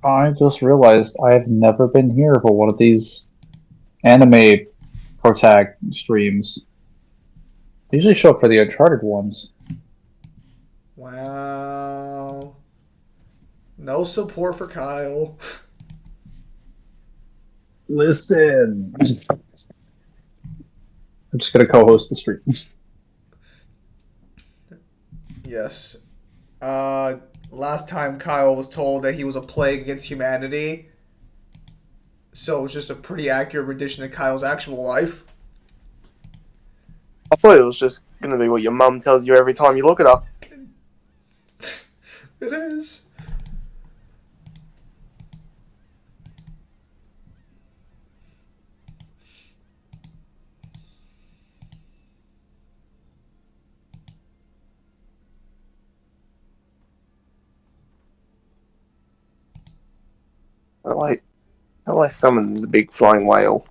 I just realized I have never been here for one of these anime protag streams. I usually show up for the Uncharted ones. Wow. No support for Kyle. Listen, I'm just gonna co-host the stream. Yes. Uh, Last time Kyle was told that he was a plague against humanity, so it was just a pretty accurate rendition of Kyle's actual life. I thought it was just gonna be what your mum tells you every time you look at her. It is. I like, I like summon the big flying whale.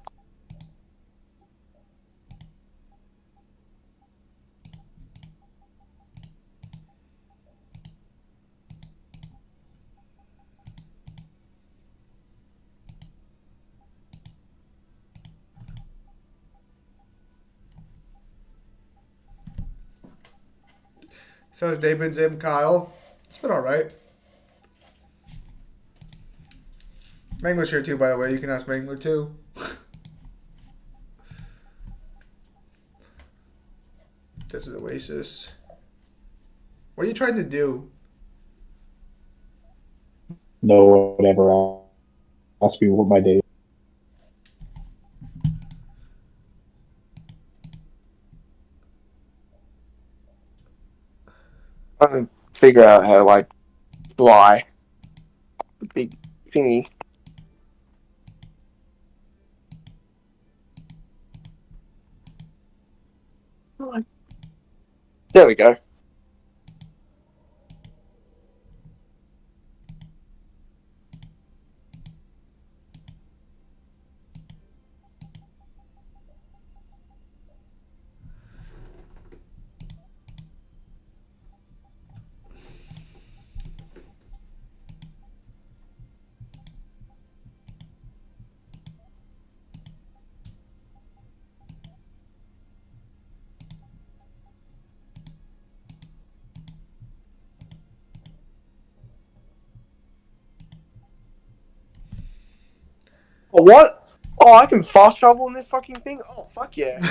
So has day been Zim, Kyle? It's been alright. Mangler's here too, by the way. You can ask Mangler too. This is Oasis. What are you trying to do? No, whatever. Ask me what my day. I can figure out how to like fly the big thingy. There we go. Oh, what? Oh, I can fast travel in this fucking thing? Oh, fuck yeah.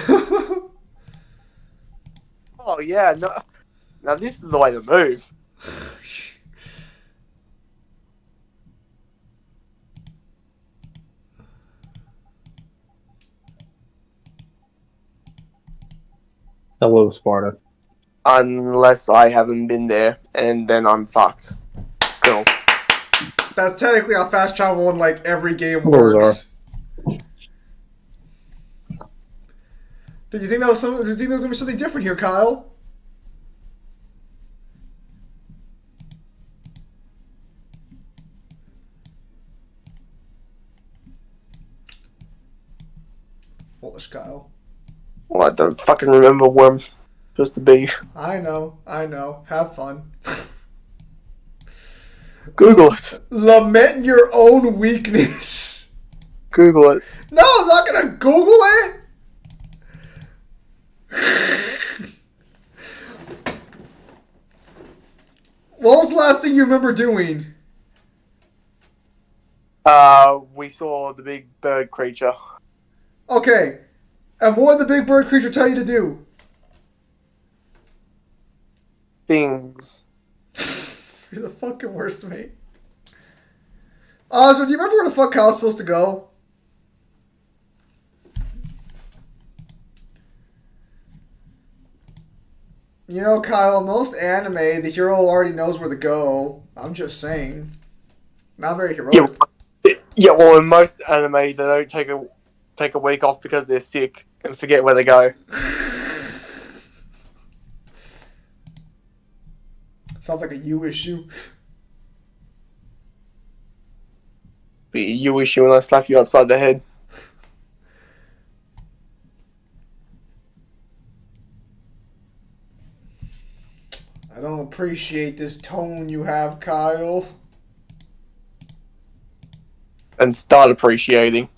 Oh, yeah. No. Now, this is the way to move. Hello, Sparta. Unless I haven't been there, and then I'm fucked. Cool. That's technically how fast travel in like every game Hello, works. Did you think that was something? Did you think there was gonna be something different here, Kyle? Foolish Kyle. Well, I don't fucking remember where I'm supposed to be. I know. Have fun. Google it. Lament your own weakness. Google it. No, I'm not gonna Google it. What was the last thing you remember doing? We saw the big bird creature. Okay. And what did the big bird creature tell you to do? Things. You're the fucking worst, mate. So do you remember where the fuck Kyle's supposed to go? You know, Kyle, most anime, the hero already knows where to go. I'm just saying. Not very heroic. Yeah, well, in most anime, they don't take a week off because they're sick and forget where they go. Sounds like a you issue. Be a you issue when I slap you upside the head. I don't appreciate this tone you have, Kyle. and start appreciating.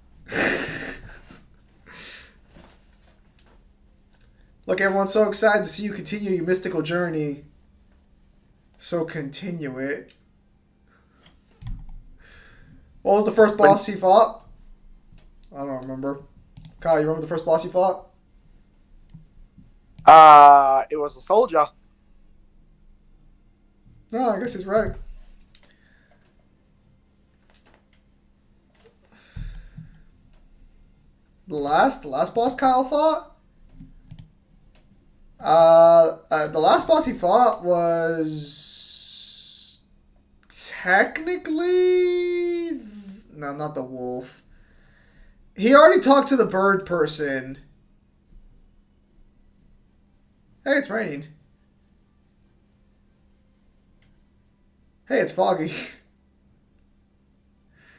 Look, everyone's so excited to see you continue your mystical journey. So continue it. What was the first boss he fought? I don't remember. Kyle, you remember the first boss you fought? It was a soldier. No, I guess he's right. The last boss Kyle fought? The last boss he fought was technically no, not the wolf. He already talked to the bird person. Hey, it's raining. Hey, it's foggy.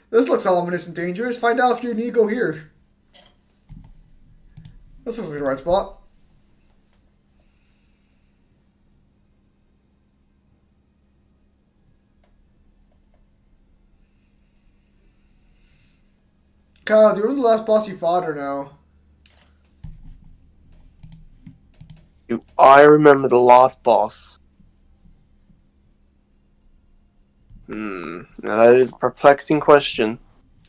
This looks ominous and dangerous. Find out if you need to go here. This looks like the right spot. Kyle, do you remember the last boss you fought or no? Do I remember the last boss? Now that is a perplexing question.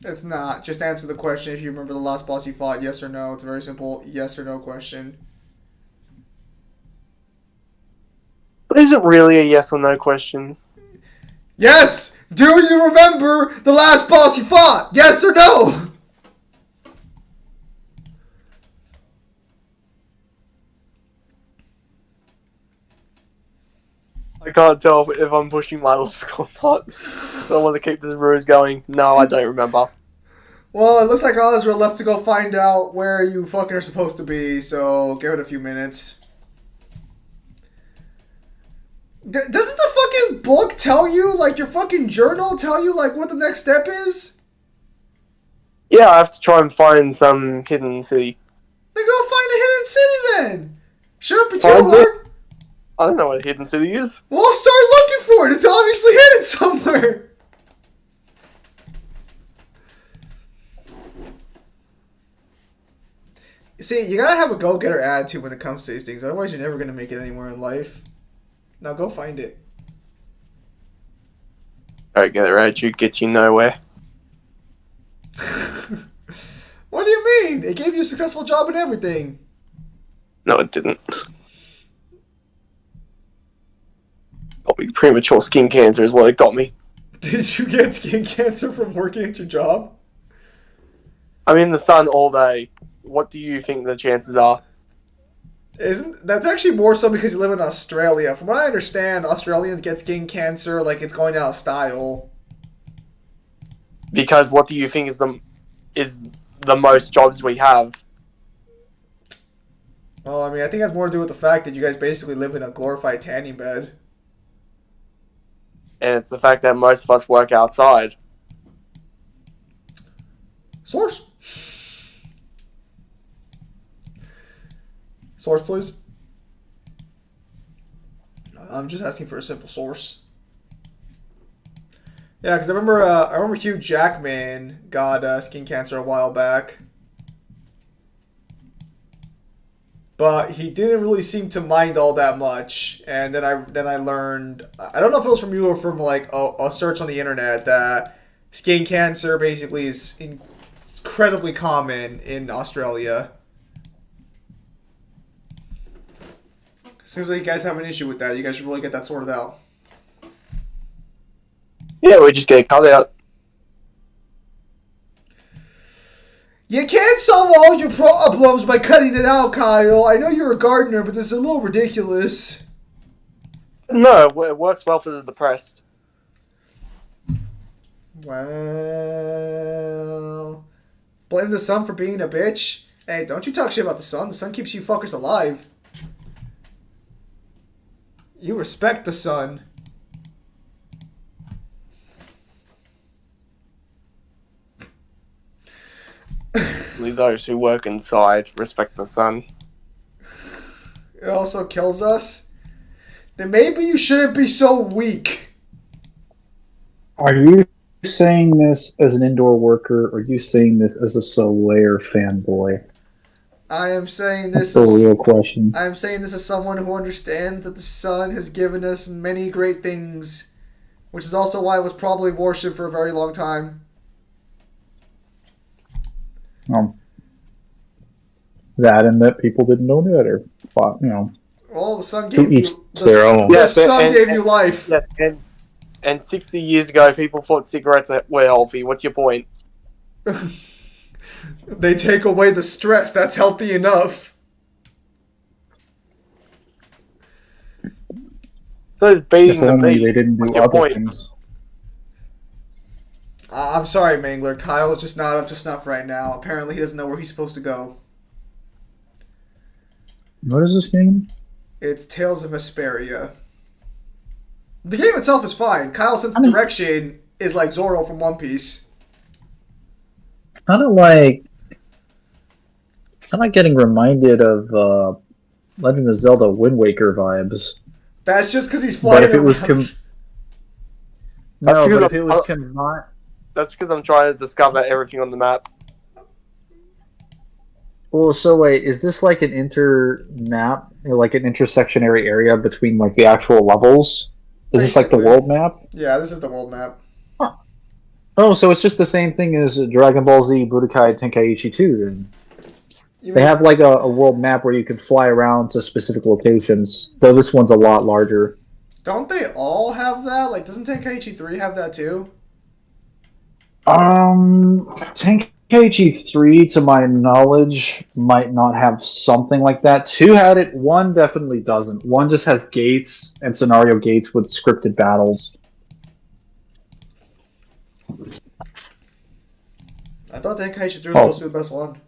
It's not. Just answer the question if you remember the last boss you fought, yes or no. It's a very simple yes or no question. But is it really a yes or no question? Yes! Do you remember the last boss you fought? Yes or no? I can't tell if I'm pushing my luck or not. I want to keep this ruse going. No, I don't remember. Well, it looks like all is left to go find out where you fucking are supposed to be, so give it a few minutes. Doesn't the fucking book tell you, like your fucking journal tell you, like what the next step is? Yeah, I have to try and find some hidden city. Then go find a hidden city then! Shut up, it's Find your it? word. I don't know what a hidden city is. Well, start looking for it. It's obviously hidden somewhere. See, you gotta have a go-getter attitude when it comes to these things. Otherwise, you're never gonna make it anywhere in life. Now go find it. Don't get it attitude gets you nowhere. What do you mean? It gave you a successful job and everything. No, it didn't. Got me premature skin cancer is what it got me. Did you get skin cancer from working at your job? I'm in the sun all day. What do you think the chances are? That's actually more so because you live in Australia. From what I understand, Australians get skin cancer like it's going out of style. Because what do you think is the most jobs we have? Well, I mean, I think it has more to do with the fact that you guys basically live in a glorified tanning bed. And it's the fact that most of us work outside. Source. Source, please. I'm just asking for a simple source. Yeah, because I remember Hugh Jackman got skin cancer a while back, but he didn't really seem to mind all that much. And then I learned, I don't know if it was from you or from like a search on the internet, that skin cancer basically is incredibly common in Australia. Seems like you guys have an issue with that. You guys should really get that sorted out. Yeah, we just get cut out. You can't solve all your problems by cutting it out, Kyle. I know you're a gardener, but this is a little ridiculous. No, it works well for the depressed. Well, blame the sun for being a bitch? Hey, don't you talk shit about the sun. The sun keeps you fuckers alive. You respect the sun. Only those who work inside respect the sun. It also kills us. Then maybe you shouldn't be so weak. Are you saying this as an indoor worker, or are you saying this as a Solaire fanboy? I am saying That's this the as real question. I am saying this as someone who understands that the sun has given us many great things, which is also why it was probably worshipped for a very long time. That and that people didn't know that, or Well, the sun to gave each you their own. the Yes, sun gave you life. Yes, and 60 years ago, people thought cigarettes were healthy. What's your point? They take away the stress. That's healthy enough. So it's beating If the only meat. they didn't do What's your other point? things. I'm sorry, Mangler. Kyle's just not up to snuff right now. Apparently, he doesn't know where he's supposed to go. What is this game? It's Tales of Vesperia. The game itself is fine. Kyle's sense of mean- direction is like Zoro from One Piece. Kind of getting reminded of Legend of Zelda Wind Waker vibes. That's just because he's flying But if it was around. That's because if it was combined. That's because I'm trying to discover everything on the map. Well, so wait, is this like an map, like an intersectionary area between like the actual levels? Is this like the Basically. world map? Yeah, this is the world map. Oh, so it's just the same thing as Dragon Ball Z Budokai Tenkaichi 2 then. They have like a world map where you can fly around to specific locations, though this one's a lot larger. Don't they all have that? Like, doesn't Tenkaichi 3 have that too? Tenkaichi 3, to my knowledge, might not have something like that. 2 had it, 1 definitely doesn't. 1 just has gates and scenario gates with scripted battles. I thought Tenkaichi 3 was supposed to be the best one.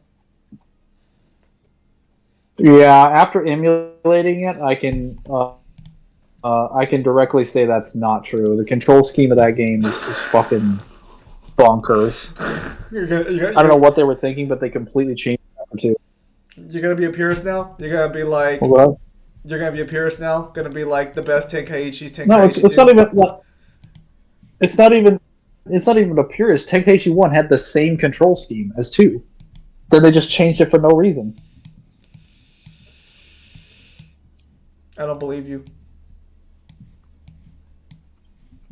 Yeah, after emulating it, I can directly say that's not true. The control scheme of that game is fucking bonkers. I don't know what they were thinking, but they completely changed that too. You're gonna be a purist now? You're gonna be like, What? you're gonna be a purist now? Gonna be like the best Tenkaichi's Tenkaichi No, it's 2? not even. It's not even. It's not even a purist. Tenkaichi 1 had the same control scheme as 2. Then they just changed it for no reason. I don't believe you.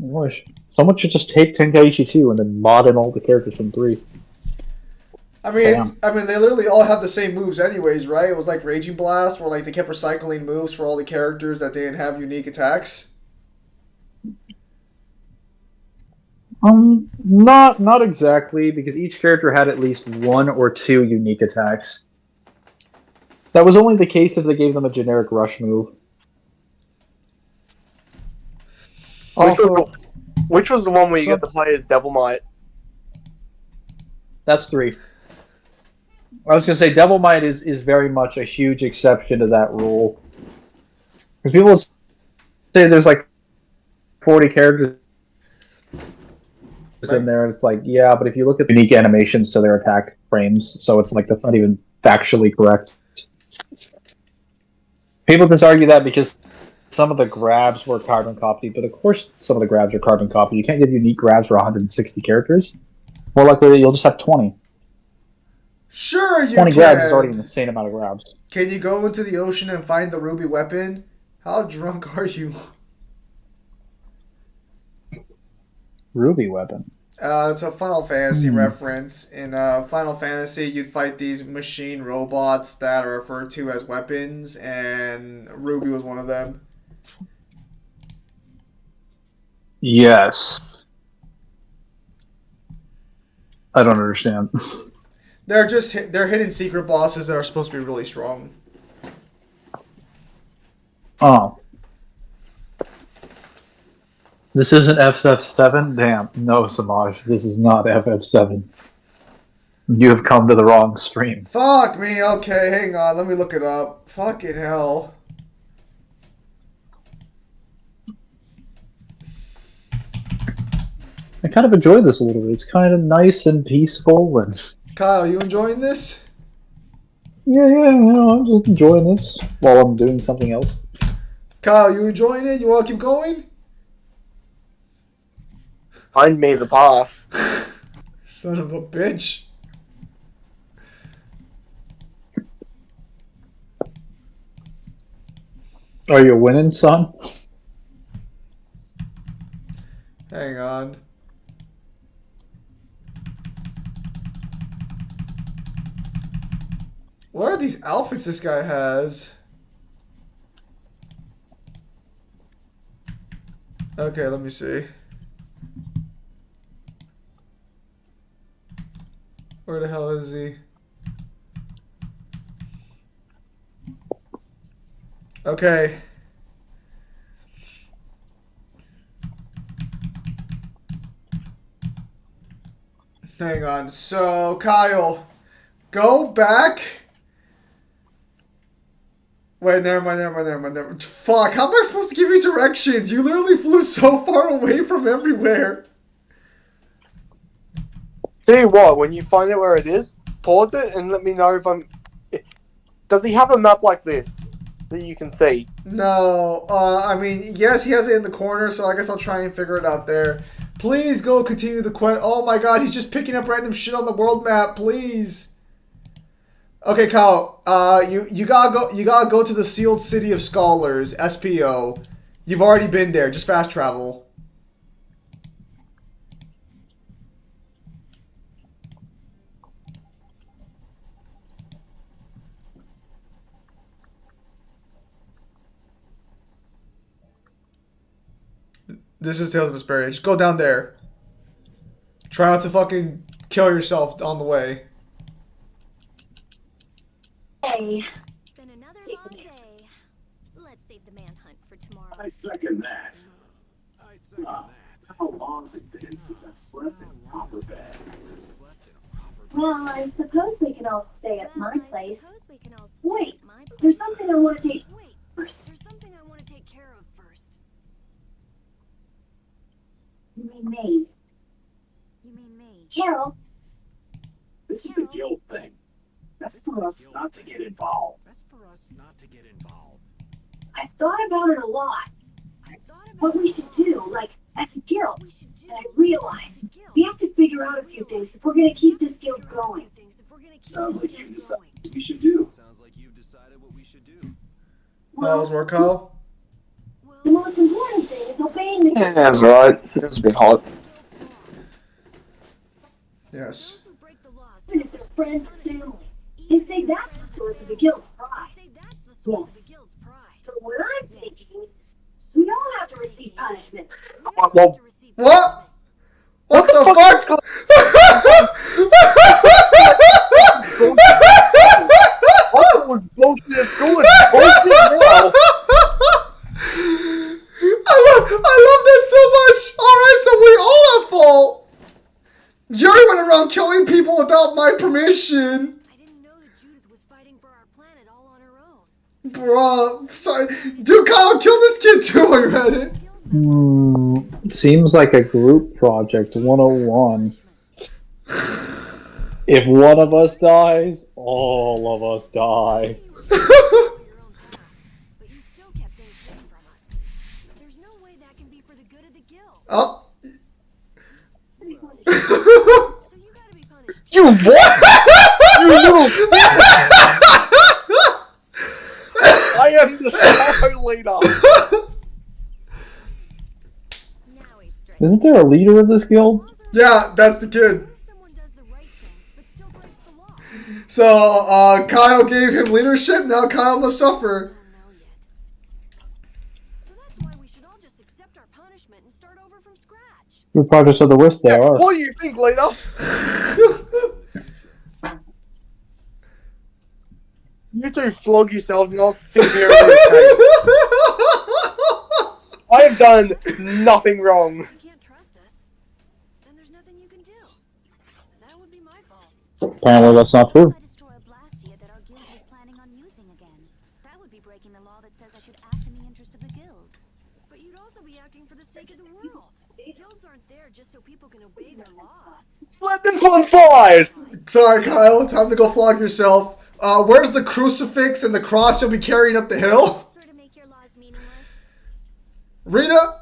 I wish. Someone should just take Tenkaichi 2 and then mod in all the characters from 3. I mean, they literally all have the same moves anyways, right? It was like Raging Blast, where like they kept recycling moves for all the characters that didn't have unique attacks. Not exactly, because each character had at least 1 or 2 unique attacks. That was only the case if they gave them a generic rush move. Which was the one where you get to play as Devil Might? That's 3. I was going to say, Devil Might is very much a huge exception to that rule. Because people say there's like 40 characters in there, and it's like, yeah, but if you look at the unique animations to their attack frames, so it's like, that's not even factually correct. People just argue that because some of the grabs were carbon copied, but of course some of the grabs are carbon copied. You can't get unique grabs for 160 characters. More likely you'll just have 20. Sure, you 20 can. grabs is already an insane amount of grabs. Can you go into the ocean and find the ruby weapon? How drunk are you? Ruby weapon. It's a Final Fantasy reference. In Final Fantasy, you'd fight these machine robots that are referred to as weapons, and Ruby was one of them. Yes. I don't understand. They're hidden secret bosses that are supposed to be really strong. Oh. This isn't FF7? Damn. No, Samaj. This is not FF7. You have come to the wrong stream. Fuck me. Okay, hang on. Let me look it up. Fucking hell. I kind of enjoy this a little bit. It's kind of nice and peaceful, and Kyle, you enjoying this? yeah, I'm just enjoying this while I'm doing something else. Kyle, you enjoying it? You want to keep going? Find me the path. Son of a bitch. Are you winning, son? Hang on. What are these outfits this guy has? Okay, let me see. Where the hell is he? Okay. Hang on. So, Kyle, go back. Wait, never mind. Fuck, how am I supposed to give you directions? You literally flew so far away from everywhere. Tell you what, when you find out where it is, pause it and let me know if I'm... Does he have a map like this that you can see? No, I mean, yes, he has it in the corner, so I guess I'll try and figure it out there. Please go continue the quest. Oh my god, he's just picking up random shit on the world map, please. Okay, Kyle, you gotta go to the Sealed City of Scholars, SPO. You've already been there, just fast travel. This is Tales of Vesperia. Just go down there. Try not to fucking kill yourself on the way. Hey. It's been another long day. Let's save the manhunt for tomorrow. I second that. How long's it been since I've slept in a proper bed? Well, I suppose we can all stay at my place. Wait, there's something I want to take first. There's something I want to take care of first. You mean me? You mean me? Carol, This is a guild thing. That's for us not to get involved. I've thought about it a lot. What we should do, like, as a guild. And I realize we have to figure out a few things if we're going to keep this guild going. Sounds like you decided what we should do. That was more Kyle. The most important thing is obeying the Yeah, that's right. It's a bit hot. Yes. even if they're friends or family. They say that's the source of the guild's pride. Yes. So what I'm thinking is, we all have to receive punishment. Well, What? What the fuck? I thought it was bullshit at school. It's bullshit now. I love that so much. Alright, so we all at fault. Yuri went around killing people without my permission. I didn't know that Judith was fighting for our planet all on her own. Bruh, sorry. Dude, Kyle, kill this kid too while you're at it. Seems like a group project 101. If one of us dies, all of us die. But you still kept things hidden from us. There's no way that can be for the good of the guild. Oh. So you gotta be punished. You what? You little. I am the shadow leader. Now he's straight. Isn't there a leader of this guild? Yeah, that's the kid. What if someone does the right thing, but still breaks the law? So, Kyle gave him leadership, now Kyle must suffer. Don't know yet. So that's why we should all just accept our punishment and start over from scratch. Group projects are the worst they are. What do you think, leader? You two flog yourselves and I'll sit here and okay. I have done nothing wrong. If you can't trust us, then there's nothing you can do. And that would be my fault. Apparently that's not true. I destroy a Blastia that our guild was planning on using again. That would be breaking the law that says I should act in the interest of the guild. But you'd also be acting for the sake of the world. Guilds aren't there just so people can obey their laws. Just let this one slide. Sorry, Kyle, time to go flog yourself. Where's the crucifix and the cross you'll be carrying up the hill? Sort of make your laws meaningless. Rita?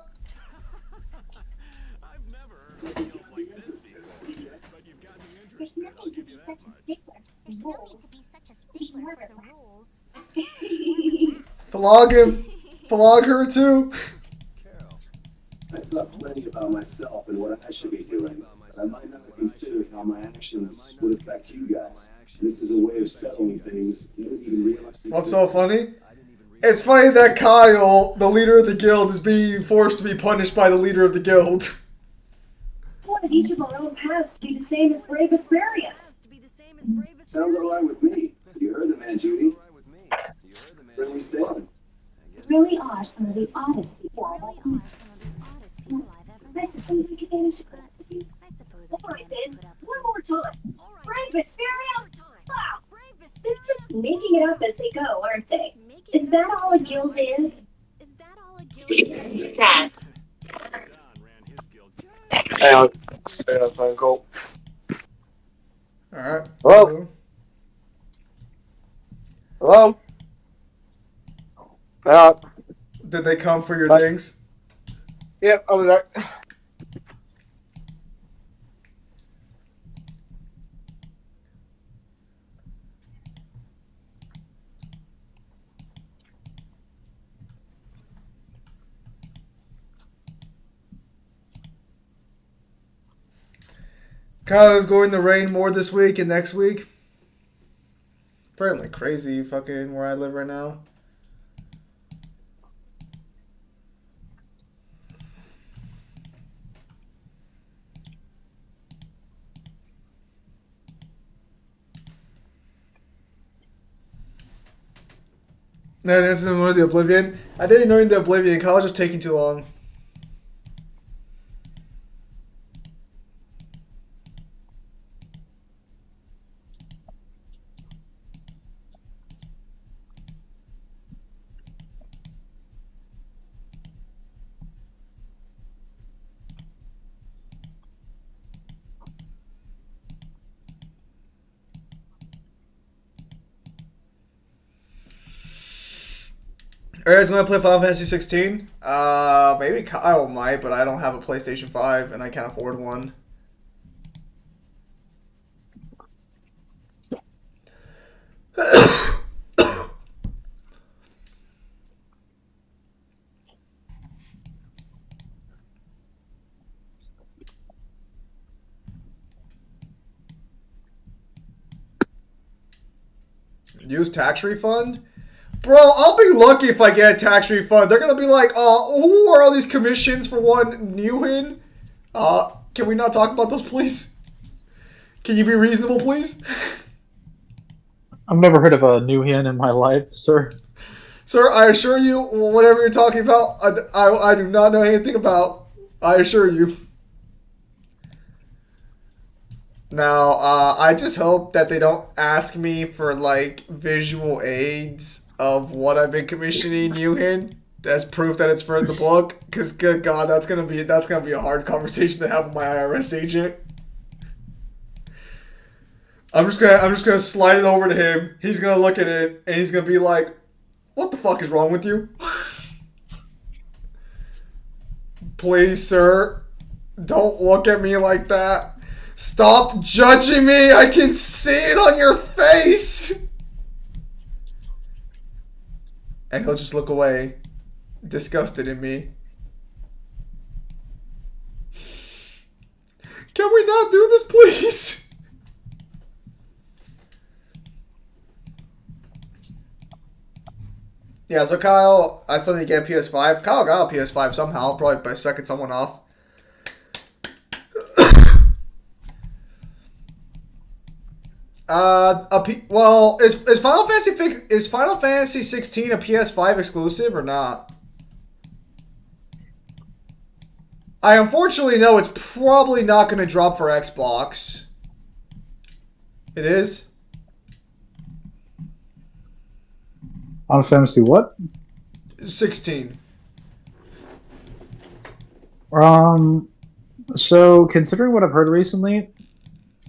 There's no need to be such a stickler for the rules. Flog him. Flog her too. I thought plenty about myself and what I should be doing. I might not have considered how my actions would affect you guys. This is a way of settling things. You didn't even realize. What's so funny? It's funny that Kyle, the leader of the guild, is being forced to be punished by the leader of the guild. I wanted each of our own paths to be the same as Brave Asperius. Sounds alright with me. You heard the man, Judy. Where we stand? Really are some of the oddest people I've ever met. I suppose we could manage to put up with you. Alright then, one more time. Brave Asperius! Wow! They're just making it up as they go, aren't they? Is that all a guild is? Hang on. I got a phone call. Alright. Hello? Hello? Did they come for your What? things? Yep, over there. Kyle is going to rain more this week and next week. Apparently crazy fucking where I live right now. No, this is one of the Oblivion. I didn't know into Oblivion. Kyle was just taking too long. Eric's gonna play Final Fantasy 16. Maybe Kyle might, but I don't have a PlayStation 5 and I can't afford one. Use tax refund? Bro, I'll be lucky if I get a tax refund. They're gonna be like, who are all these commissions for one Newhin? Can we not talk about those, please? Can you be reasonable, please? I've never heard of a new hen in my life, sir. Sir, I assure you, whatever you're talking about, I do not know anything about. I assure you. Now, I just hope that they don't ask me for, like, visual aids of what I've been commissioning Newhin as proof that it's for the book. Because, good God, that's gonna be a hard conversation to have with my IRS agent. I'm just gonna slide it over to him. He's gonna look at it and he's gonna be like, "What the fuck is wrong with you?" Please, sir, don't look at me like that. Stop judging me. I can see it on your face. And he'll just look away, disgusted in me. Can we not do this, please? Yeah, so Kyle, I still need to get a PS5. Kyle got a PS5 somehow, probably by sucking someone off. Well, is Final Fantasy 16 a PS5 exclusive or not? I unfortunately know it's probably not going to drop for Xbox. It is? Final Fantasy what? 16. So considering what I've heard recently,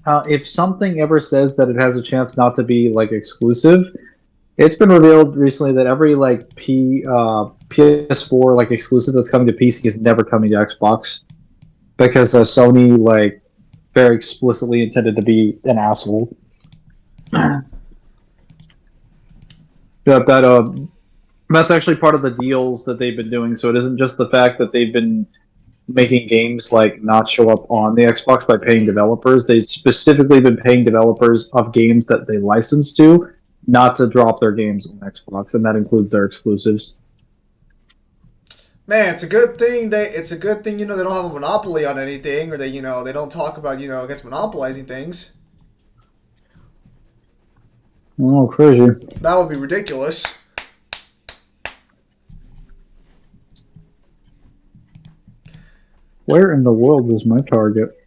if something ever says that it has a chance not to be like exclusive, it's been revealed recently that every like PS4 like exclusive that's coming to PC is never coming to Xbox because Sony like very explicitly intended to be an asshole. That's actually part of the deals that they've been doing. So it isn't just the fact that they've been making games like not show up on the Xbox by paying developers. They've specifically been paying developers of games that they license to not to drop their games on Xbox, and that includes their exclusives. Man, it's a good thing they don't have a monopoly on anything, or they don't talk about against monopolizing things. Oh, crazy. That would be ridiculous. Where in the world is my target?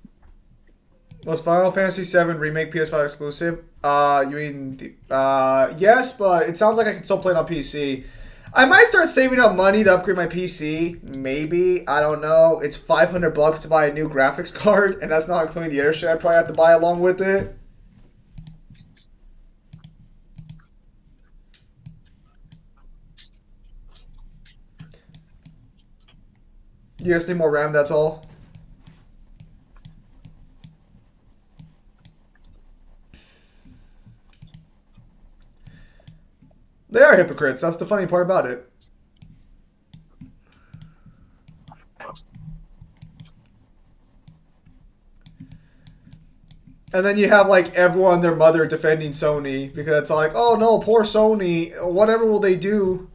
Was Final Fantasy VII Remake PS5 exclusive? You mean yes, but it sounds like I can still play it on PC. I might start saving up money to upgrade my PC. Maybe, I don't know. It's $500 to buy a new graphics card, and that's not including the other shit I probably have to buy along with it. You guys need more RAM, that's all. They are hypocrites. That's the funny part about it. And then you have like everyone, their mother defending Sony because it's like, oh no, poor Sony. Whatever will they do?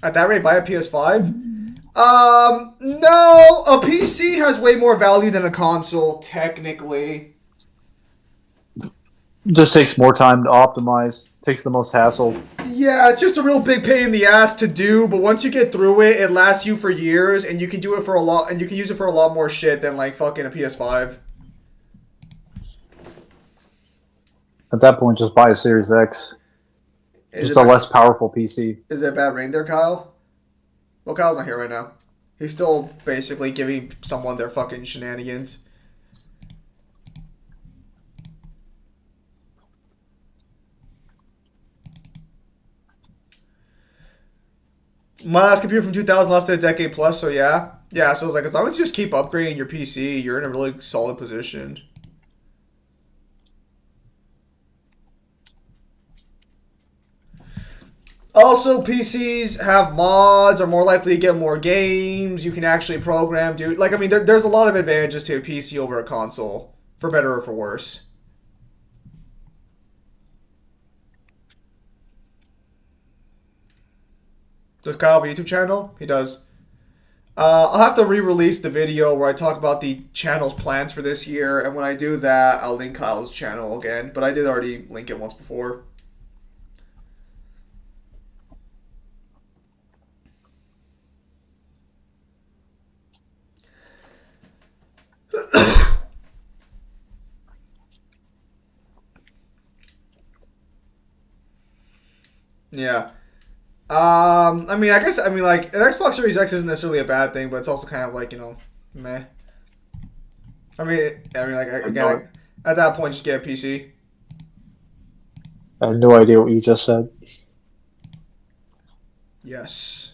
At that rate, buy a PS5? No. A PC has way more value than a console, technically. Just takes more time to optimize. Takes the most hassle. Yeah, it's just a real big pain in the ass to do, but once you get through it, it lasts you for years, and you can do it for a lot, and you can use it for a lot more shit than like fucking a PS5. At that point, just buy a Series X. Just a less powerful PC. Is it a bad rain there, Kyle? Well, Kyle's not here right now. He's still basically giving someone their fucking shenanigans. My last computer from 2000 lasted a decade plus, so yeah. Yeah, so it's like, as long as you just keep upgrading your PC, you're in a really solid position. Also, PCs have mods, are more likely to get more games. You can actually program, dude. Like, I mean, there's a lot of advantages to a PC over a console, for better or for worse. Does Kyle have a YouTube channel? He does. I'll have to re-release the video where I talk about the channel's plans for this year, and when I do that, I'll link Kyle's channel again. But I did already link it once before. Yeah. I mean, like, an Xbox Series X isn't necessarily a bad thing, but it's also kind of like, meh. Again, at that point, just get a PC. I have no idea what you just said. Yes.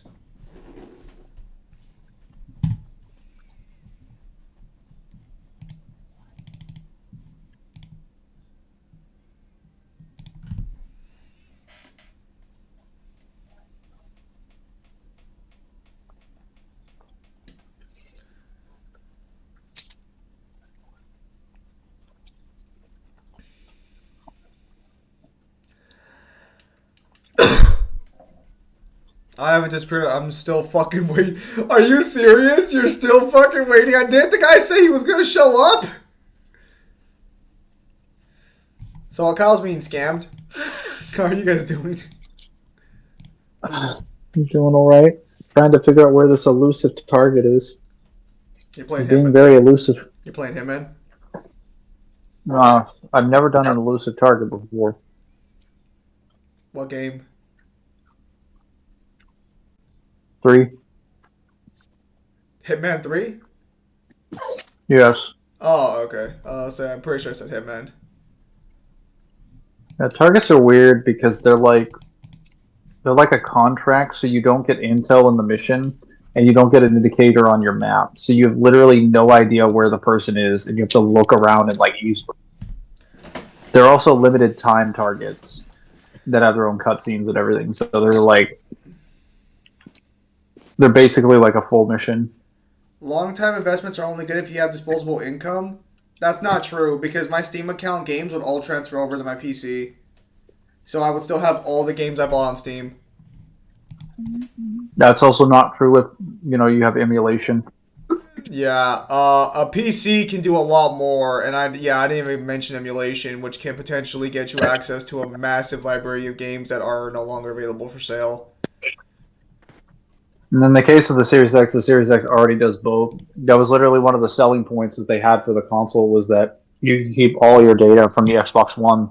I haven't disappeared. I'm still fucking waiting. Are you serious? You're still fucking waiting? Didn't the guy say he was going to show up? So while Kyle's being scammed, how are you guys doing? I'm doing alright. Trying to figure out where this elusive target is. You're playing He's being Hitman. very elusive. You're playing Hitman? I've never done an elusive target before. What game? 3. Hitman 3? Yes. Oh, okay. So I'm pretty sure I said Hitman. Yeah, targets are weird because they're like a contract, so you don't get intel in the mission, and you don't get an indicator on your map. So you have literally no idea where the person is, and you have to look around and like use. There are also limited time targets that have their own cutscenes and everything. So they're basically like a full mission. Long-time investments are only good if you have disposable income. That's not true, because my Steam account games would all transfer over to my PC. So I would still have all the games I bought on Steam. That's also not true with, you have emulation. Yeah, a PC can do a lot more, and I didn't even mention emulation, which can potentially get you access to a massive library of games that are no longer available for sale. And in the case of the Series X already does both. That was literally one of the selling points that they had for the console, was that you can keep all your data from the Xbox One,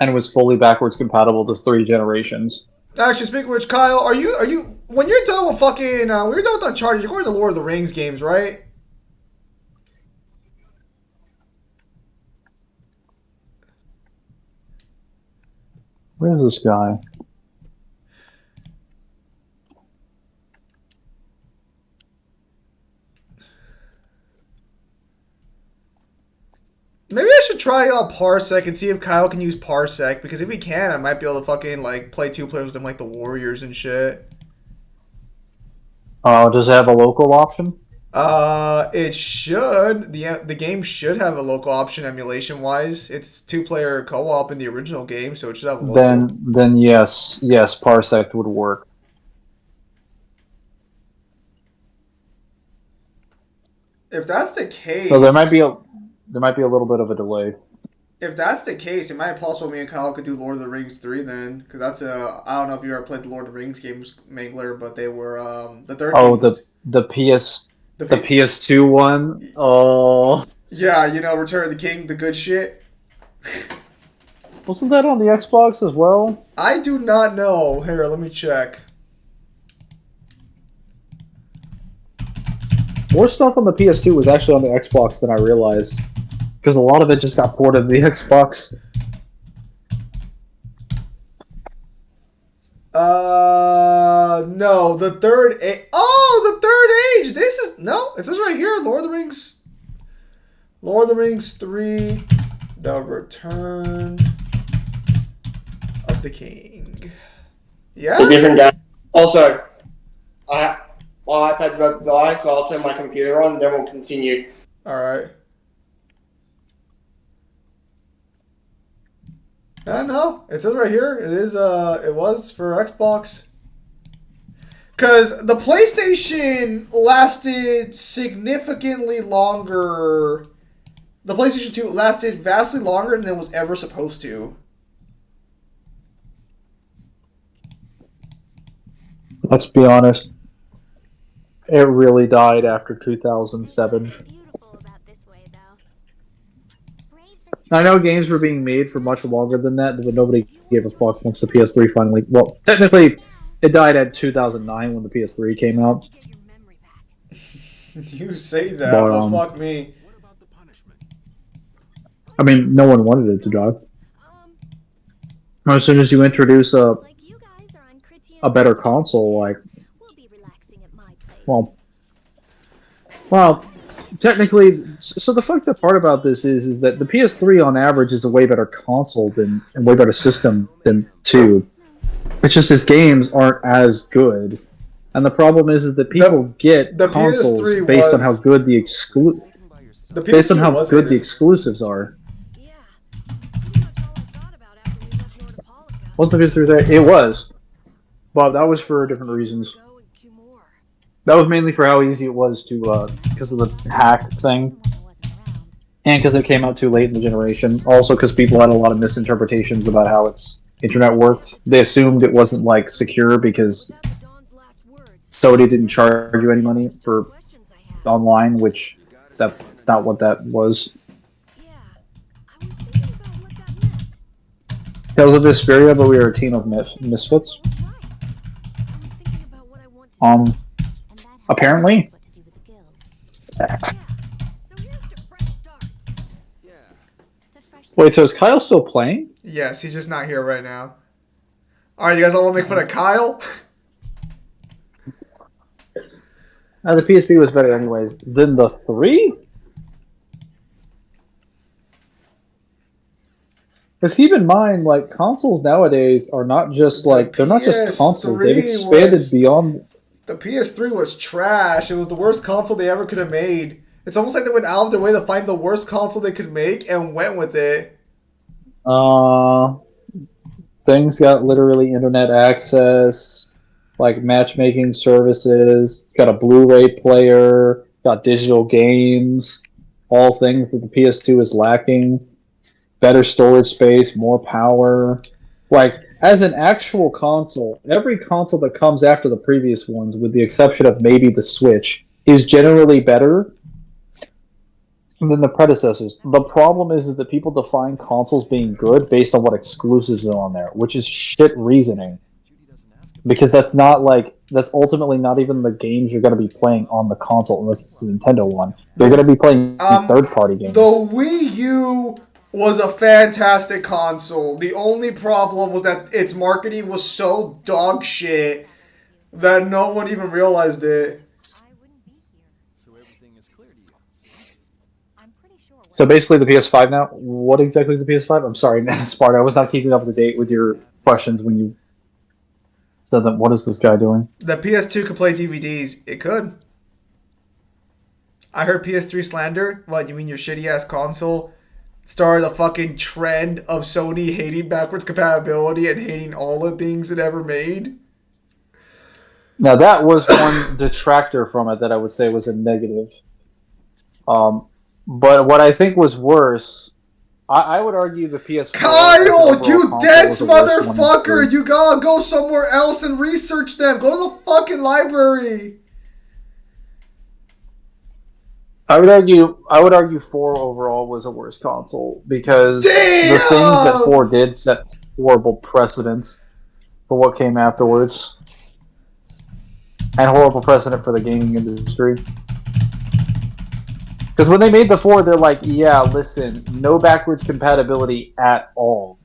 and it was fully backwards compatible to 3 generations. Actually, speaking of which, Kyle, are you when you're done with fucking when you're done with Uncharted, you're going to Lord of the Rings games, right? Where's this guy? Maybe I should try Parsec and see if Kyle can use Parsec, because if he can, I might be able to fucking like play 2 players with him like the Warriors and shit. Does it have a local option? It should. The game should have a local option emulation wise. It's 2-player co-op in the original game, so it should have a local. Then yes, Parsec would work. If that's the case, So there might be a little bit of a delay. If that's the case, it might be possible me and Kyle could do Lord of the Rings 3 then, because that's I don't know if you ever played the Lord of the Rings games, Mangler, but they were the third. Oh, game the PS2 one. Oh. Yeah, Return of the King, the good shit. Wasn't that on the Xbox as well? I do not know. Here, let me check. More stuff on the PS2 was actually on the Xbox than I realized, because a lot of it just got ported to the Xbox. No, the third age. Oh, the third age. This is it says right here, Lord of the Rings 3, The Return of the King. Yeah. A different game. Also, my iPad's about to die, so I'll turn my computer on, and then we'll continue. All right. No, it says right here. It is. It was for Xbox. Because the PlayStation lasted significantly longer. The PlayStation 2 lasted vastly longer than it was ever supposed to. Let's be honest. It really died after 2007. I know games were being made for much longer than that, but nobody gave a fuck once the PS3 finally... Well, technically, it died at 2009 when the PS3 came out. You say that, but fuck me. I mean, no one wanted it to die. As soon as you introduce a better console, like... Well, technically, so the fucked up part about this is that the PS3 on average is a way better console and way better system than 2. It's just its games aren't as good, and the problem is that people get the consoles based on how good the exclusives are. What's the PS3 there? It was, but that was for different reasons. That was mainly for how easy it was to, because of the hack thing. And because it came out too late in the generation. Also because people had a lot of misinterpretations about how its internet worked. They assumed it wasn't, like, secure because Sony didn't charge you any money for online, which that's not what that was. Tales of Vesperia, but we were a team of misfits. Apparently. Wait, so is Kyle still playing? Yes, he's just not here right now. Alright, you guys all want to make fun of Kyle? The PSP was better anyways. Than the 3? Because keep in mind, like, consoles nowadays are not just, like, they're not just consoles. They've expanded beyond... The PS3 was trash. It was the worst console they ever could have made. It's almost like they went out of their way to find the worst console they could make and went with it. Things got literally internet access, like matchmaking services. It's got a Blu-ray player, got digital games, all things that the PS2 is lacking. Better storage space, more power. Like, as an actual console, every console that comes after the previous ones, with the exception of maybe the Switch, is generally better than the predecessors. The problem is that people define consoles being good based on what exclusives are on there, which is shit reasoning. Because that's ultimately not even the games you're going to be playing on the console unless it's a Nintendo one. You're going to be playing third-party games. The Wii U was a fantastic console. The only problem was that its marketing was so dog shit that no one even realized it. So basically the PS5 now, what exactly is the PS5? I'm sorry, Sparta, I was not keeping up to date with your questions when you said that. What is this guy doing? The PS2 could play DVDs. It could. I heard PS3 slander. What, you mean your shitty-ass console started a fucking trend of Sony hating backwards compatibility and hating all the things it ever made? Now that was one detractor from it that I would say was a negative. But what I think was worse, I would argue the PS4... Kyle, you dense motherfucker! You gotta go somewhere else and research them. Go to the fucking library. I would argue 4 overall was a worse console because the things that 4 did set horrible precedents for what came afterwards. And horrible precedent for the gaming industry. Because when they made the 4, they're like, yeah, listen, no backwards compatibility at all.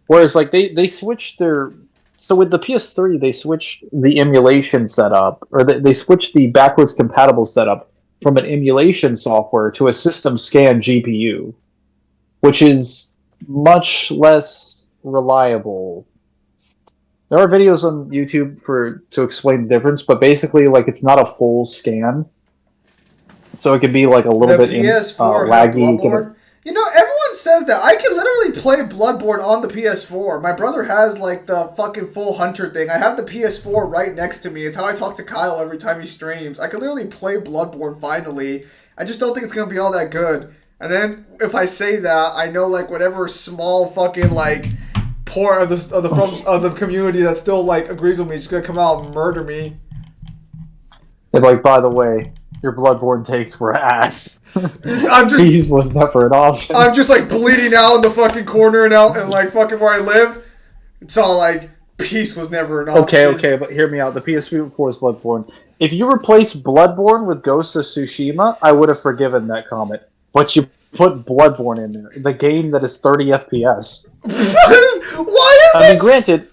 Whereas, like, they switched their... So with the PS3, they switched the emulation setup, or they switched the backwards compatible setup from an emulation software to a system scan GPU, which is much less reliable. There are videos on YouTube to explain the difference, but basically, like, it's not a full scan. So it could be like a little bit laggy. You know, everyone says that. I can literally play Bloodborne on the PS4. My brother has like the fucking full Hunter thing. I have the PS4 right next to me. It's how I talk to Kyle every time he streams. I can literally play Bloodborne finally. I just don't think it's gonna be all that good. And then if I say that, I know like whatever small fucking like poor of the community that still like agrees with me is just gonna come out and murder me. And like, by the way, your Bloodborne takes were ass. Peace was never an option. I'm just like bleeding out in the fucking corner and out and like fucking where I live. It's all like peace was never an option. Okay, but hear me out. The PS4 is Bloodborne. If you replace Bloodborne with Ghost of Tsushima, I would have forgiven that comment. But you put Bloodborne in there, the game that is 30 FPS. Why is I mean, granted,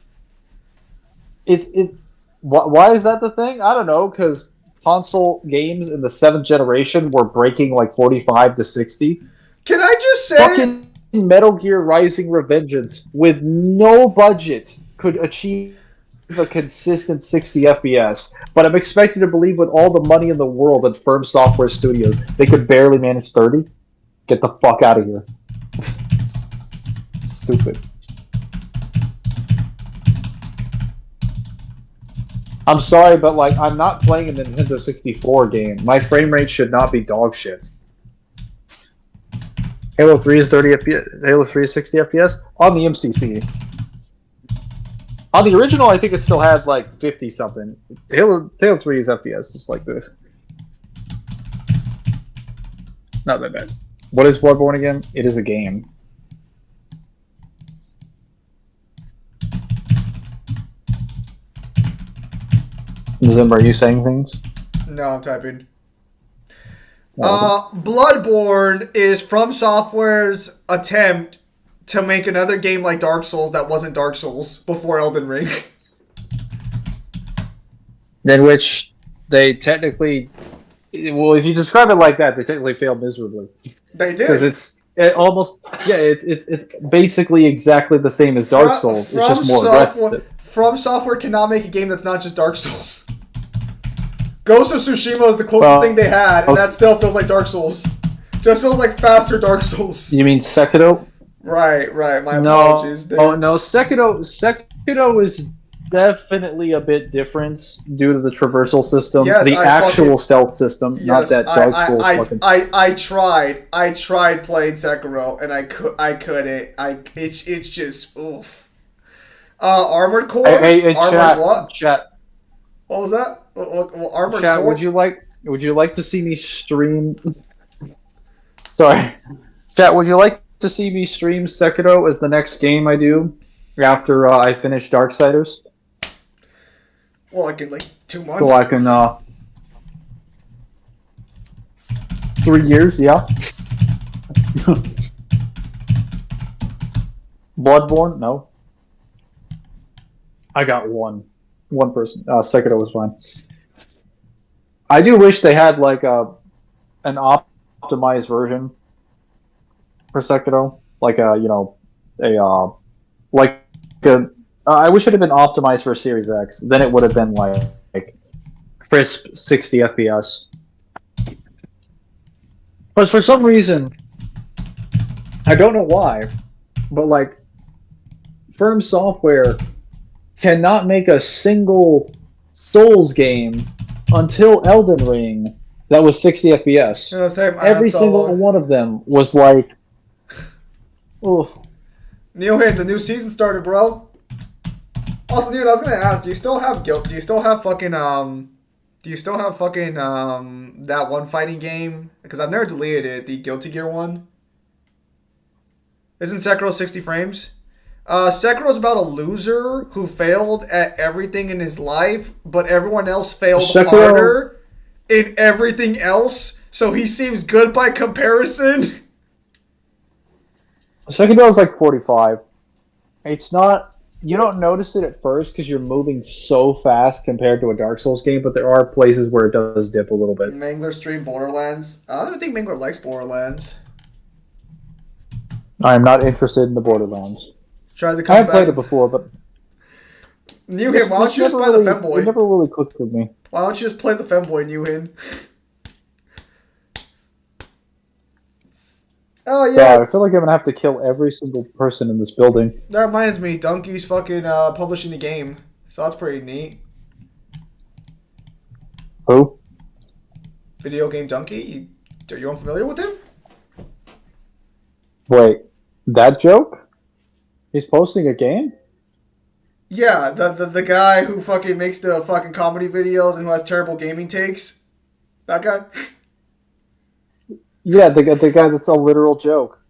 why is that the thing? I don't know, because console games in the 7th generation were breaking like 45 to 60. Can I just say... Fucking Metal Gear Rising Revengeance, with no budget, could achieve a consistent 60 FPS. But I'm expected to believe with all the money in the world at Firm Software Studios, they could barely manage 30? Get the fuck out of here. Stupid. I'm sorry, but like, I'm not playing a Nintendo 64 game. My frame rate should not be dog shit. Halo 3 is 30 FPS. Halo 3 is 60 FPS on the MCC. On the original, I think it still had like 50 something. Halo 3 is FPS, just like the. Not that bad. What is Bloodborne again? It is a game. Zim, are you saying things? No, I'm typing. Bloodborne is From Software's attempt to make another game like Dark Souls that wasn't Dark Souls before Elden Ring. In which they technically, well, if you describe it like that, they technically failed miserably. They did. Because it's basically exactly the same as Dark Souls. It's just more aggressive. From Software cannot make a game that's not just Dark Souls. Ghost of Tsushima is the closest thing they had, and that still feels like Dark Souls. Just feels like faster Dark Souls. You mean Sekiro? Right. My apologies. No, Sekiro is definitely a bit different due to the traversal system. Yes, the actual stealth system, not that Dark Souls fucking... I tried playing Sekiro, and I couldn't. It's just, oof. Armored Core? Hey, Armored chat. What was that? Well, Armored Chat, Core? would you like to see me stream... Sorry. Chat, would you like to see me stream Sekiro as the next game I do after I finish Darksiders? Well, like in like 2 months. So I can 3 years, yeah. Bloodborne, no. I got one person. Sekiro was fine. I do wish they had like an optimized version for Sekiro, like I wish it had been optimized for Series X. Then it would have been like crisp 60 FPS. But for some reason, I don't know why, but like Firm Software cannot make a single Souls game until Elden Ring that was 60 FPS. Every single one of them was like, oof. Neil, hey, the new season started, bro. Also, dude, I was gonna ask, do you still have that one fighting game? Because I've never deleted it, the Guilty Gear one. Isn't Sekiro 60 frames? Sekiro's about a loser who failed at everything in his life, but everyone else failed harder in everything else, so he seems good by comparison. Sekiro is like 45. It's not... You don't notice it at first because you're moving so fast compared to a Dark Souls game, but there are places where it does dip a little bit. Mangler stream Borderlands. I don't even think Mangler likes Borderlands. I am not interested in the Borderlands. I haven't played it before, but... Newhin, why don't you just play the Femboy? It never really clicked with me. Why don't you just play the Femboy, Newhin? Oh, yeah. I feel like I'm going to have to kill every single person in this building. That reminds me, Donkey's fucking publishing the game. So that's pretty neat. Who? Video Game Donkey? Are you unfamiliar with him? Wait, that joke? He's posting a game? Yeah, the guy who fucking makes the fucking comedy videos and who has terrible gaming takes. That guy? Yeah, the guy that's a literal joke.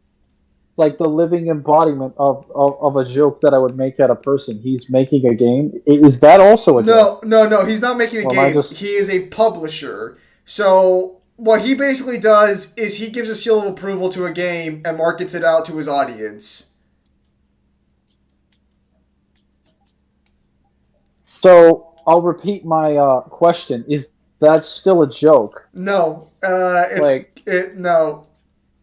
Like the living embodiment of a joke that I would make at a person. He's making a game. Is that also a joke? No, he's not making a game. He is a publisher. So what he basically does is he gives a seal of approval to a game and markets it out to his audience. So I'll repeat my question. Is that still a joke? No, no,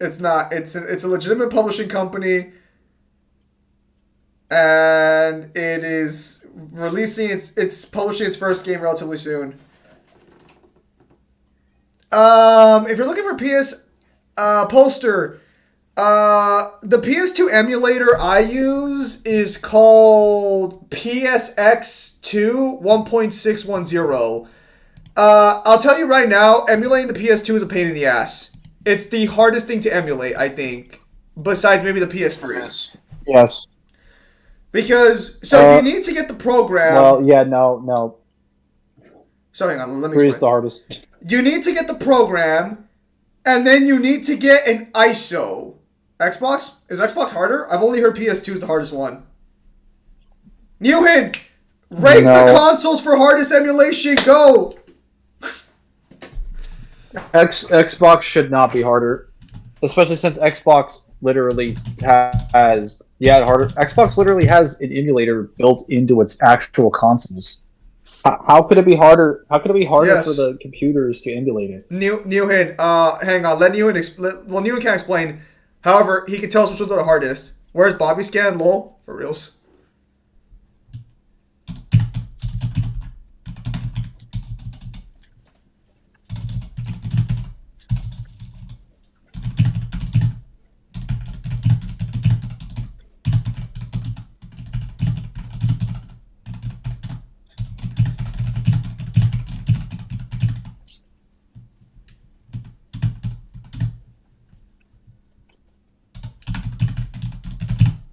it's not. It's a legitimate publishing company, and it is releasing it's publishing its first game relatively soon. If you're looking for PS poster, the PS2 emulator I use is called PSX2 1.610. I'll tell you right now, emulating the PS2 is a pain in the ass. It's the hardest thing to emulate, I think, besides maybe the PS3. Yes. Because, you need to get the program... Well, yeah, no. So hang on, let me 3 is the hardest. You need to get the program, and then you need to get an ISO. Xbox? Is Xbox harder? I've only heard PS2 is the hardest one. Newhin! Rate the consoles for hardest emulation, go! Xbox should not be harder, especially since Xbox literally has harder. Xbox literally has an emulator built into its actual consoles. How could it be harder? How could it be harder Yes. for the computers to emulate it? Newhan, hang on. Let Newhan well, Newhan can't explain. However, he can tell us which ones are the hardest. Where's Bobby Scan? Lol. For reals.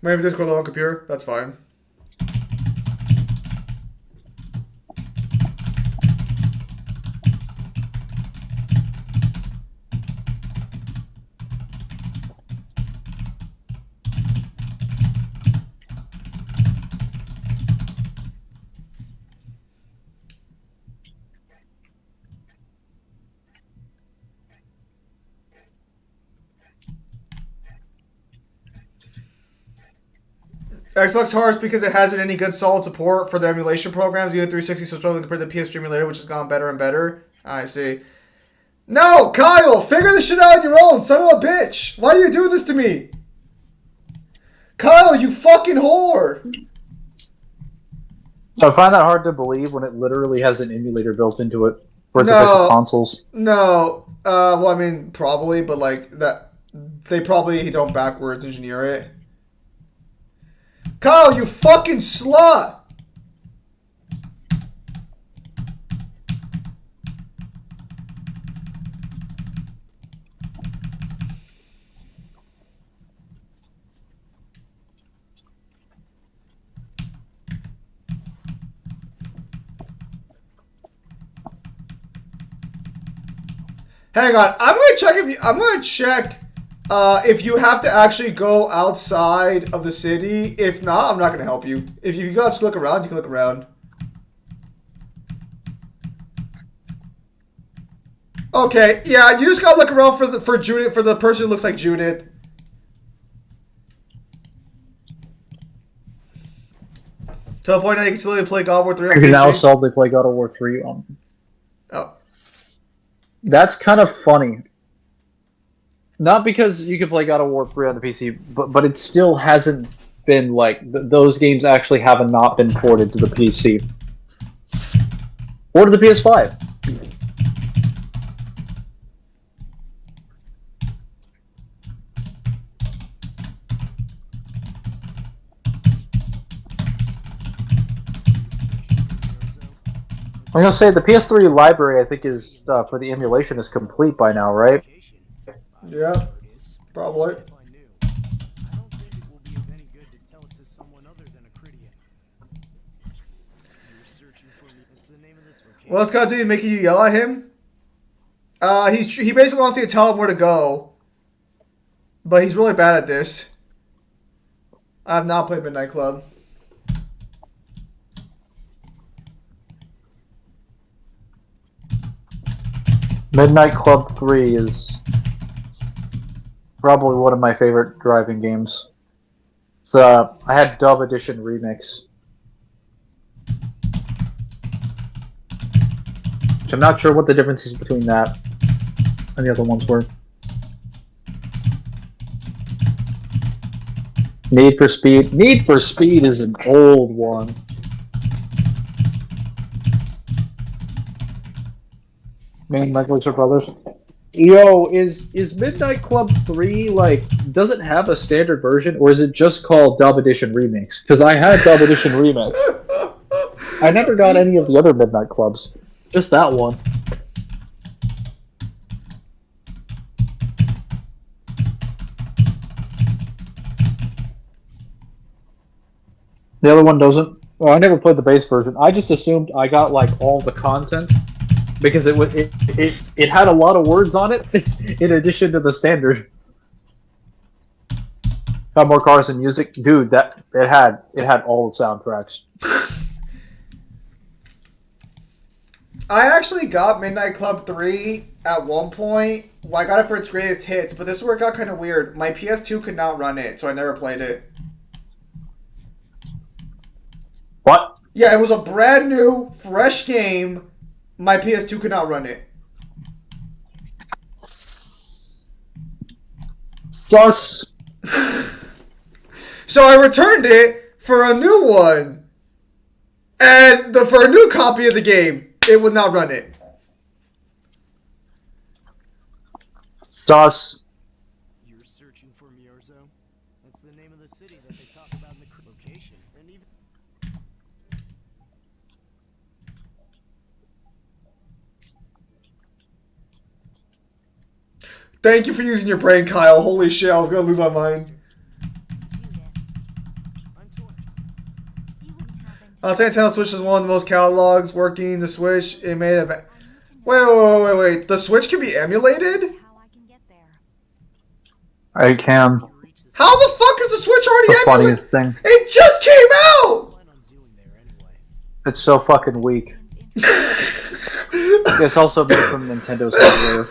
Maybe Discord on computer. That's fine. Xbox hard because it hasn't any good solid support for the emulation programs. Even 360 so struggling compared to the PS3 emulator, which has gone better and better. I see. No, Kyle, figure this shit out on your own, son of a bitch. Why do you do this to me? Kyle, you fucking whore. So I find that hard to believe when it literally has an emulator built into it for its official consoles. No. Well, I mean, probably, but like that, they probably don't backwards engineer it. Kyle, you fucking slut! Hang on, I'm gonna check if you have to actually go outside of the city. If not, I'm not gonna help you. If you got to look around, you can look around. Okay, yeah, you just gotta look around for Judith, for the person who looks like Judith. To the point that you can still play God of War 3 on You can now PC. solidly play God of War 3 on. Oh. That's kind of funny. Not because you can play God of War 3 on the PC, but it still hasn't been like those games actually have not been ported to the PC or to the PS5. I'm gonna say the PS3 library, I think, is for the emulation is complete by now, right? Yeah, probably. Well, it's gotta do making you yell at him. He basically wants you to tell him where to go, but he's really bad at this. I have not played Midnight Club. Midnight Club 3 is probably one of my favorite driving games. So I had Dub Edition Remix, which I'm not sure what the difference is between that and the other ones were. Need for Speed. Need for Speed is an old one. Man, Michael Brothers. Yo, is Midnight Club 3 like does it have a standard version or is it just called Dub Edition Remix? Because I had Dub Edition Remix. I never got any of the other Midnight Clubs. Just that one. The other one doesn't. Well, I never played the base version. I just assumed I got like all the content because it had a lot of words on it in addition to the standard. Had more cars and music, dude. That it had all the soundtracks. I actually got Midnight Club 3 at one point. Well, I got it for its greatest hits, but this is where it got kind of weird. My PS2 could not run it, so I never played it. What? Yeah, it was a brand new, fresh game. My PS2 could not run it. Sus. So I returned it for a new one. And for a new copy of the game, it would not run it. Sus. You're searching for Miorzo? That's the name of the city that they talk about in the location. And even Thank you for using your brain, Kyle. Holy shit, I was gonna lose my mind. I'm torn. Nintendo Switch is one of the most catalogs working. The Switch, it may have. Wait. The Switch can be emulated? How I can get there. I can. How the fuck is the Switch already The emulated? funniest thing. It just came out! Plan on doing there anyway. It's so fucking weak. It's also made from Nintendo's hardware,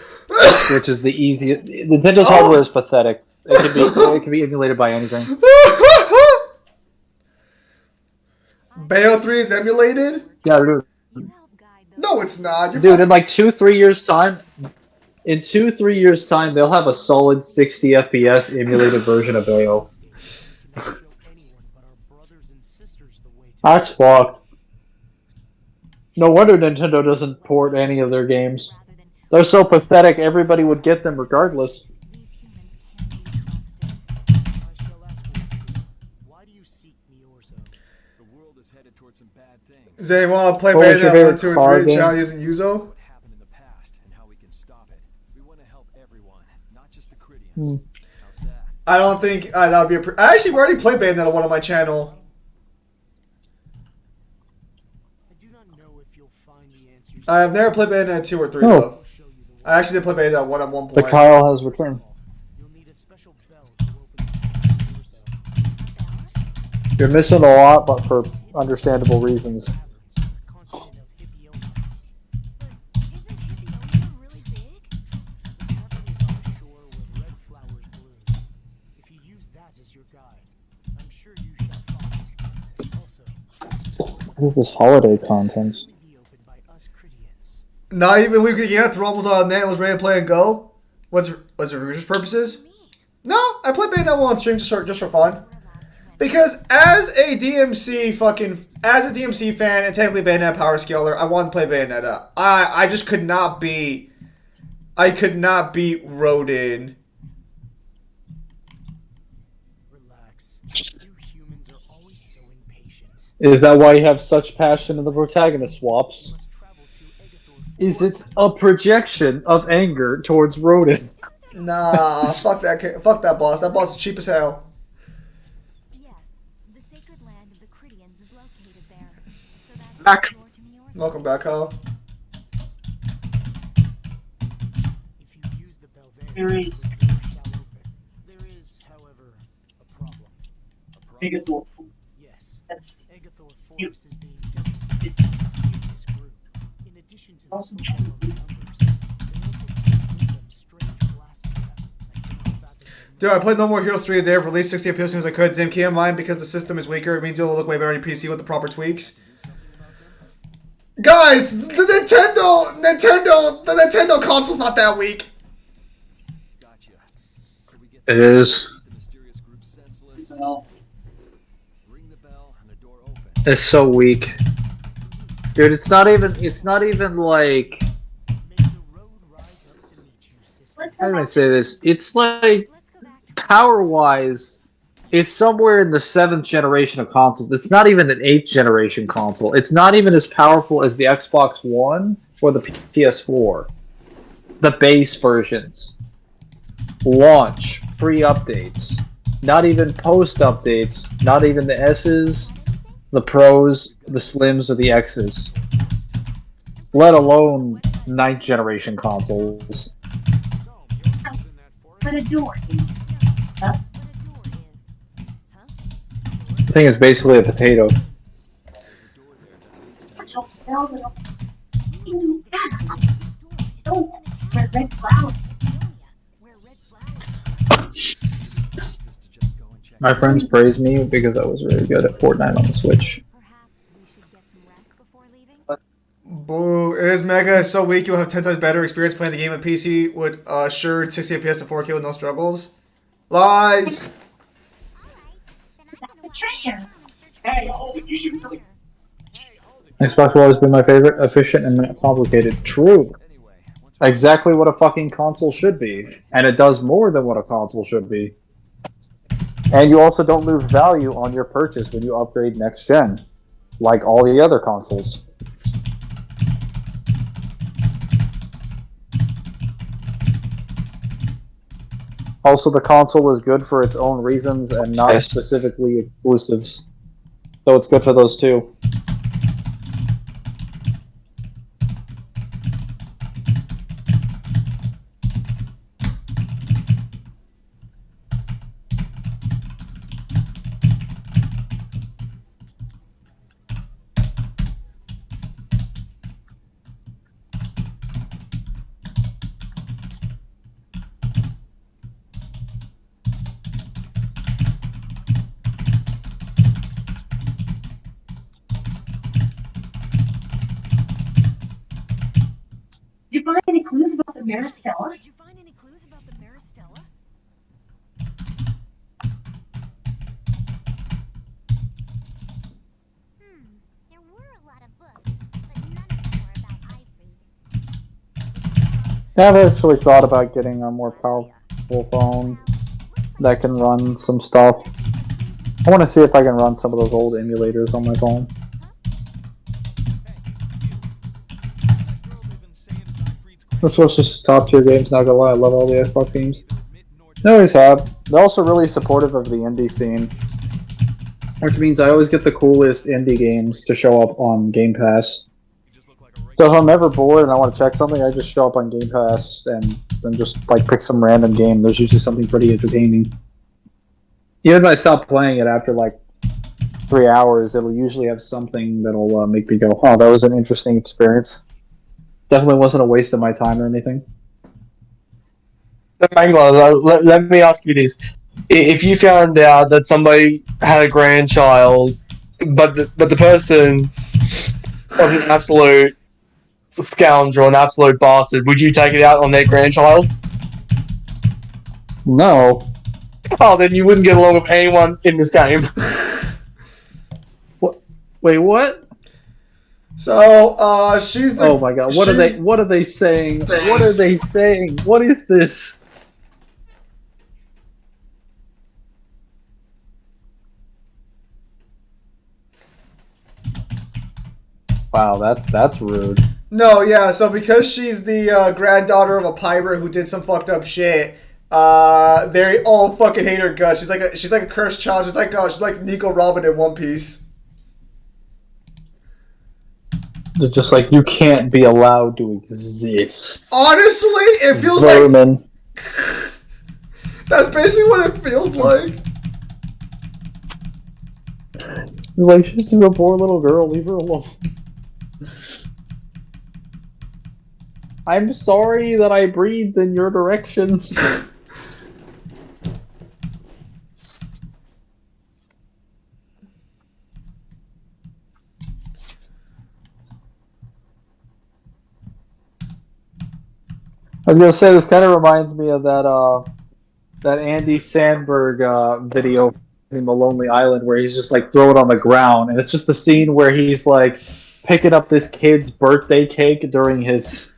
which is the easiest. Nintendo's hardware is pathetic. It can be emulated by anything. Bayo 3 is emulated? Yeah, dude. You help guide those. No, it's not. You're Dude, in like 2-3 years time, they'll have a solid 60 FPS emulated version of Bayo. Can never show anyone but our brothers and sisters the way to That's fucked. No wonder Nintendo doesn't port any of their games. Rather than They're so pathetic, everybody would get them regardless. these humans can be trusted. I shall ask for it. Why do you seek Miorzo? The world is headed towards some bad things. Does anyone want to play What was your Bayonetta 1, favorite 2, car and 3 game? challenge using Yuzo? What happened in the past and how we can stop it. We want to help everyone, not just the Cridians. How's that? I don't think that would be a. Actually, we already played Bayonetta 1 on my channel. I do not know if you'll find the answers. I've never played Bayonetta 2 or 3, No. though. I'll show you the way. I actually did play Bayonetta 1 at one The point. Kyle has returned. You'll need a special bell to open the Miorzo. You're missing a lot, but for understandable reasons. Caverns, continent of Hippioma. Isn't Hippioma really big? The cavern is on a shore where red flowers bloom. If you use that as your guide, I'm sure you shall find. Also, What is this holiday content? only be opened by us Cridians. Not even we could get through almost on net and was ready to play and go. Was it for religious purposes? No, I played Bayonetta 1 on stream just for fun. Because as a DMC fan and technically Bayonetta power scaler, I wanted to play Bayonetta. I just could not beat Rodin. Relax. You humans are always so impatient. Is that why you have such passion in the protagonist swaps? You must travel to Agathor. Is it a projection of anger towards Rodin? Nah, fuck that boss. That boss is cheap as hell. Yes, the sacred land of the Cridians is located there. So that's Back. the door to Miorzo. Welcome back, Kyle. If you use the bell there, There is. the door shall open. There is, however, a problem. Yes. That's Agathor You- Force is being devastated it's by this mutinous group. In addition to the Also small numbers, they also carry with them strange blasts that cannot fathom their Dude, I played No More Heroes 3 a day. I've released 60 FPS as soon as I could. Didn't keep in mind because the system is weaker. It means it'll look way better on your PC with the proper tweaks. Guys, the Nintendo console's not that weak. Gotcha. So we get It is. the mysterious group senseless. well, Ring the bell and the door opens. It's so weak. Dude, it's not even like, May the road rise up to meet you, sister. let's how go do I back. say this? It's like, Let's go back to power-wise, it's somewhere in the 7th generation of consoles. It's not even an 8th generation console. It's not even as powerful as the Xbox One or the PS4. The base versions. Launch. Free updates. Not even post updates. Not even the S's, the Pros, the Slims, or the X's. Let alone 9th generation consoles. But a door is. what a door is. Huh? The thing is basically a potato. I told the bell that opens. Don't wear red flowers. Where red flowers. Just to just go and check. My friends praise me because I was really good at Fortnite on the Switch. Perhaps we should get Boo. It is mega is so weak you'll have 10 times better experience playing the game on PC with assured 60 FPS to 4K with no struggles. Lies! Patricia. Hey, hold it. You should really. Xbox will always be my favorite, efficient, and not complicated. True. Exactly what a fucking console should be. And it does more than what a console should be. And you also don't lose value on your purchase when you upgrade next gen, like all the other consoles. Also, the console is good for its own reasons and not specifically exclusives. So it's good for those too. Did you find any clues about the Maristella? Did you find any clues about the Maristella? There were a lot of books, but none of them were about Ifrit. Yeah, I've actually thought about getting a more powerful phone that can run some stuff. I want to see if I can run some of those old emulators on my phone. This was just top tier games, not gonna lie, I love all the Xbox games. They always have. They're also really supportive of the indie scene. Which means I always get the coolest indie games to show up on Game Pass. So if I'm ever bored and I want to check something, I just show up on Game Pass and then just like pick some random game. There's usually something pretty entertaining. Even if I stop playing it after like 3 hours, it'll usually have something that'll make me go, oh, that was an interesting experience. Definitely wasn't a waste of my time or anything. Mangler, let me ask you this. If you found out that somebody had a grandchild, but the person was an absolute scoundrel, an absolute bastard, would you take it out on their grandchild? No. Oh, then you wouldn't get along with anyone in this game. What? Wait, what? So, she's the. Oh my god! What are they? What are they saying? What are they saying? What is this? Wow, that's rude. No, yeah. So because she's the granddaughter of a pirate who did some fucked up shit, they all fucking hate her guts. She's like a cursed child. She's like Nico Robin in One Piece. They're just like, you can't be allowed to exist. Honestly, it feels Vermin. like that's basically what it feels like. Like, she's just a poor little girl. Leave her alone. I'm sorry that I breathed in your directions. I was gonna say, this kind of reminds me of that Andy Samberg video from A Lonely Island, where he's just like thrown on the ground, and it's just the scene where he's like picking up this kid's birthday cake during his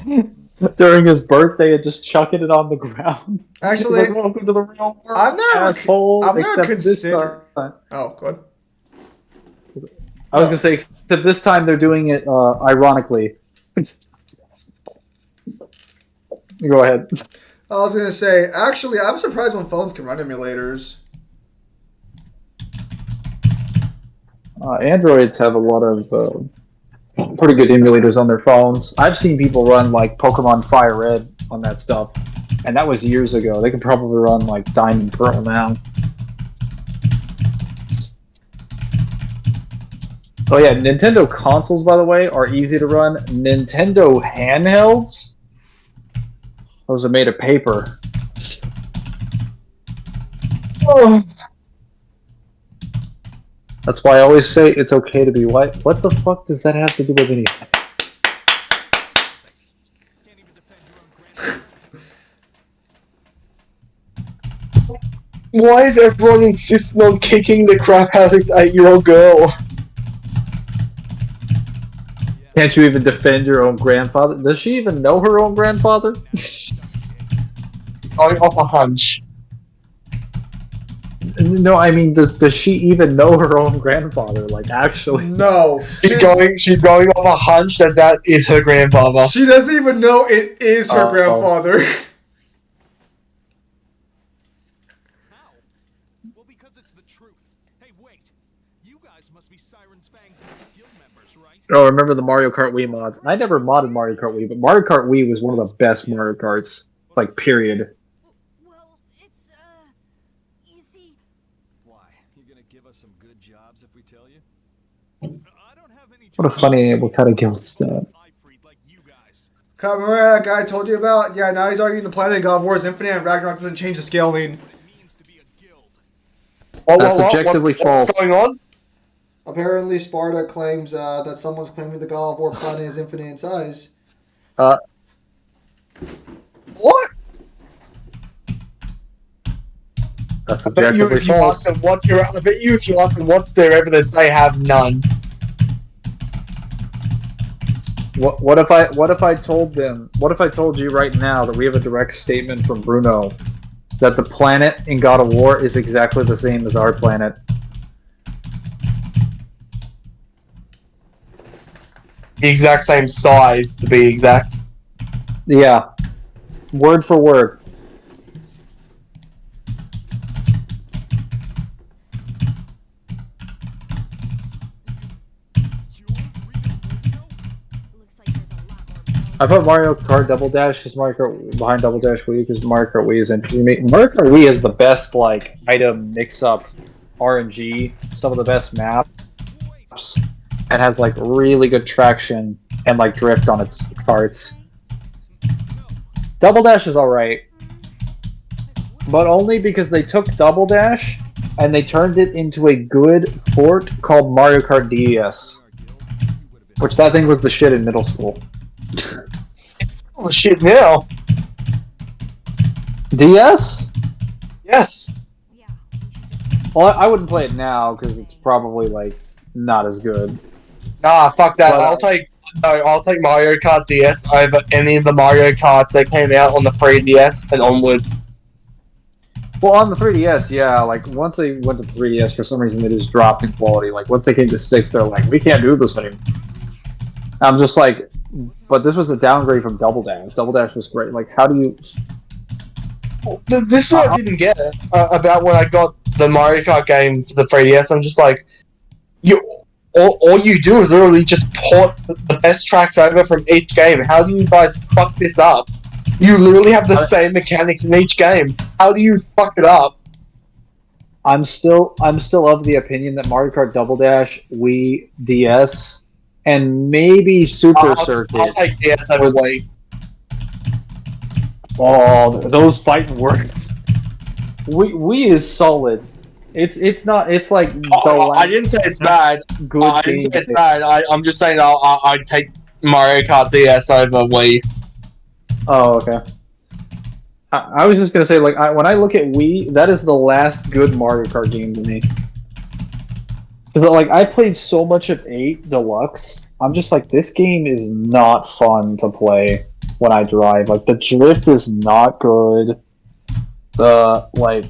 birthday and just chucking it on the ground. Actually, like, welcome to the real world, I've never considered. Oh, good. I was gonna say, except this time they're doing it ironically. Go ahead. I was gonna say, actually, I'm surprised when phones can run emulators. Androids have a lot of pretty good emulators on their phones. I've seen people run like Pokemon Fire Red on that stuff, and that was years ago. They can probably run like Diamond Pearl now. Oh yeah, Nintendo consoles, by the way, are easy to run. Nintendo handhelds? Those are made of paper. Oh. That's why I always say it's okay to be white. What the fuck does that have to do with anything? Can't even defend your own grandfather. Why is everyone insisting on kicking the crap out of this 8-year-old girl? Can't you even defend your own grandfather? Does she even know her own grandfather? It's going off a hunch. No, I mean, does she even know her own grandfather? Like, actually? No. She's going off a hunch that is her grandfather. She doesn't even know it is her grandfather. How? Well, because it's the truth. Hey, wait. You guys must be Siren's Fang's guild members, right? Oh, remember the Mario Kart Wii mods? I never modded Mario Kart Wii, but Mario Kart Wii was one of the best Mario Karts. Like, period. Well, it's, you see... Why? You gonna give us some good jobs if we tell you? I don't have any What a funny, what kind of guild is that? like you guys. Remember that guy I told you about? Yeah, now he's arguing the planet of God of War is infinite and Ragnarok doesn't change the scaling. What it means to be a guild. That's objectively false. What's going on? Apparently, Sparta claims that someone's claiming the God of War planet is infinite in size. What? That's I bet you objectively if you ask false. them what's your, I bet you if you ask them what's their evidence, they have none. What if I told you right now that we have a direct statement from Bruno that the planet in God of War is exactly the same as our planet? The exact same size, to be exact. Yeah. Word for word. Looks like there's a lot more... I put Mario Kart Double Dash because Mario Kart behind Double Dash Wii because Mario Kart Wii is interesting to me. Mario Kart Wii is the best like item mix-up RNG, some of the best maps, and has like really good traction and like drift on its carts. Double Dash is alright, but only because they took Double Dash and they turned it into a good port called Mario Kart DS, which that thing was the shit in middle school. Oh shit! Now, DS? yes. Yeah. Well, I wouldn't play it now because it's probably like not as good. Nah, fuck that. But, I'll take Mario Kart DS over any of the Mario Karts that came out on the 3DS and onwards. Well, on the 3DS, yeah, like once they went to 3DS, for some reason they just dropped in quality. Like once they came to 6, they're like, we can't do this anymore. I'm just like, but this was a downgrade from Double Dash. Double Dash was great. Like, how do you? This is what I didn't get about when I got the Mario Kart game for the 3DS. I'm just like, all you do is literally just port the best tracks over from each game. How do you guys fuck this up? You literally have the same mechanics in each game. How do you fuck it up? I'm still of the opinion that Mario Kart Double Dash, Wii, DS, and maybe Super Circuit. I'll take DS over Wii. Oh, those fighting words. Wii is solid. It's not. It's like I didn't say it's bad. Good I didn't say it's bad. I'm just saying I'd take Mario Kart DS over Wii. Oh, okay. I was just gonna say, like, when I look at Wii, that is the last good Mario Kart game to me. Because, like, I played so much of 8 Deluxe, I'm just like, this game is not fun to play when I drive. Like, the drift is not good. The, like,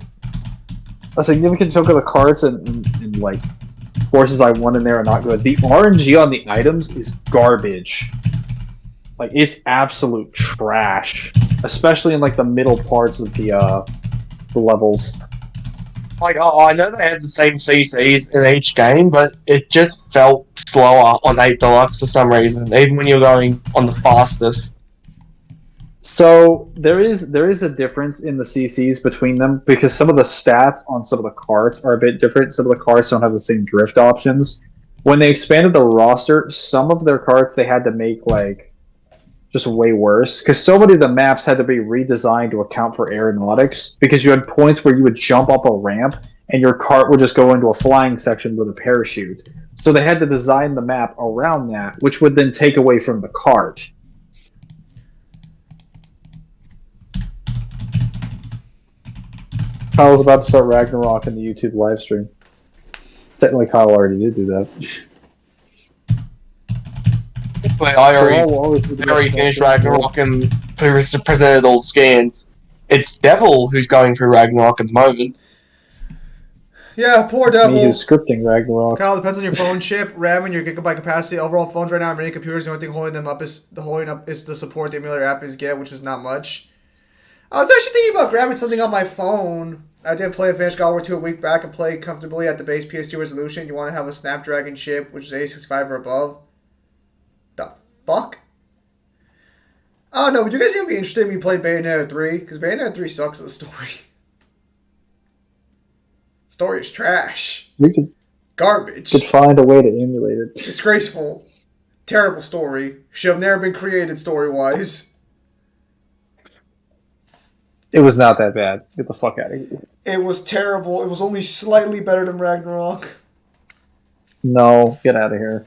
a significant chunk of the carts and like, courses I won in there are not good. The RNG on the items is garbage. Like, it's absolute trash. Especially in, like, the middle parts of the levels. Like, I know they have the same CCs in each game, but it just felt slower on 8 Deluxe for some reason, even when you're going on the fastest. So, there is a difference in the CCs between them, because some of the stats on some of the carts are a bit different. Some of the carts don't have the same drift options. When they expanded the roster, some of their carts they had to make, like, just way worse, because so many of the maps had to be redesigned to account for aeronautics, because you had points where you would jump up a ramp and your cart would just go into a flying section with a parachute. So they had to design the map around that, which would then take away from the cart. Kyle's about to start Ragnarok in the YouTube live stream. Technically, Kyle already did do that. But I already finished Ragnarok and presented all the scans. It's Devil who's going through Ragnarok at the moment. Yeah, poor Me Devil. who's scripting Ragnarok. Kyle, depends on your phone chip, RAM, and your gigabyte capacity. Overall, phones right now, many computers, the only thing holding up is the support the emulator app is get, which is not much. I was actually thinking about grabbing something on my phone. I did play Advanced God War 2 a week back and play comfortably at the base PS2 resolution. You want to have a Snapdragon chip, which is A65 or above. The fuck? I don't know, would you guys even be interested in me playing Bayonetta 3? Because Bayonetta 3 sucks as a story. Story is trash. You Garbage. could find a way to emulate it. Disgraceful. Terrible story. Should have never been created story-wise. It was not that bad. Get the fuck out of here. It was terrible. It was only slightly better than Ragnarok. No, get out of here.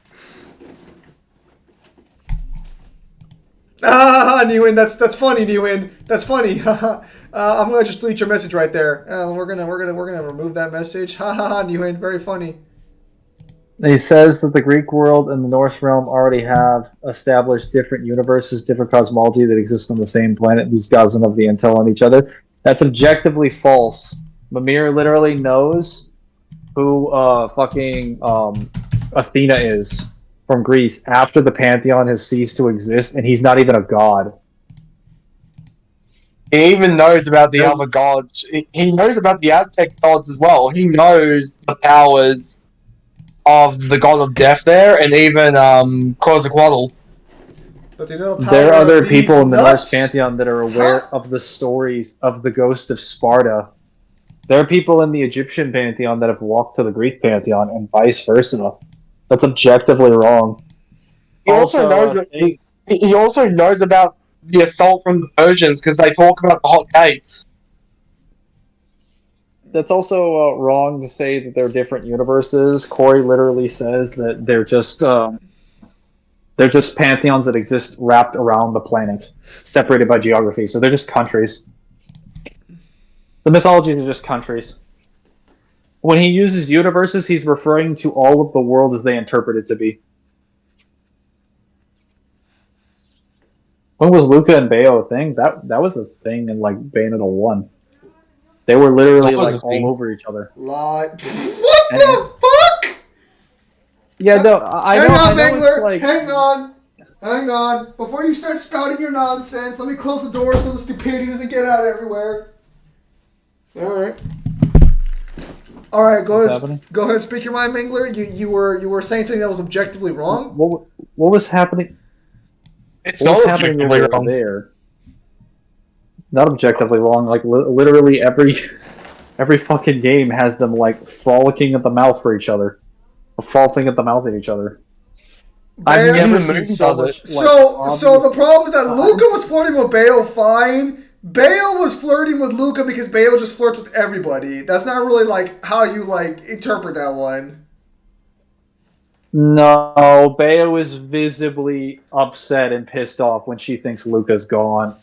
Ah, Newin, that's funny, Newin. That's funny. I'm gonna just delete your message right there. We're gonna remove that message. Ha ha ha, Newin, very funny. He says that the Greek world and the Norse realm already have established different universes, different cosmology that exist on the same planet. These guys don't have the intel on each other. That's objectively false. Mimir literally knows who fucking Athena is from Greece after the pantheon has ceased to exist, and he's not even a god. He even knows about the other gods. He knows about the Aztec gods as well. He knows the powers of the god of death there, and even Quetzalcoatl. But you know, There are other people in the Norse pantheon that are aware of the stories of the ghost of Sparta. There are people in the Egyptian pantheon that have walked to the Greek pantheon, and vice versa. That's objectively wrong. He also knows that he also knows about the assault from the Persians because they talk about the hot gates. That's also wrong to say that they're different universes. Corey literally says that they're just pantheons that exist wrapped around the planet, separated by geography. So they're just countries. The mythologies are just countries. When he uses universes, he's referring to all of the world as they interpret it to be. When was Luca and Bayo a thing? That was a thing in like Bayonetta 1. They were literally like all over each other. What the fuck? Yeah, no, I know. Mangler. Like... Hang on. Before you start spouting your nonsense, let me close the door so the stupidity doesn't get out everywhere. All right. Go ahead and speak your mind, Mangler. You were saying something that was objectively wrong. What was happening? It's not objectively wrong. There. Not objectively wrong. Like literally every fucking game has them like frolicking at the mouth for each other, or frothing at the mouth at each other. I've never seen so much. So the problem is that Luca was flirting with Bale fine. Bale was flirting with Luca because Bale just flirts with everybody. That's not really like how you like interpret that one. No, Bale is visibly upset and pissed off when she thinks Luca's gone.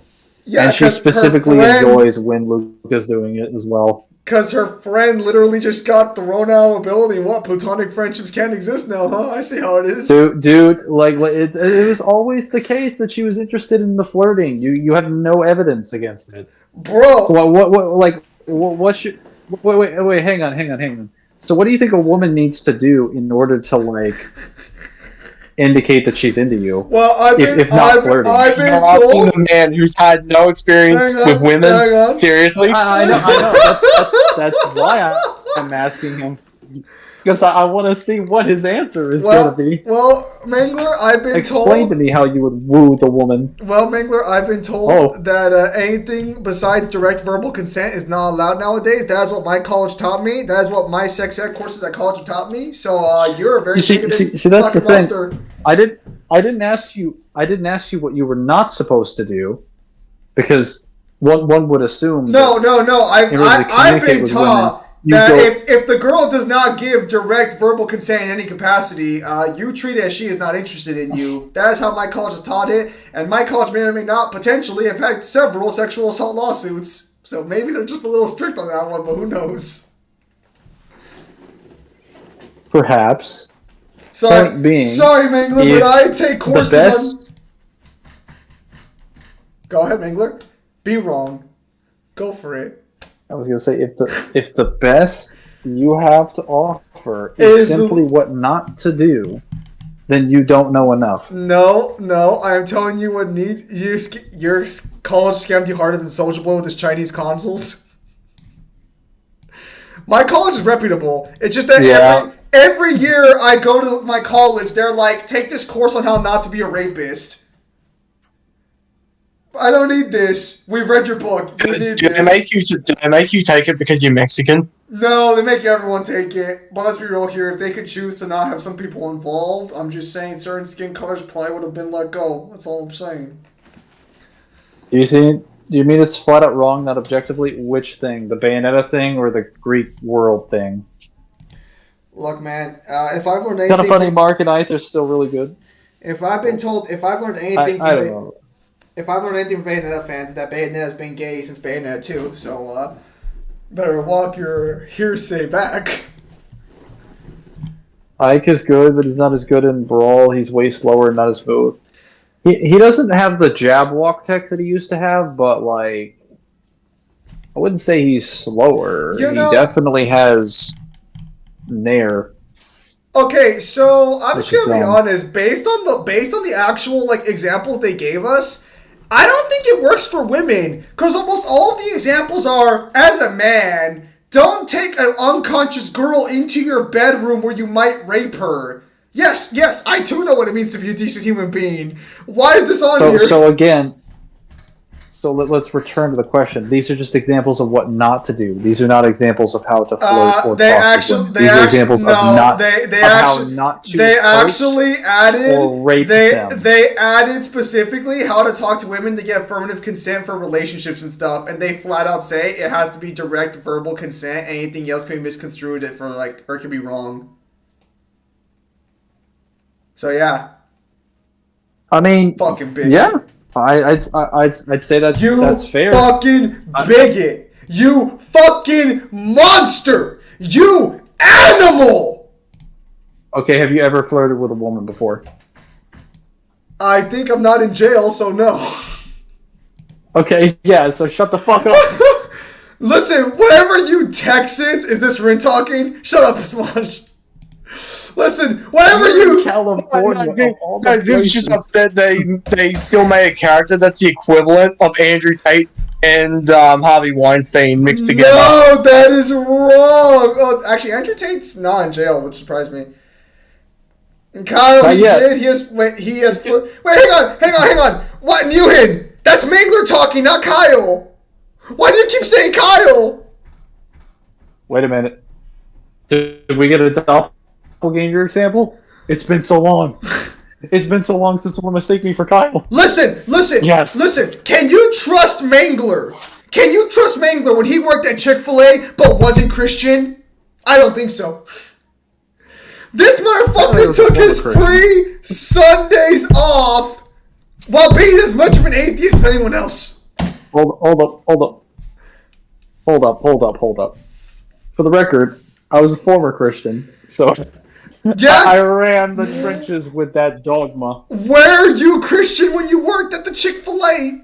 Yeah, and she specifically enjoys when Luca's doing it as well. Because her friend literally just got thrown out of ability. What? Platonic friendships can't exist now, huh? I see how it is. Dude, like, it was always the case that she was interested in the flirting. You have no evidence against it. Bro! What should... Wait, hang on. So what do you think a woman needs to do in order to, like, indicate that she's into you? Well, I've been told... asking a man who's had no experience with women. Seriously? I know. That's why I'm asking him. Because I want to see what his answer is going to be. Well, Mangler, I've been told... Explain to me how you would woo the woman. Well, Mangler, I've been told that anything besides direct verbal consent is not allowed nowadays. That is what my college taught me. That is what my sex ed courses at college have taught me. So you're a very see, that's the monster. Thing. I didn't ask you what you were not supposed to do, because one would assume. No. I've been taught that if the girl does not give direct verbal consent in any capacity, you treat it as she is not interested in you. That is how my college has taught it, and my college may or may not potentially have had several sexual assault lawsuits. So maybe they're just a little strict on that one, but who knows? Perhaps. Sorry, Point being, sorry, Mangler, but I take courses on... Go ahead, Mangler. Be wrong. Go for it. I was gonna say if the best you have to offer is simply what not to do, then you don't know enough. No, I am telling you what your college scammed you harder than Soulja Boy with his Chinese consoles. My college is reputable. It's just that every year I go to my college, they're like, take this course on how not to be a rapist. I don't need this. We've read your book. You need Do they make you take it because you're Mexican? No, they make everyone take it. But let's be real here. If they could choose to not have some people involved, I'm just saying certain skin colors probably would have been let go. That's all I'm saying. Do you mean it's flat out wrong, not objectively? Which thing? The Bayonetta thing or the Greek world thing? Look, man, if I've learned anything... Kind of funny, Mark and Ith are still really good. If I've learned anything I don't know. If I've learned anything from Bayonetta fans, that Bayonetta has been gay since Bayonetta 2, so better walk your hearsay back. Ike is good, but he's not as good in Brawl. He's way slower and not as smooth. He doesn't have the jab walk tech that he used to have, but like I wouldn't say he's slower. He definitely has nair. Okay, so I'm just gonna be honest. Based on the actual like examples they gave us, I don't think it works for women, because almost all of the examples are, as a man, don't take an unconscious girl into your bedroom where you might rape her. Yes, I too know what it means to be a decent human being. Why is this on here? So again, let's return to the question. These are just examples of what not to do. These are not examples of how to flirt or talk to them. These are examples of how not to rape them. They added specifically how to talk to women to get affirmative consent for relationships and stuff, and they flat out say it has to be direct verbal consent. Anything else can be misconstrued or it can be wrong. So yeah. I mean, fucking bigot. Yeah. I'd say that's fair. You fucking bigot. You fucking monster. You animal. Okay, have you ever flirted with a woman before? I think I'm not in jail, so no. Okay, yeah, so shut the fuck up. Listen, whatever you Texans, is this Rin talking? Shut up, Smosh. Listen, whatever you... California. Zim's just upset they still made a character that's the equivalent of Andrew Tate and Harvey Weinstein mixed together. No, that is wrong. Oh, actually, Andrew Tate's not in jail, which surprised me. And Kyle, he did. He has. Wait, hang on. What, Newhan? That's Mangler talking, not Kyle. Why do you keep saying Kyle? Wait a minute. Did we get a doppelganger example? It's been so long. It's been so long since someone mistook me for Kyle. Listen. Yes. Listen. Can you trust Mangler? Can you trust Mangler when he worked at Chick-fil-A but wasn't Christian? I don't think so. This motherfucker took his free Sundays off while being as much of an atheist as anyone else. Hold up. For the record, I was a former Christian, so yeah, I ran the trenches with that dogma. Were you Christian when you worked at the Chick-fil-A?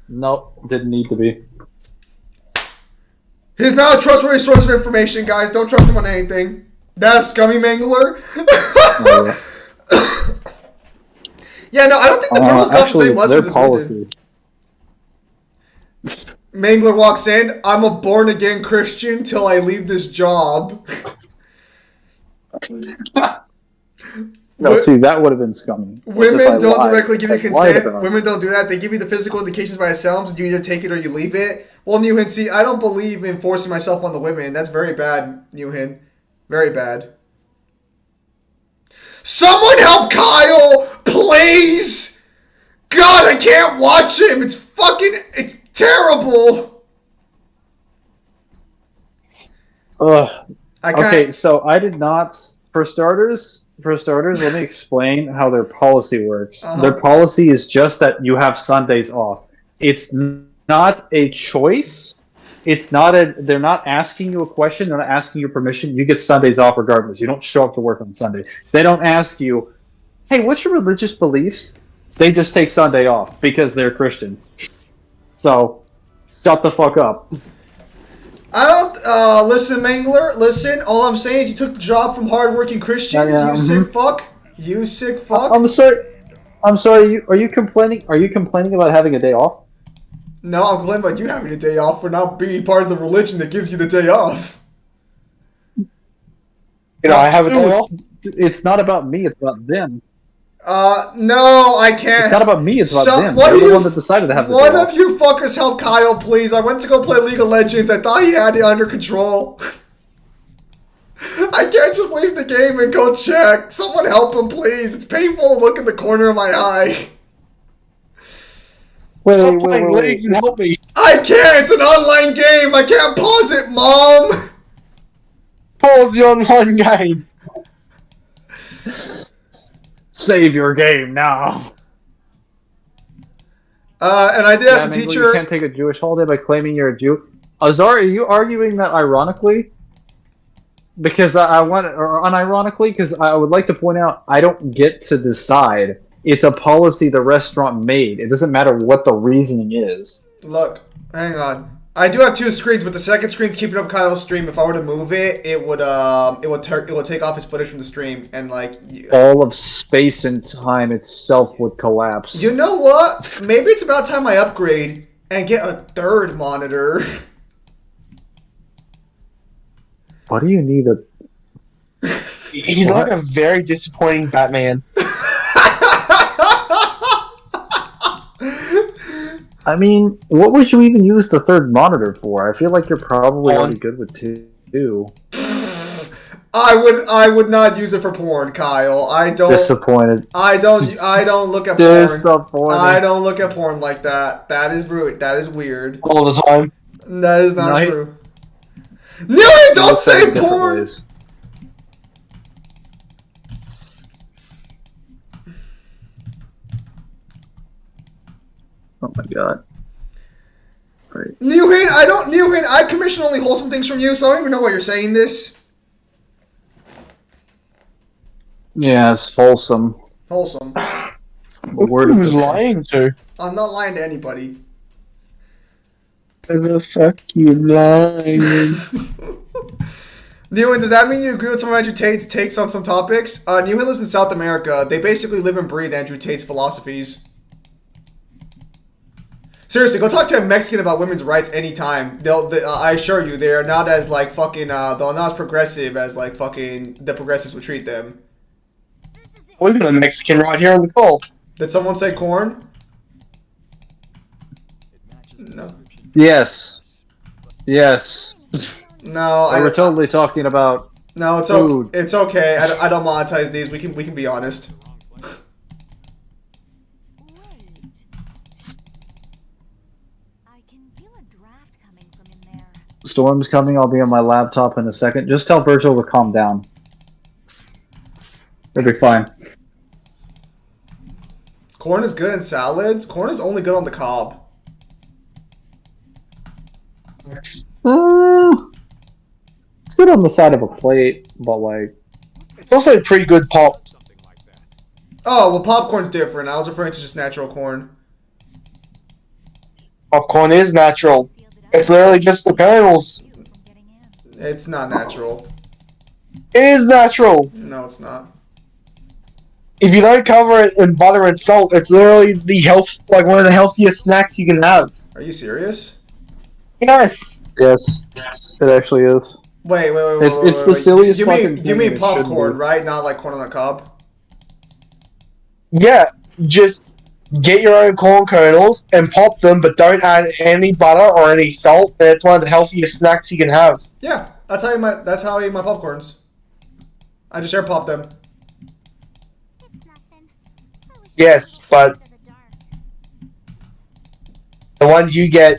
Nope, didn't need to be. He's not a trustworthy source of information, guys. Don't trust him on anything. That's Gummy Mangler. Yeah, no, I don't think the girls got the same lessons as policy. We did. Mangler walks in. I'm a born-again Christian till I leave this job. No, see, that would have been scummy. Women don't directly give you consent. Women don't do that. They give you the physical indications by themselves, and you either take it or you leave it. Well, Newhan, see, I don't believe in forcing myself on the women. That's very bad, Newhan. Very bad. Someone help Kyle, please! God, I can't watch him. It's terrible. Ugh. I can't. Okay, so I did not. For starters, let me explain how their policy works. Their policy is just that you have Sundays off. It's not a choice. It's not a. They're not asking you a question. They're not asking your permission. You get Sundays off regardless. You don't show up to work on Sunday. They don't ask you, "Hey, what's your religious beliefs?" They just take Sunday off because they're Christian. So, shut the fuck up. I don't, listen, Mangler, listen, all I'm saying is you took the job from hardworking Christians, you sick fuck. You sick fuck. I'm sorry, are you complaining about having a day off? No, I'm complaining about you having a day off for not being part of the religion that gives you the day off. You know, I have a day off. It's not about me, it's about them. No, I can't. It's not about me, it's about them. They're the one that decided to have the day One off. of you fuckers help Kyle, please. I went to go play League of Legends. I thought he had it under control. I can't just leave the game and go check. Someone help him, please. It's painful to look in the corner of my eye. Stop playing leagues and help me. I can't. It's an online game. I can't pause it, Mom. Pause the online game. Save your game now. And I did ask the teacher. You can't take a Jewish holiday by claiming you're a Jew. Azar, are you arguing that ironically? Because I want, or unironically, because I would like to point out I don't get to decide. It's a policy the restaurant made. It doesn't matter what the reasoning is. Look, hang on. I do have two screens, but the second screen's keeping up Kyle's stream. If I were to move it, it would take off his footage from the stream, and like all of space and time itself would collapse. You know what? Maybe it's about time I upgrade and get a third monitor. What do you need a? He's like a very disappointing Batman. I mean, what would you even use the third monitor for? I feel like you're probably already good with two. I would not use it for porn, Kyle. I don't. Disappointed. I don't look at porn. Disappointed. I don't look at porn like that. That is rude. That is weird. All the time. That is not true. No, don't say porn. Ways. Oh my god. Right. Newhan, I commission only wholesome things from you, so I don't even know why you're saying this. Yeah, it's wholesome. Wholesome. Who was lying to? I'm not lying to anybody. Why the fuck you lying? Newhan, does that mean you agree with some of Andrew Tate's takes on some topics? Newhan lives in South America. They basically live and breathe Andrew Tate's philosophies. Seriously, go talk to a Mexican about women's rights anytime. I assure you, they are not as like fucking. They're not as progressive as like fucking the progressives would treat them. We got a Mexican right here on the call. Did someone say corn? No. Yes. Yes. No, we're totally talking about. No, it's food. It's okay. I don't monetize these. We can be honest. Storm's coming. I'll be on my laptop in a second. Just tell Virgil to calm down. It'll be fine. Corn is good in salads. Corn is only good on the cob. It's good on the side of a plate, but like... It's also pretty good pop. Oh, well, popcorn's different. I was referring to just natural corn. Popcorn is natural. It's literally just the kernels. It's not natural. It is natural. No, it's not. If you don't cover it in butter and salt, it's literally like one of the healthiest snacks you can have. Are you serious? Yes. Yes. It actually is. Wait. It's the silliest fucking thing. You mean popcorn, right? Not like corn on the cob? Yeah. Just get your own corn kernels and pop them, but don't add any butter or any salt, and it's one of the healthiest snacks you can have. Yeah, that's how I eat my popcorns. I just air pop them. Yes, but the ones you get,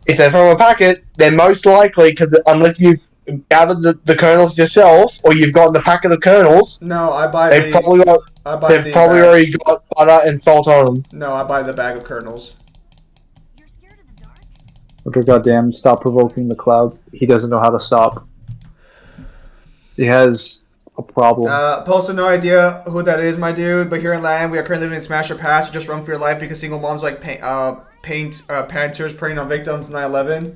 if they're from a packet, they're most likely, because unless you've gathered the kernels yourself, or you've gotten the pack of the kernels, No, I buy they've probably bag. already got butter and salt on them. No, I buy the bag of kernels. You're scared of the dark? Okay, goddamn, stop provoking the clouds. He doesn't know how to stop. He has a problem. Posted no idea who that is, my dude. But here in land, we are currently living in Smash or Pass. You just run for your life because single moms like Panthers preying on victims 9/11.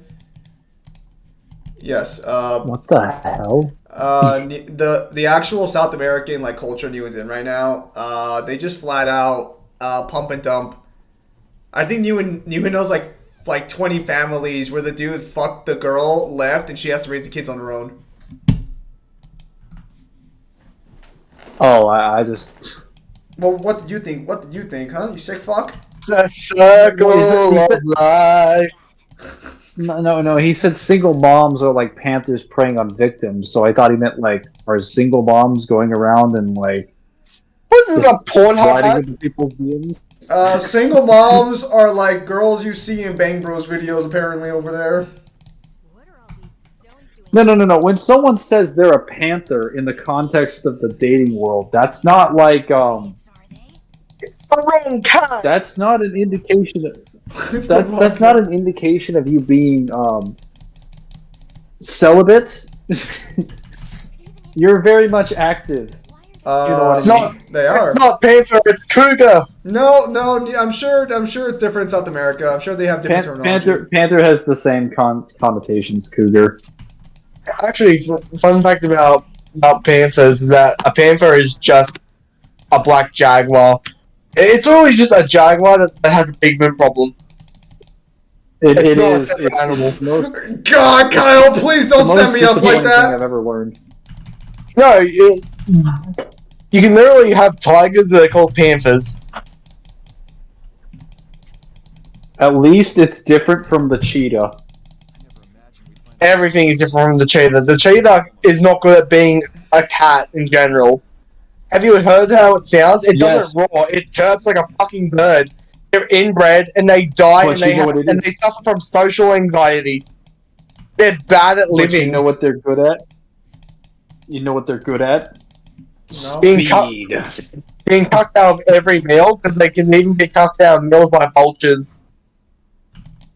Yes. What the hell? The actual South American like culture Newen's in right now. They just flat out pump and dump. I think Newen knows like 20 families where the dude fucked the girl, left, and she has to raise the kids on her own. Oh, I just... Well, what did you think? What did you think, huh? You sick fuck? The circle of life. No. He said single moms are like panthers preying on victims. So I thought he meant like, are single moms going around and like... What is this, a Pornhub? Riding into people's DMs? Single moms are like girls you see in Bang Bros videos apparently over there. What are all these stones doing? No. When someone says they're a panther in the context of the dating world, that's not like, Are they? It's the wrong kind. that's not an indication of... It's That's not an indication of you being celibate. You're very much active. You know what It's I not. mean? They are. It's not panther. It's cougar. No. I'm sure it's different in South America. I'm sure they have different terminology. Panther has the same connotations. Cougar. Actually, fun fact about panthers is that a panther is just a black jaguar. It's always just a jaguar that has a pigment problem. It's not a separate animal. God, Kyle, please don't Most send me up like disappointing thing that. I've ever learned. No, you can literally have tigers that are called panthers. At least it's different from the cheetah. Everything is different from the cheetah. The cheetah is not good at being a cat in general. Have you heard how it sounds? It doesn't roar. It chirps like a fucking bird. They're inbred and they die But and they suffer from social anxiety. They're bad at But living. you know what they're good at? You know what they're good at? No. Being cucked out of every meal because they can even get cucked out of meals by vultures.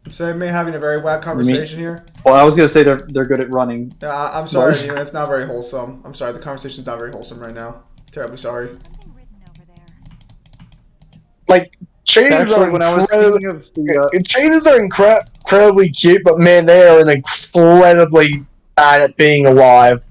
So me having a very whack conversation here. Well, I was gonna say they're good at running. I'm sorry, Neil. It's not very wholesome. I'm sorry. The conversation's not very wholesome right now. Terribly sorry. Something written over there. Like cheetahs Actually, when I was thinking of the cheetahs are incredibly cute, but man, they are incredibly bad at being alive.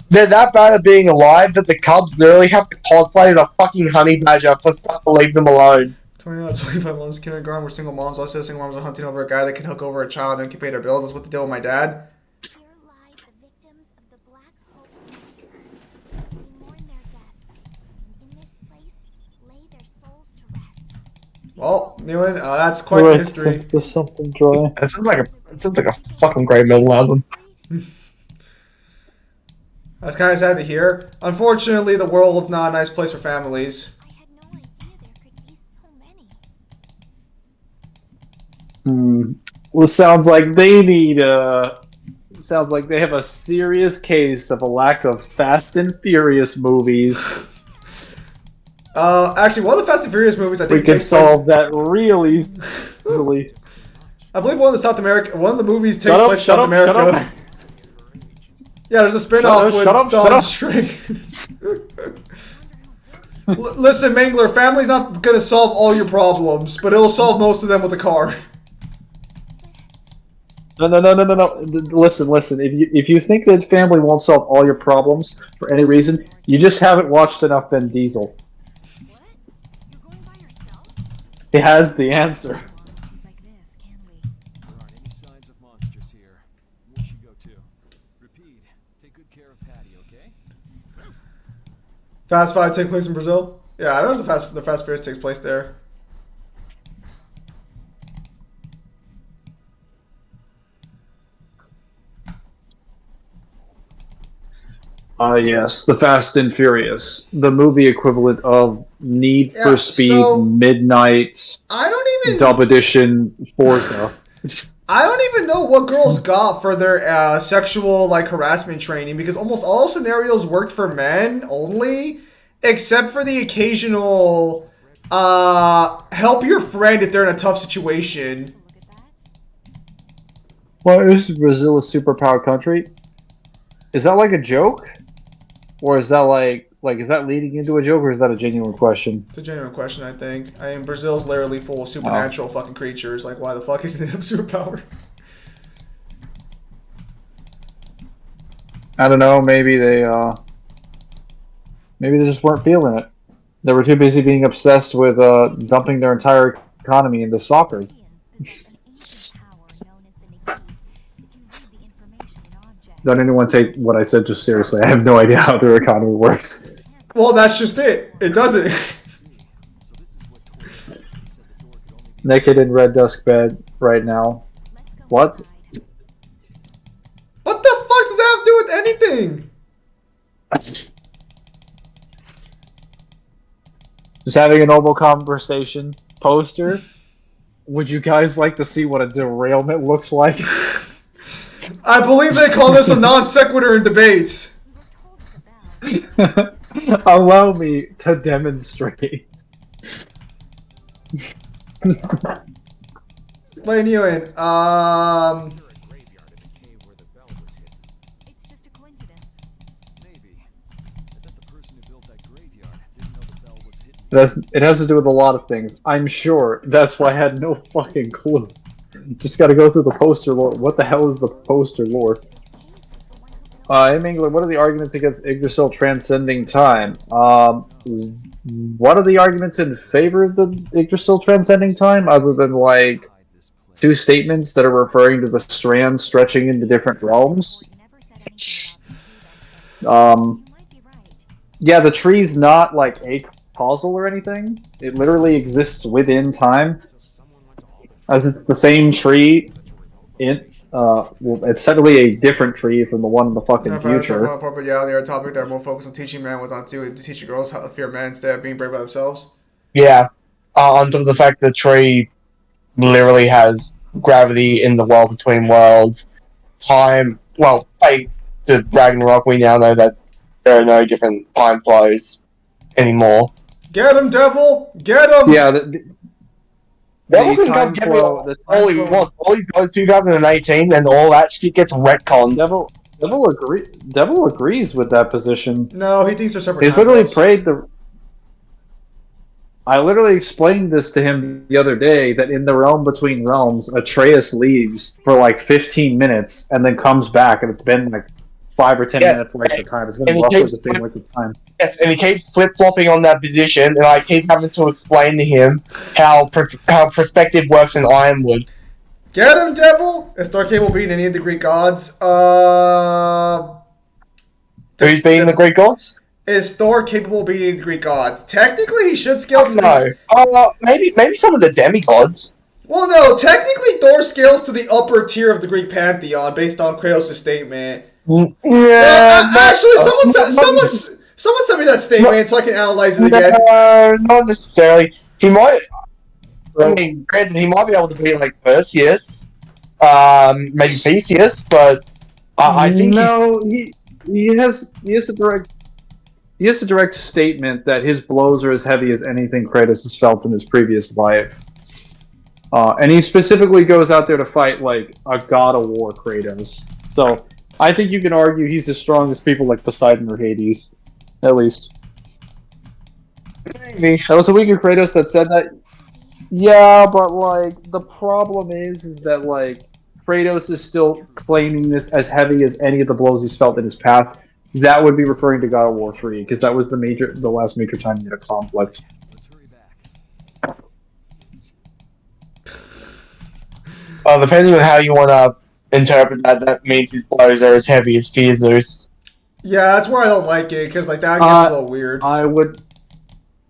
They're that bad at being alive that the cubs literally have to cosplay as a fucking honey badger for stuff to leave them alone. 25 months of kindergarten, we're single moms. I said single moms are hunting over a guy that can hook over a child and can pay their bills. That's what they did with my dad. Here lie the victims of the Black Hope massacre. We mourn their deaths, and in this place lay their souls to rest. Well, Newen, that's quite the history. There's something dry. It sounds like a fucking great metal album. That's kind of sad to hear. Unfortunately, the world's not a nice place for families. I had no idea there could be so many. Well, sounds like they need sounds like they have a serious case of a lack of Fast and Furious movies. Actually, one of the Fast and Furious movies I think We can takes place. solve that really easily. I believe one of the movies takes place in South America. Shut up. Yeah, there's a spin-off with Shut up. Don String. Listen, Mangler, family's not gonna solve all your problems, but it'll solve most of them with a car. No. Listen. If you think that family won't solve all your problems for any reason, you just haven't watched enough Vin Diesel. What? You're going by yourself? He has the answer. She's like this, can we? There aren't any signs of monsters here. We should go too. Repeat. Take good care of Patty, okay? Fast 5 takes place in Brazil? Yeah, I know the Fast Furious takes place there. Yes, the Fast and Furious, the movie equivalent of Need for Speed so- Midnight I don't even... Dub Edition Forza. I don't even know what girls got for their sexual like harassment training because almost all scenarios worked for men only, except for the occasional help your friend if they're in a tough situation. Well, is Brazil a superpower country? Is that like a joke, or is that like is that leading into a joke, or is that a genuine question? It's a genuine question, I think. I mean, Brazil's literally full of supernatural fucking creatures. Like, why the fuck isn't it a superpower? I don't know. Maybe they just weren't feeling it. They were too busy being obsessed with dumping their entire economy into soccer. Don't anyone take what I said just seriously. I have no idea how their economy works. Well, that's just it. It doesn't. Naked in red dusk bed right now. What? What the fuck does that have to do with anything? Just having a normal conversation. Poster. Would you guys like to see what a derailment looks like? I believe they call this a non sequitur in debates. Allow me to demonstrate. Wait, Ewan, It's just a coincidence. Maybe. I bet the person who built that graveyard didn't know the bell was hidden. It has to do with a lot of things. I'm sure. That's why I had no fucking clue. Just gotta go through the poster lore. What the hell is the poster lore? In England, what are the arguments against Yggdrasil transcending time? What are the arguments in favor of the Yggdrasil transcending time, other than, like, two statements that are referring to the strands stretching into different realms? Yeah, the tree's not, like, acausal or anything. It literally exists within time. As it's the same tree well, it's certainly a different tree from the one in the fucking future. But yeah, the other topic that are more focused on teaching men what not to teach girls how to fear men instead of being brave by themselves. Yeah. On top of the fact the tree literally has gravity in the world between worlds, time. Well, thanks to Ragnarok, we now know that there are no different time flows anymore. Get him, devil! Get him! Yeah. Devil can come get me all he wants. All he's got is 2018, and all that shit gets retconned. Devil agrees with that position. No, he thinks they're separate. He's literally prayed the. I literally explained this to him the other day that in the realm between realms, Atreus leaves for like 15 minutes and then comes back, and it's been like 5 or 10 minutes length of time. It's been roughly the same length of time. Yes, and he keeps flip-flopping on that position, and I keep having to explain to him how perspective works in Ironwood. Get him, devil! Is Thor capable of beating any of the Greek gods? Who's beating the Greek gods? Is Thor capable of beating the Greek gods? Technically, he should scale to No. Maybe some of the demigods. Well, no. Technically, Thor scales to the upper tier of the Greek pantheon based on Kratos' statement. Yeah. Actually, someone sent me that statement so I can analyze it again. No, not necessarily. He might. I mean, granted, he might be able to be like Perseus, maybe Theseus, but I think he has a direct statement that his blows are as heavy as anything Kratos has felt in his previous life. And he specifically goes out there to fight like a god of war Kratos. So I think you can argue he's as strong as people like Poseidon or Hades, at least. maybe. That was a weaker Kratos that said that. Yeah, but like the problem is that like Kratos is still claiming this as heavy as any of the blows he's felt in his path. That would be referring to God of War 3, because that was the last major time he had a conflict. Let's hurry back. Well, depending on how you want to interpret that, that means his blows are as heavy as Theseus. Yeah, that's where I don't like it, because like that gets a little weird.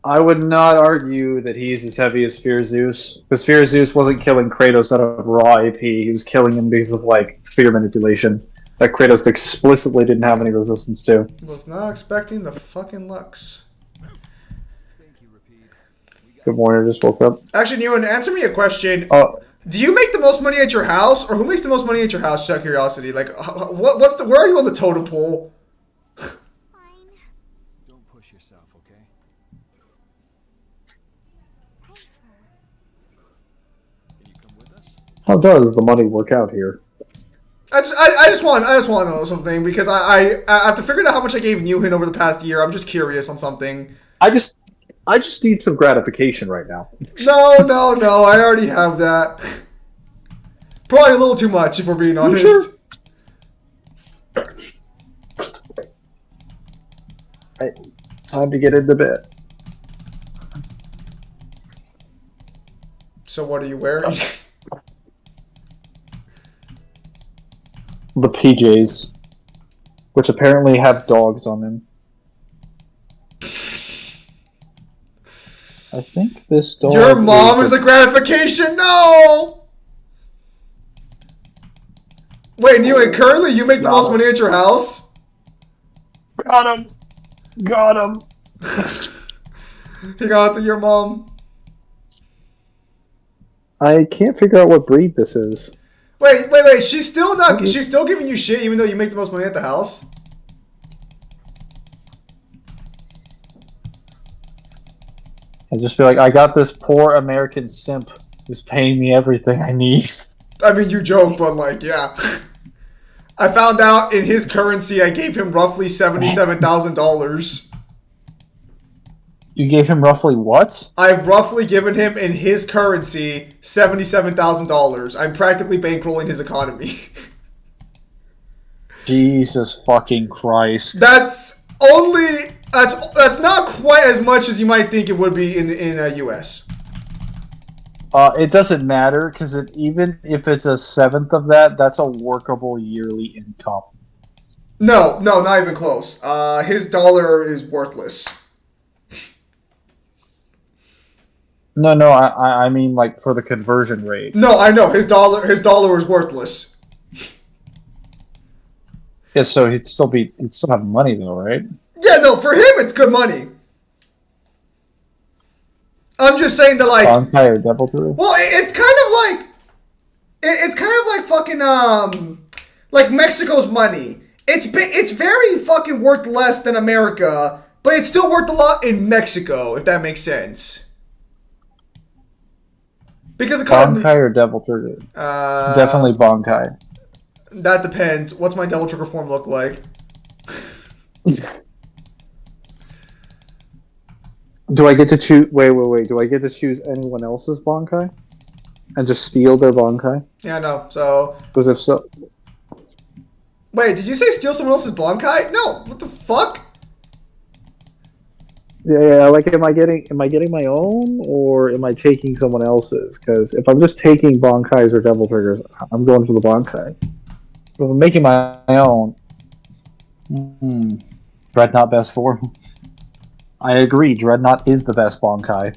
I would not argue that he's as heavy as Fear Zeus, because Fear Zeus wasn't killing Kratos out of raw AP. He was killing him because of like fear manipulation that Kratos explicitly didn't have any resistance to. Was not expecting the fucking Lux. Thank you, Repeat. Good morning, I just woke up. Actually, Newen, answer me a question. Do you make the most money at your house, or who makes the most money at your house? Just out of curiosity, like, what's the? Where are you on the totem pole? Fine. Don't push yourself, okay? Cypher. Can you come with us? How does the money work out here? I just want to know something because after figuring out how much I gave Newhin over the past year, I'm just curious on something. I just need some gratification right now. No, I already have that. Probably a little too much, if we're being honest. Sure? Time to get into bed. So what are you wearing? The PJs, which apparently have dogs on them. I think this dog. Your mom is a gratification. No. Wait, Newhin, currently you make the most money at your house? Got him. Got him. You got it to your mom. I can't figure out what breed this is. Wait. She's still not. She's still giving you shit, even though you make the most money at the house. I just feel like I got this poor American simp who's paying me everything I need. I mean, you joke, but like, yeah. I found out in his currency, I gave him roughly $77,000. You gave him roughly what? I've roughly given him in his currency $77,000. I'm practically bankrolling his economy. Jesus fucking Christ. That's not quite as much as you might think it would be in US. It doesn't matter, because even if it's a seventh of that, that's a workable yearly income. No, not even close. His dollar is worthless. No, I mean like for the conversion rate. No, I know his dollar is worthless. Yeah, so he'd still have money though, right? Yeah, no, for him it's good money. I'm just saying that like Bankai or Devil Through? Well, it's kind of like fucking like Mexico's money. It's very fucking worth less than America, but it's still worth a lot in Mexico, if that makes sense. Because Bankai or Devil Trigger? Definitely Bankai. That depends. What's my Devil Trigger form look like? Do I get to choose? Wait. Do I get to choose anyone else's Bankai? And just steal their Bankai? Yeah, no. So. Because if so. Wait, did you say steal someone else's Bankai? No. What the fuck? Yeah. Like, am I getting my own, or am I taking someone else's? Because if I'm just taking Bankais or Devil Triggers, I'm going for the Bankai. If I'm making my own, Dreadnought best form. I agree. Dreadnought is the best Bankai.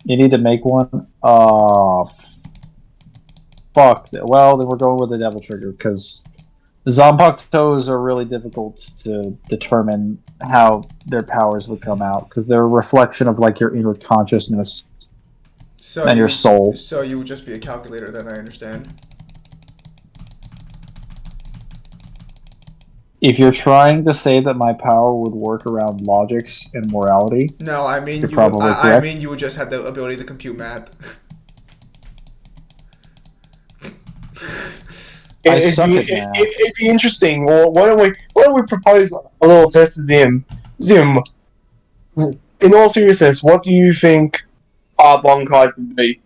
You need to make one. Fuck. Well, then we're going with the Devil Trigger, because Zanpakutos are really difficult to determine how their powers would come out, because they're a reflection of like your inner consciousness and your soul. So you would just be a calculator, then, I understand. If you're trying to say that my power would work around logics and morality, no, I mean I mean you would just have the ability to compute math. It'd be interesting. Well, why don't we propose a little test to Zim? Zim, in all seriousness, what do you think our Bankais would be?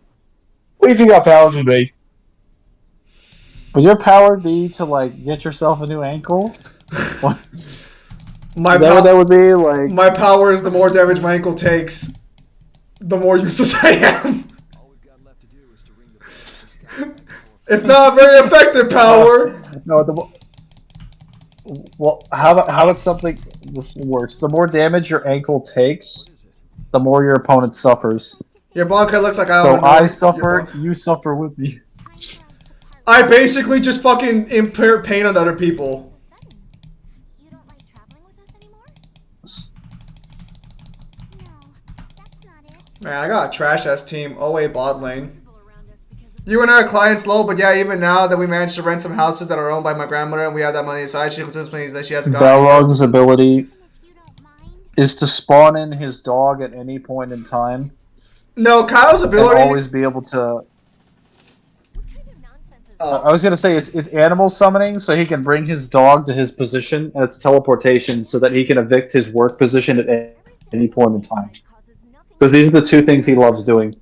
What do you think our powers would be? would your power be to like get yourself a new ankle? What? What that would be like. My power is the more damage my ankle takes, the more useless I am. All we've got left to do is to ring the bell. It's not a very effective power. No, well, how about something this works? The more damage your ankle takes, the more your opponent suffers. Your Bankai looks like I suffer, you suffer with me. I basically just fucking impair pain on other people. You don't like traveling with us anymore? Man, I got a trash ass team. Oh wait, bot lane. You and our clients low, but yeah, even now that we managed to rent some houses that are owned by my grandmother and we have that money aside, she tells me that she has a guy. Balrog's ability is to spawn in his dog at any point in time. No, Kyle's And ability. always be able to. I was gonna say it's animal summoning, so he can bring his dog to his position, and it's teleportation, so that he can evict his work position at any point in time. Because these are the two things he loves doing: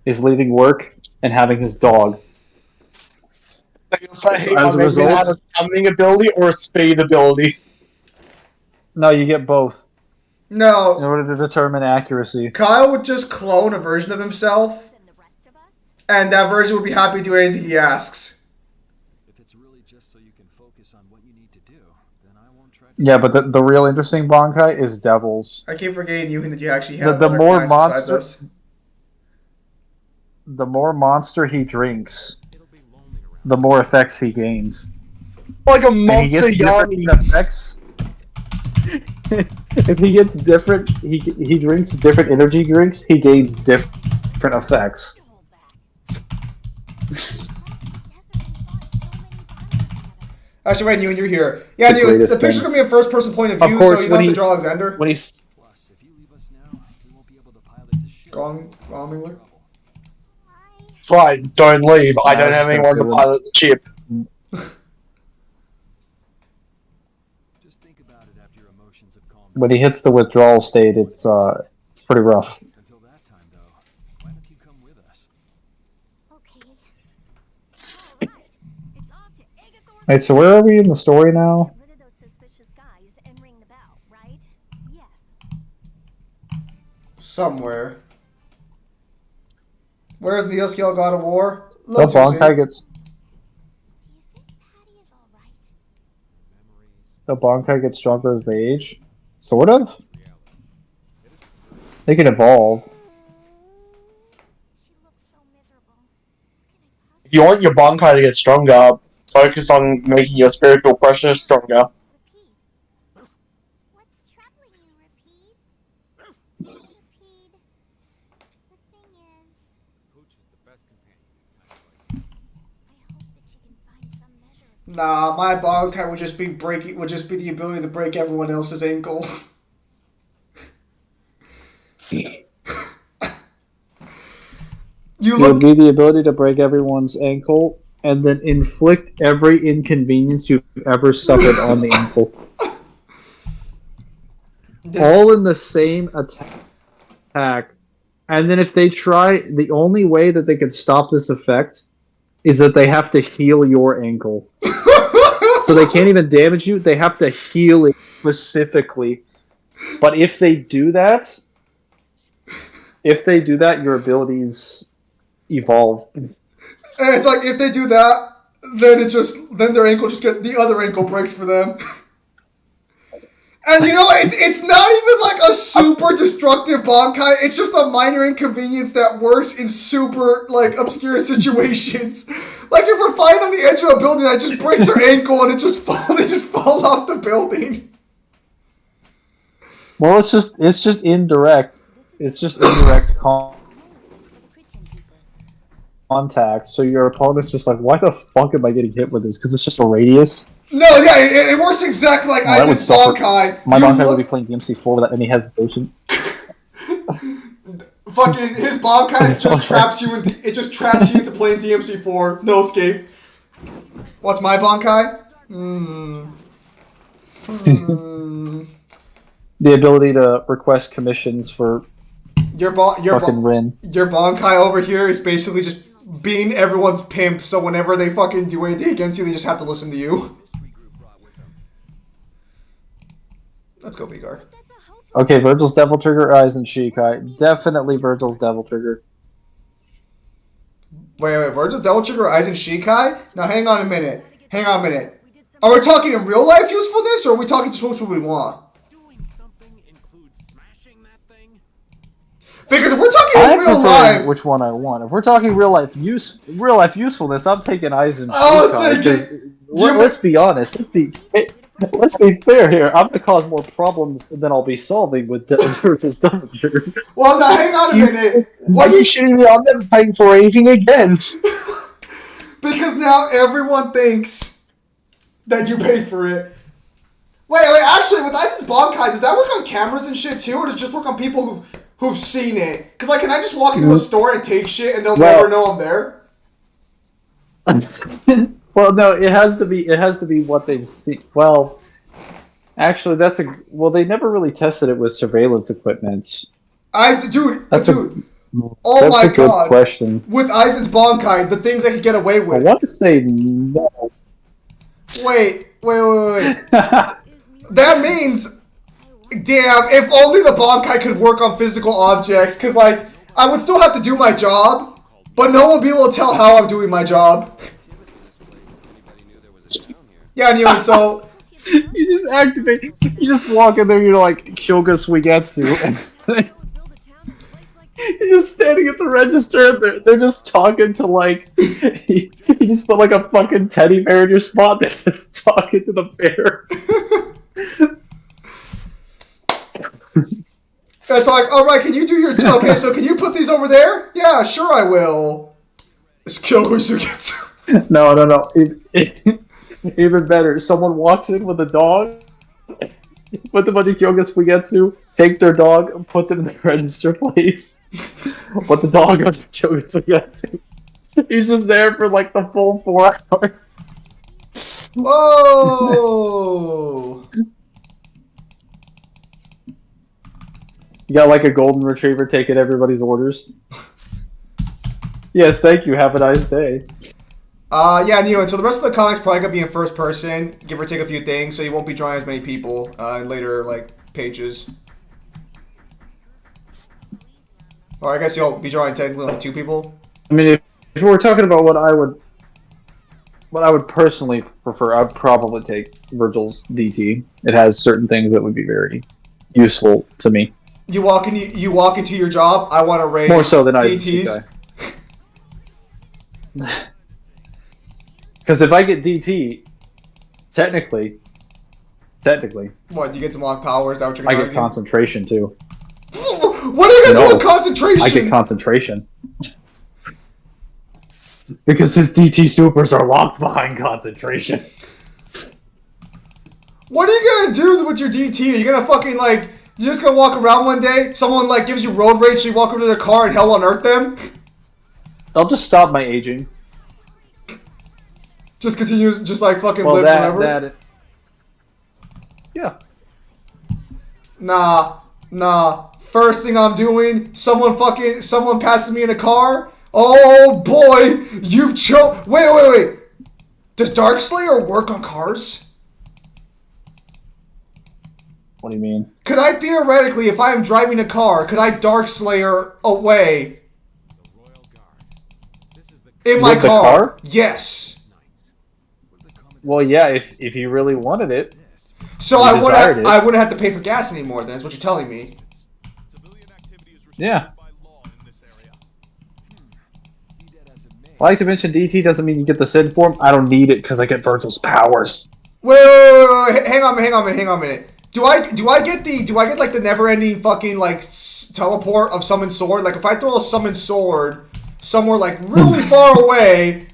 is leaving work and having his dog. So hey, As a maybe result- it has a summoning ability or a speed ability. No, you get both in No, order to determine accuracy. Kyle would just clone a version of himself, and that version would be happy to do anything he asks. If it's really just so you can focus on what you need to do, then I won't try to... Yeah, but the real interesting Bankai is devils. I keep forgetting you that you actually have The other more clients besides monster, us. the more monster he drinks, the more effects he gains. Like a And he monster gets different Yanni. effects. If he gets different, he drinks different energy drinks. He gains different effects. Actually, right, you're here. Yeah, The Newen, the greatest picture's thing. gonna be a first-person point of Of view, course, so you when don't have to he's- draw Alexander. When he's Plus, if you leave us now, we won't be able to pilot the ship. Gongmingler. Right, don't leave. I Nah, don't it's have just anyone to gonna- pilot the ship. Just think about it after your emotions have calmed when he hits the withdrawal state, it's pretty rough. Until that time, though, why don't you come with us? Okay. Alright, so where are we in the story now? Get rid of those suspicious guys and ring the bell, right? Yes. Somewhere. Where's the scale God of War? The Little too Bankai soon. gets Do you think Patty is all right? the Bankai gets stronger as they age, sort of. They can evolve. She looks so miserable. What can I If you want your Bankai to get stronger, focus on making your spiritual pressure stronger. Repeat. What's troubling you, Repeat? Repeat. The thing is, Pooch is the best companion. I hope that she can find some measure of Nah, my Bankai would just be the ability to break everyone else's ankle. You It would look. be the ability to break everyone's ankle and then inflict every inconvenience you've ever suffered on the ankle. All in the same attack. And then if they try, the only way that they can stop this effect is that they have to heal your ankle. So they can't even damage you, they have to heal it specifically. But if they do that, your abilities evolve. And it's like if they do that, then their ankle the other ankle breaks for them. And you know, it's not even like a super destructive Bankai. It's just a minor inconvenience that works in super like obscure situations. Like if we're fighting on the edge of a building, I just break their ankle and they just fall off the building. Well, it's just indirect. It's just indirect contact. So your opponent's just like, why the fuck am I getting hit with this? Because it's just a radius. No, yeah, it works exactly like That would Isaac's suffer. Bankai. My You Bankai look- would be playing DMC4 without any hesitation. Fucking his Bankai just traps you into playing DMC4. No escape. What's my Bankai? The ability to request commissions for Your fucking Rin. Bankai over here is basically just being everyone's pimp, so whenever they fucking do anything against you, they just have to listen to you. Let's go, Vigar. Okay, Virgil's Devil Trigger, Aizen Shikai. Definitely Virgil's Devil Trigger. Wait, Virgil's Devil Trigger or Aizen Shikai? Now hang on a minute. Are we talking in real life usefulness, or are we talking just what we want? Doing something includes smashing that thing? Because if we're talking I in real prefer life, which one I want. If we're talking real life usefulness, I'm taking Aizen I was Shikai. thinking- Let's be honest. Let's be fair here. I'm gonna cause more problems than I'll be solving with Dirge's Dungeon. Well, now hang on a minute. Are What you shitting me? I'm never paying for anything again. Because now everyone thinks that you paid for it. Wait. Actually, with Ison's Bonkai, does that work on cameras and shit too, or does it just work on people who've seen it? Because like, can I just walk into a store and take shit and they'll never know I'm there? Well, no, it has to be what they've seen. Well, actually, well, they never really tested it with surveillance equipment. Dude. That's Oh a my good god. question. With Ison's Bonkai, the things I could get away I with. want to say no. Wait. That means, damn, if only the Bonkai could work on physical objects, because, like, I would still have to do my job, but no one would be able to tell how I'm doing my job. Yeah, anyway, so... You just activate, you just walk in there, you're like, Kyoga Suigetsu, and you're just standing at the register, and they're just talking to, like, you just put, like, a fucking teddy bear in your spot, they're just talking to the bear. It's like, alright, can you do your job? Okay, so can you put these over there? Yeah, sure I will. It's Kyoga Suigetsu. No. Even better, someone walks in with a dog, put them under Kyoga Suigetsu, take their dog, put them in the register place, put the dog under Kyoga Suigetsu. He's just there for like the full 4 hours. Whoa! You got like a golden retriever taking everybody's orders. Yes, thank you. Have a nice day. Yeah, Neo, and so the rest of the comics probably gonna be in first person, give or take a few things, so you won't be drawing as many people in later, like, pages. Or I guess you'll be drawing technically like 2 people. I mean, if we're talking about what I would personally prefer, I'd probably take Virgil's DT. It has certain things that would be very useful to me. You walk into your job, I want to raise More so than DTs. Because if I get DT, technically, What, you get to unlock power? Is that what you're I gonna get argue? concentration too. What are you gonna do with concentration? I get concentration. Because his DT supers are locked behind concentration. What are you gonna do with your DT? Are you gonna fucking, like, you're just gonna walk around one day, someone, like, gives you road rage, so you walk over to their car and hell unearth them? I'll just stop my aging. Just continue, just like fucking live forever? Yeah. Nah. First thing I'm doing, someone passes me in a car. Oh boy, you've Wait. Does Darkslayer work on cars? What do you mean? Could I theoretically, if I am driving a car, could I Darkslayer away in my With the car? Yes. Well, yeah, if you really wanted it. So I wouldn't have to pay for gas anymore. Then is what you're telling me. Yeah. I like to mention DT doesn't mean you get the Sin form. I don't need it because I get Virgil's powers. Wait, hang on a minute. Do I get like the never-ending fucking like teleport of summon sword? Like if I throw a summon sword somewhere like really far away.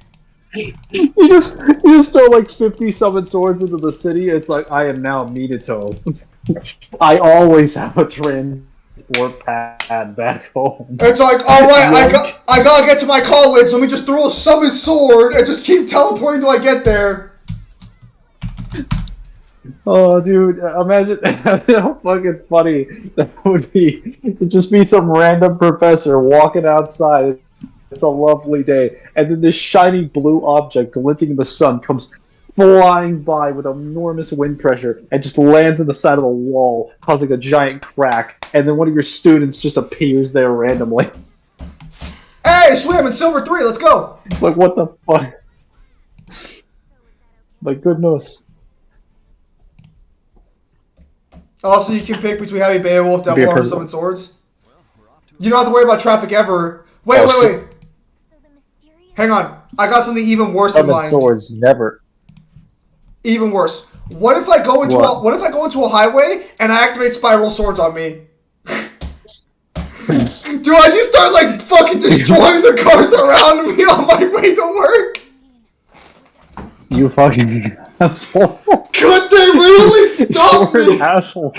You just throw like 50 summon swords into the city. It's like I am now Mitato. I always have a transport pad back home. It's like, all right, I gotta get to my college. Let me just throw a summon sword and just keep teleporting till I get there. Oh, dude! Imagine how fucking funny that would be to just meet some random professor walking outside. It's a lovely day, and then this shiny blue object glinting in the sun comes flying by with enormous wind pressure and just lands on the side of the wall, causing a giant crack. And then one of your students just appears there randomly. Hey, swim in Silver 3, let's go! Like, what the fuck? My goodness. Also, you can pick between having Beowulf, Devil Arm, Summon Swords. You don't have to worry about traffic ever. Wait. Hang on. I got something even worse in mind. Swords, never. Even worse. What if I go into What? what if I go into a highway and I activate spiral swords on me? Do I just start like fucking destroying the cars around me on my way to work? You fucking asshole. Could they really stop You're me? an asshole.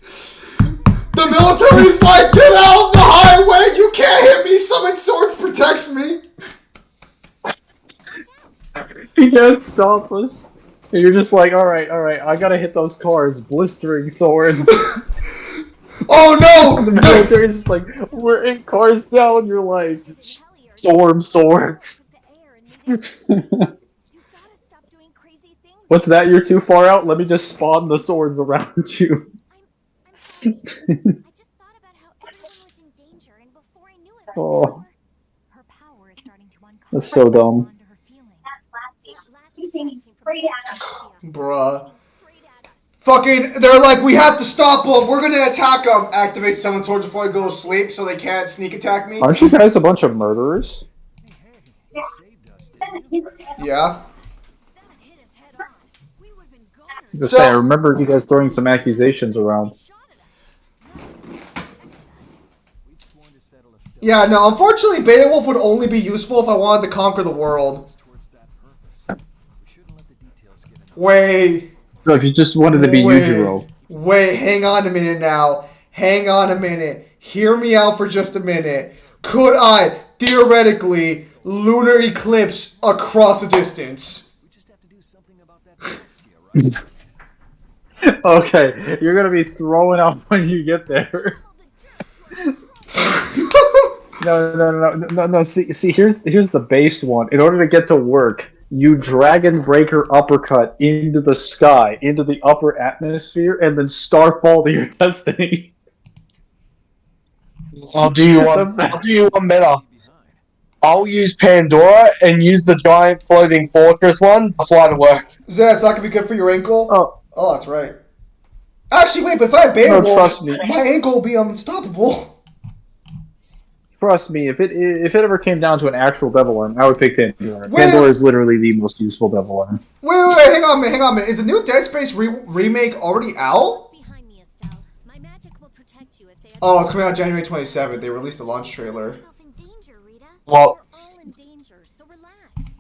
The military's like, get out of the highway! You can't hit me! Summon swords protects me! He can't stop us. And you're just like, alright, I gotta hit those cars. Blistering sword. Oh no! The military's just like, we're in cars now, and you're like, storm swords. What's that? You're too far out? Let me just spawn the swords around you. I'm sorry. I just thought about how everyone was in danger, and before I knew it, Oh, her power is starting to uncover that's so dumb. onto her feelings. Last year, using straight at us. Bruh. Fucking, they're like, we have to stop them. We're gonna attack them. Activate summon swords before I go to sleep so they can't sneak attack me. Aren't you guys a bunch of murderers? Yeah. Then it hits him. Yeah. Just say, I remember you guys throwing some accusations around. Yeah, no, unfortunately, Beta Wolf would only be useful if I wanted to conquer the world. Wait. So if you just wanted to be Yujiro. Wait, hang on a minute now. Hang on a minute. Hear me out for just a minute. Could I, theoretically, lunar eclipse across a distance? Okay, you're gonna be throwing up when you get there. No. See, here's the base one. In order to get to work, you Dragon Breaker uppercut into the sky, into the upper atmosphere, and then starfall to your destiny. I'll do you one better. I'll use Pandora and use the giant floating fortress one to fly to work. Zed, it's not gonna be good for your ankle? Oh, that's right. Actually, wait, but if I have Beta No, Wolf, trust me. my ankle will be unstoppable. Trust me, if it ever came down to an actual devil arm, I would pick Pandora. Wait. Pandora is literally the most useful devil arm. Wait, hang on a minute. Is the new Dead Space remake already out? Behind me, Estelle. My magic will protect you if they Oh, it's coming out January 27th. They released the launch trailer. yourself in danger, Rita. Well, We're all in danger, so relax.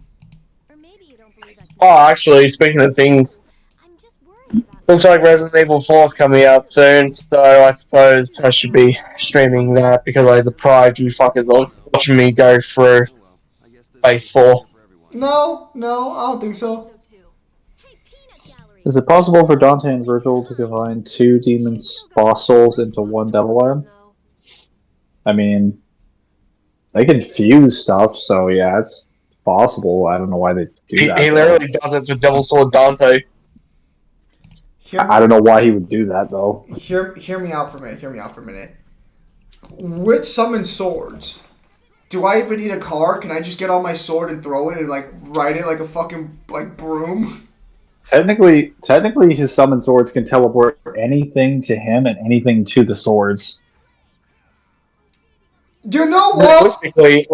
Or maybe you don't believe I can. oh, actually, speaking of things, I'm just worried about looks like Resident Evil 4 is coming out soon, so I suppose I should be streaming that because like the pride you fuckers are watching me go through Phase 4. No, I don't think so. Hey, Peanut Gallery. Is it possible for Dante and Virgil to combine two demons' boss souls into one devil arm? I mean, they can fuse stuff, so yeah, it's possible. I don't know why they do that. He literally does it with Devil Sword Dante. I don't know why he would do that, though. Hear me out for a minute. Which summon swords? Do I even need a car? Can I just get on my sword and throw it and like ride it like a fucking like broom? Technically, his summon swords can teleport anything to him and anything to the swords. You know what? Realistically,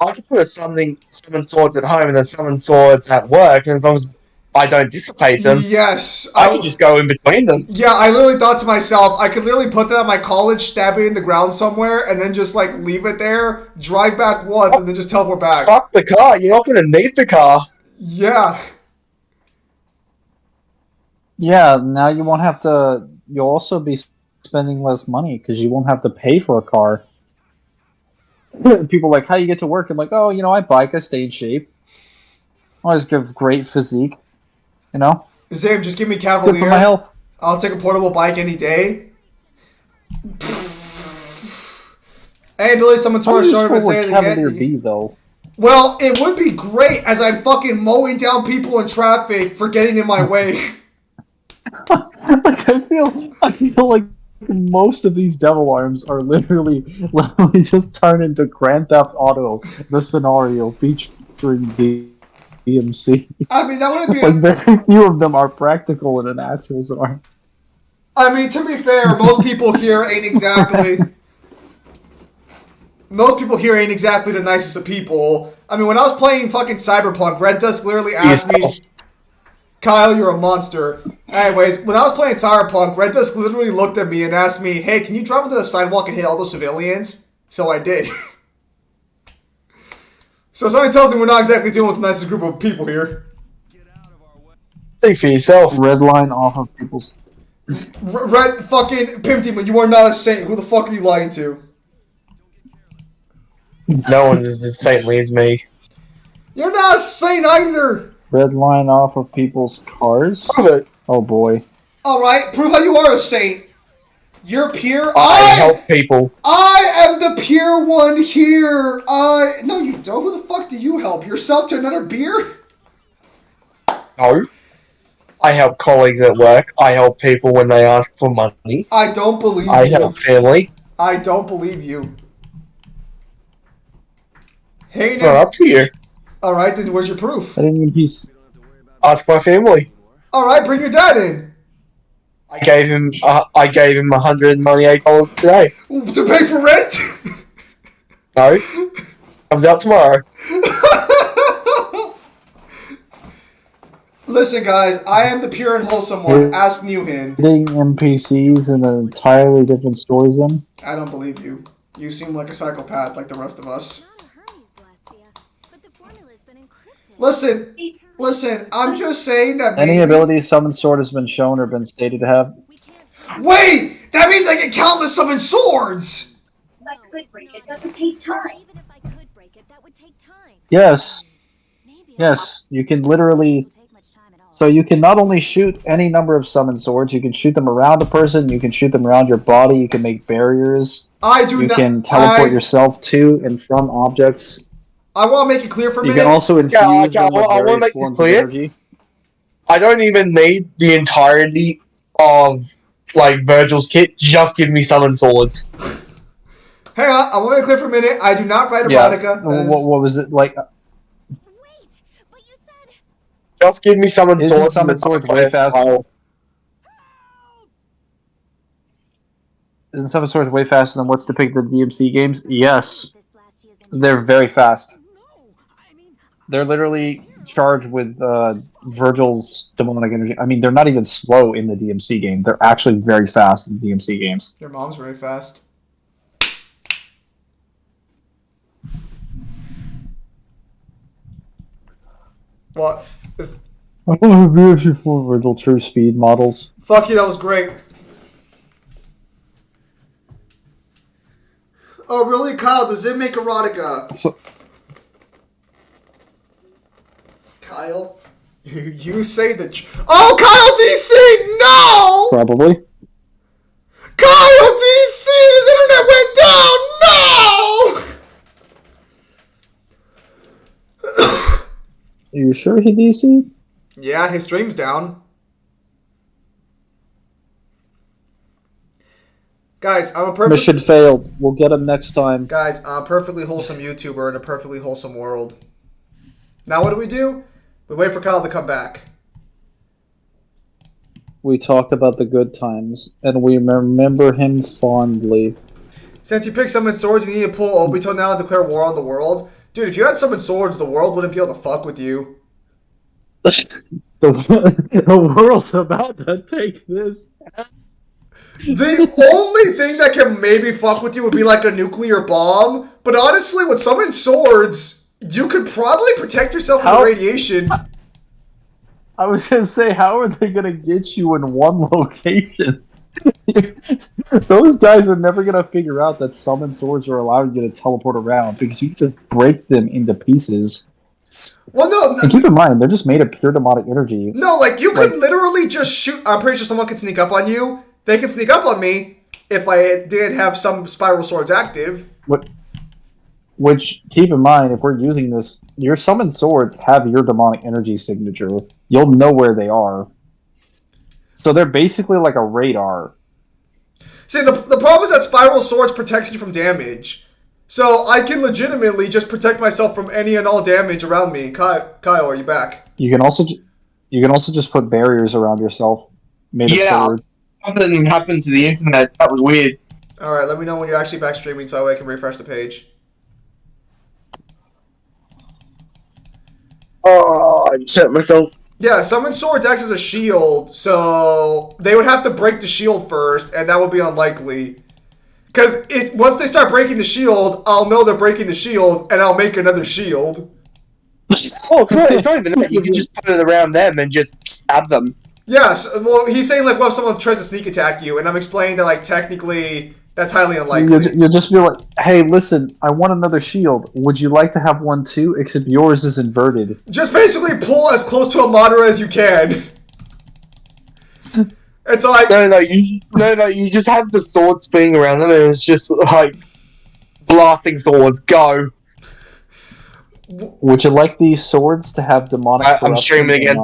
I could put a summon swords at home and then summon swords at work, and as long as I don't dissipate them, Yes, I can just go in between them. Yeah, I literally thought to myself, I could literally put that at my college, stab it in the ground somewhere, and then just like leave it there, drive back once, and then just teleport back. Fuck the car. You're not going to need the car. Yeah. Yeah, now you won't have to. You'll also be spending less money because you won't have to pay for a car. People are like, how do you get to work? I'm like, oh, I bike, I stay in shape. I always give great physique. Zim, just give me Good for my Cavalier. health. I'll take a portable bike any day. Hey, Billy, someone tore a short of would his Cavalier be, though? Well, it would be great as I'm fucking mowing down people in traffic for getting in my way. I feel like most of these devil arms are literally just turned into Grand Theft Auto, the scenario featuring the DMC. I mean, that wouldn't be. Like very few of them are practical in an actual arm. I mean, to be fair, most people here ain't exactly. most people here ain't exactly the nicest of people. I mean, when I was playing fucking Cyberpunk, Red Dusk literally asked me, Kyle, you're a monster. Anyways, when I was playing Cyberpunk, Red Dusk literally looked at me and asked me, hey, can you drive onto the sidewalk and hit all those civilians? So I did. So something tells me we're not exactly dealing with the nicest group of people here. Think for yourself. Red line off of people's. Red fucking Pimp Demon, you are not a saint. Who the fuck are you lying to? No one is as saintly as me. You're not a saint either. Red line off of people's cars. Oh boy. Alright, prove how you are a saint. You're pure. I help people. I am the pure one here. No, you don't. Who the fuck do you help? Yourself to another beer? No. I help colleagues at work. I help people when they ask for money. I don't believe I you. help family. I don't believe you. Hey, It's not up to you. Alright, then where's your proof? I didn't even piece. Ask my family. Alright, bring your dad in. I gave him $198 today. To pay for rent? No. Comes out tomorrow. Listen, guys, I am the pure and wholesome one. Ask Newhin. Hitting NPCs in an entirely different story zone. I don't believe you. You seem like a psychopath like the rest of us. Listen, I'm just saying that Any ability summon sword has been shown or been stated to have. Wait! That means I can countless summon swords! I could break it, that would take time. Even if I could break it, that would take time. Yes. Yes, you can literally. So you can not only shoot any number of summon swords, you can shoot them around a person, you can shoot them around your body, you can make barriers. You can teleport yourself to and from objects. I want to make it clear for a minute. You can also infuse them with I want to various make this forms of clear. energy. I don't even need the entirety of Virgil's kit. Just give me summon swords. Hang on, I want to make it clear for a minute. I do not write Yeah. erotica. What was it like? Just give me summon Isn't swords. summon swords way faster? Isn't summon swords way faster than what's depicted in the DMC games? Yes. They're very fast. They're literally charged with Virgil's demonic energy. I mean, they're not even slow in the DMC game. They're actually very fast in the DMC games. Your mom's very fast. What? I don't have the for Virgil True Speed models. Fuck you, that was great. Oh, really, Kyle? Does it make erotica? So, Kyle? You say that... Oh, Kyle DC! No! probably. Kyle DC! His internet went down! No! Are you sure he DC? Yeah, his stream's down. Guys, I'm a perfect... Mission failed. We'll get him next time. Guys, I'm a perfectly wholesome YouTuber in a perfectly wholesome world. Now what do? We wait for Kyle to come back. We talked about the good times, and we remember him fondly. Since you picked summon swords, you need to pull Obito now and declare war on the world. Dude, if you had summon swords, the world wouldn't be able to fuck with you. The world's about to take this. The only thing that can maybe fuck with you would be like a nuclear bomb. But honestly, with summon swords, you could probably protect yourself from the radiation. I was gonna say, how are they gonna get you in one location? Those guys are never gonna figure out that summon swords are allowing you to teleport around because you just break them into pieces. Well, no. And keep in mind, they're just made of pure demonic energy. No, like you could literally just shoot. I'm pretty sure someone could sneak up on you. They can sneak up on me if I didn't have some spiral swords active. Which, keep in mind, if we're using this, your summon swords have your demonic energy signature. You'll know where they are. So they're basically like a radar. See, the problem is that spiral swords protects you from damage. So I can legitimately just protect myself from any and all damage around me. Kyle, are you back? You can also just put barriers around yourself made of swords. Something happened to the internet. That was weird. Alright, let me know when you're actually back streaming so I can refresh the page. Oh, I just hurt myself. Yeah, summon swords acts as a shield, so they would have to break the shield first, and that would be unlikely. Because once they start breaking the shield, I'll know they're breaking the shield, and I'll make another shield. Oh, it's not even that. You can just put it around them and just stab them. Yes, well, he's saying, like, well, if someone tries to sneak attack you, and I'm explaining that, like, technically, that's highly unlikely. You'll just be like, hey, listen, I want another shield. Would you like to have one too? Except yours is inverted. Just basically pull as close to a Madara as you can. It's like... No, you just have the sword spinning around them, and it's just, like, blasting swords, go. Would you like these swords to have demonic I'm streaming again.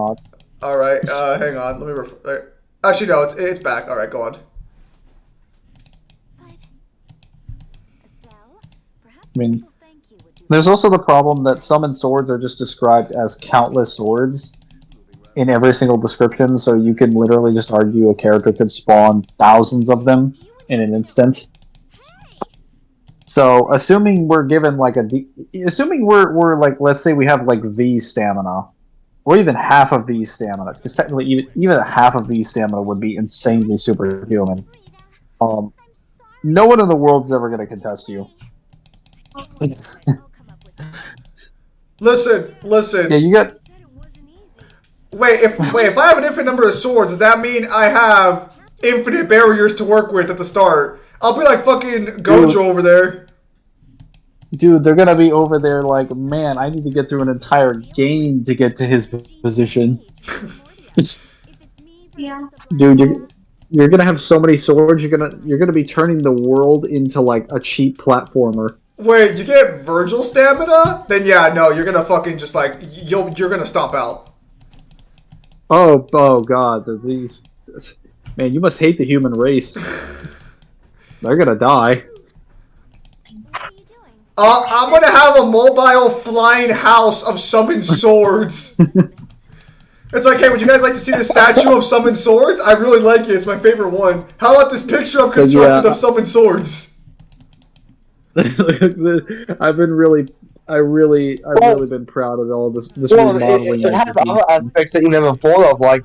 Alright, hang on, let me actually, no, it's back. Alright, go on. But Estelle, perhaps I mean, a simple thank you would do. There's also the problem that summoned swords are just described as countless swords in every single description, so you can literally just argue a character could spawn thousands of them in an instant. So, assuming we're given like assuming we're like, let's say we have like V stamina, or even half of V stamina, because technically even half of V stamina would be insanely superhuman. No one in the world's ever going to contest you. Listen. Yeah, you got. Wait, if I have an infinite number of swords, does that mean I have infinite barriers to work with at the start? I'll be like fucking Gojo over there. Dude, they're gonna be over there like, man, I need to get through an entire game to get to his position. Dude, you're gonna have so many swords. You're gonna be turning the world into like a cheap platformer. Wait, you get Virgil stamina? Then yeah, no, you're gonna fucking just like you're gonna stomp out. Oh god, these man, you must hate the human race. They're gonna die. I'm gonna have a mobile flying house of summoned swords. It's like, hey, would you guys like to see the statue of summoned swords? I really like it. It's my favorite one. How about this picture of constructed of summoned swords? I've really been proud of all this remodeling. It has other aspects that you never thought of, like,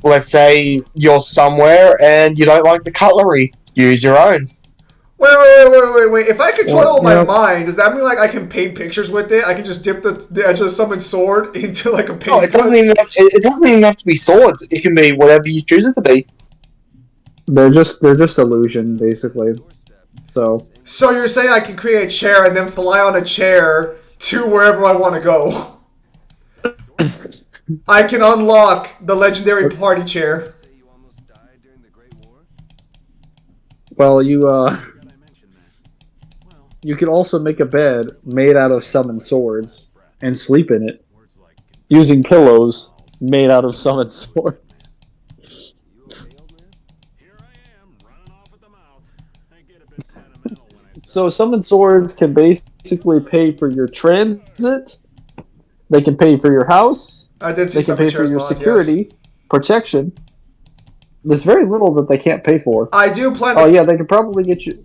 let's say you're somewhere and you don't like the cutlery. Use your own. Wait. If I control my mind, does that mean like I can paint pictures with it? I can just dip the edge of summoned sword into like a paint. No, it doesn't even have to be swords. It can be whatever you choose it to be. They're just illusion, basically. So you're saying I can create a chair and then fly on a chair to wherever I want to go? I can unlock the legendary party chair. Well, you can also make a bed made out of summoned swords and sleep in it using pillows made out of summoned swords. So summoned swords can basically pay for your transit. They can pay for your house. I did see they can pay for your security, yes. Protection. There's very little that they can't pay for. I do plan. Oh yeah, they could probably get you.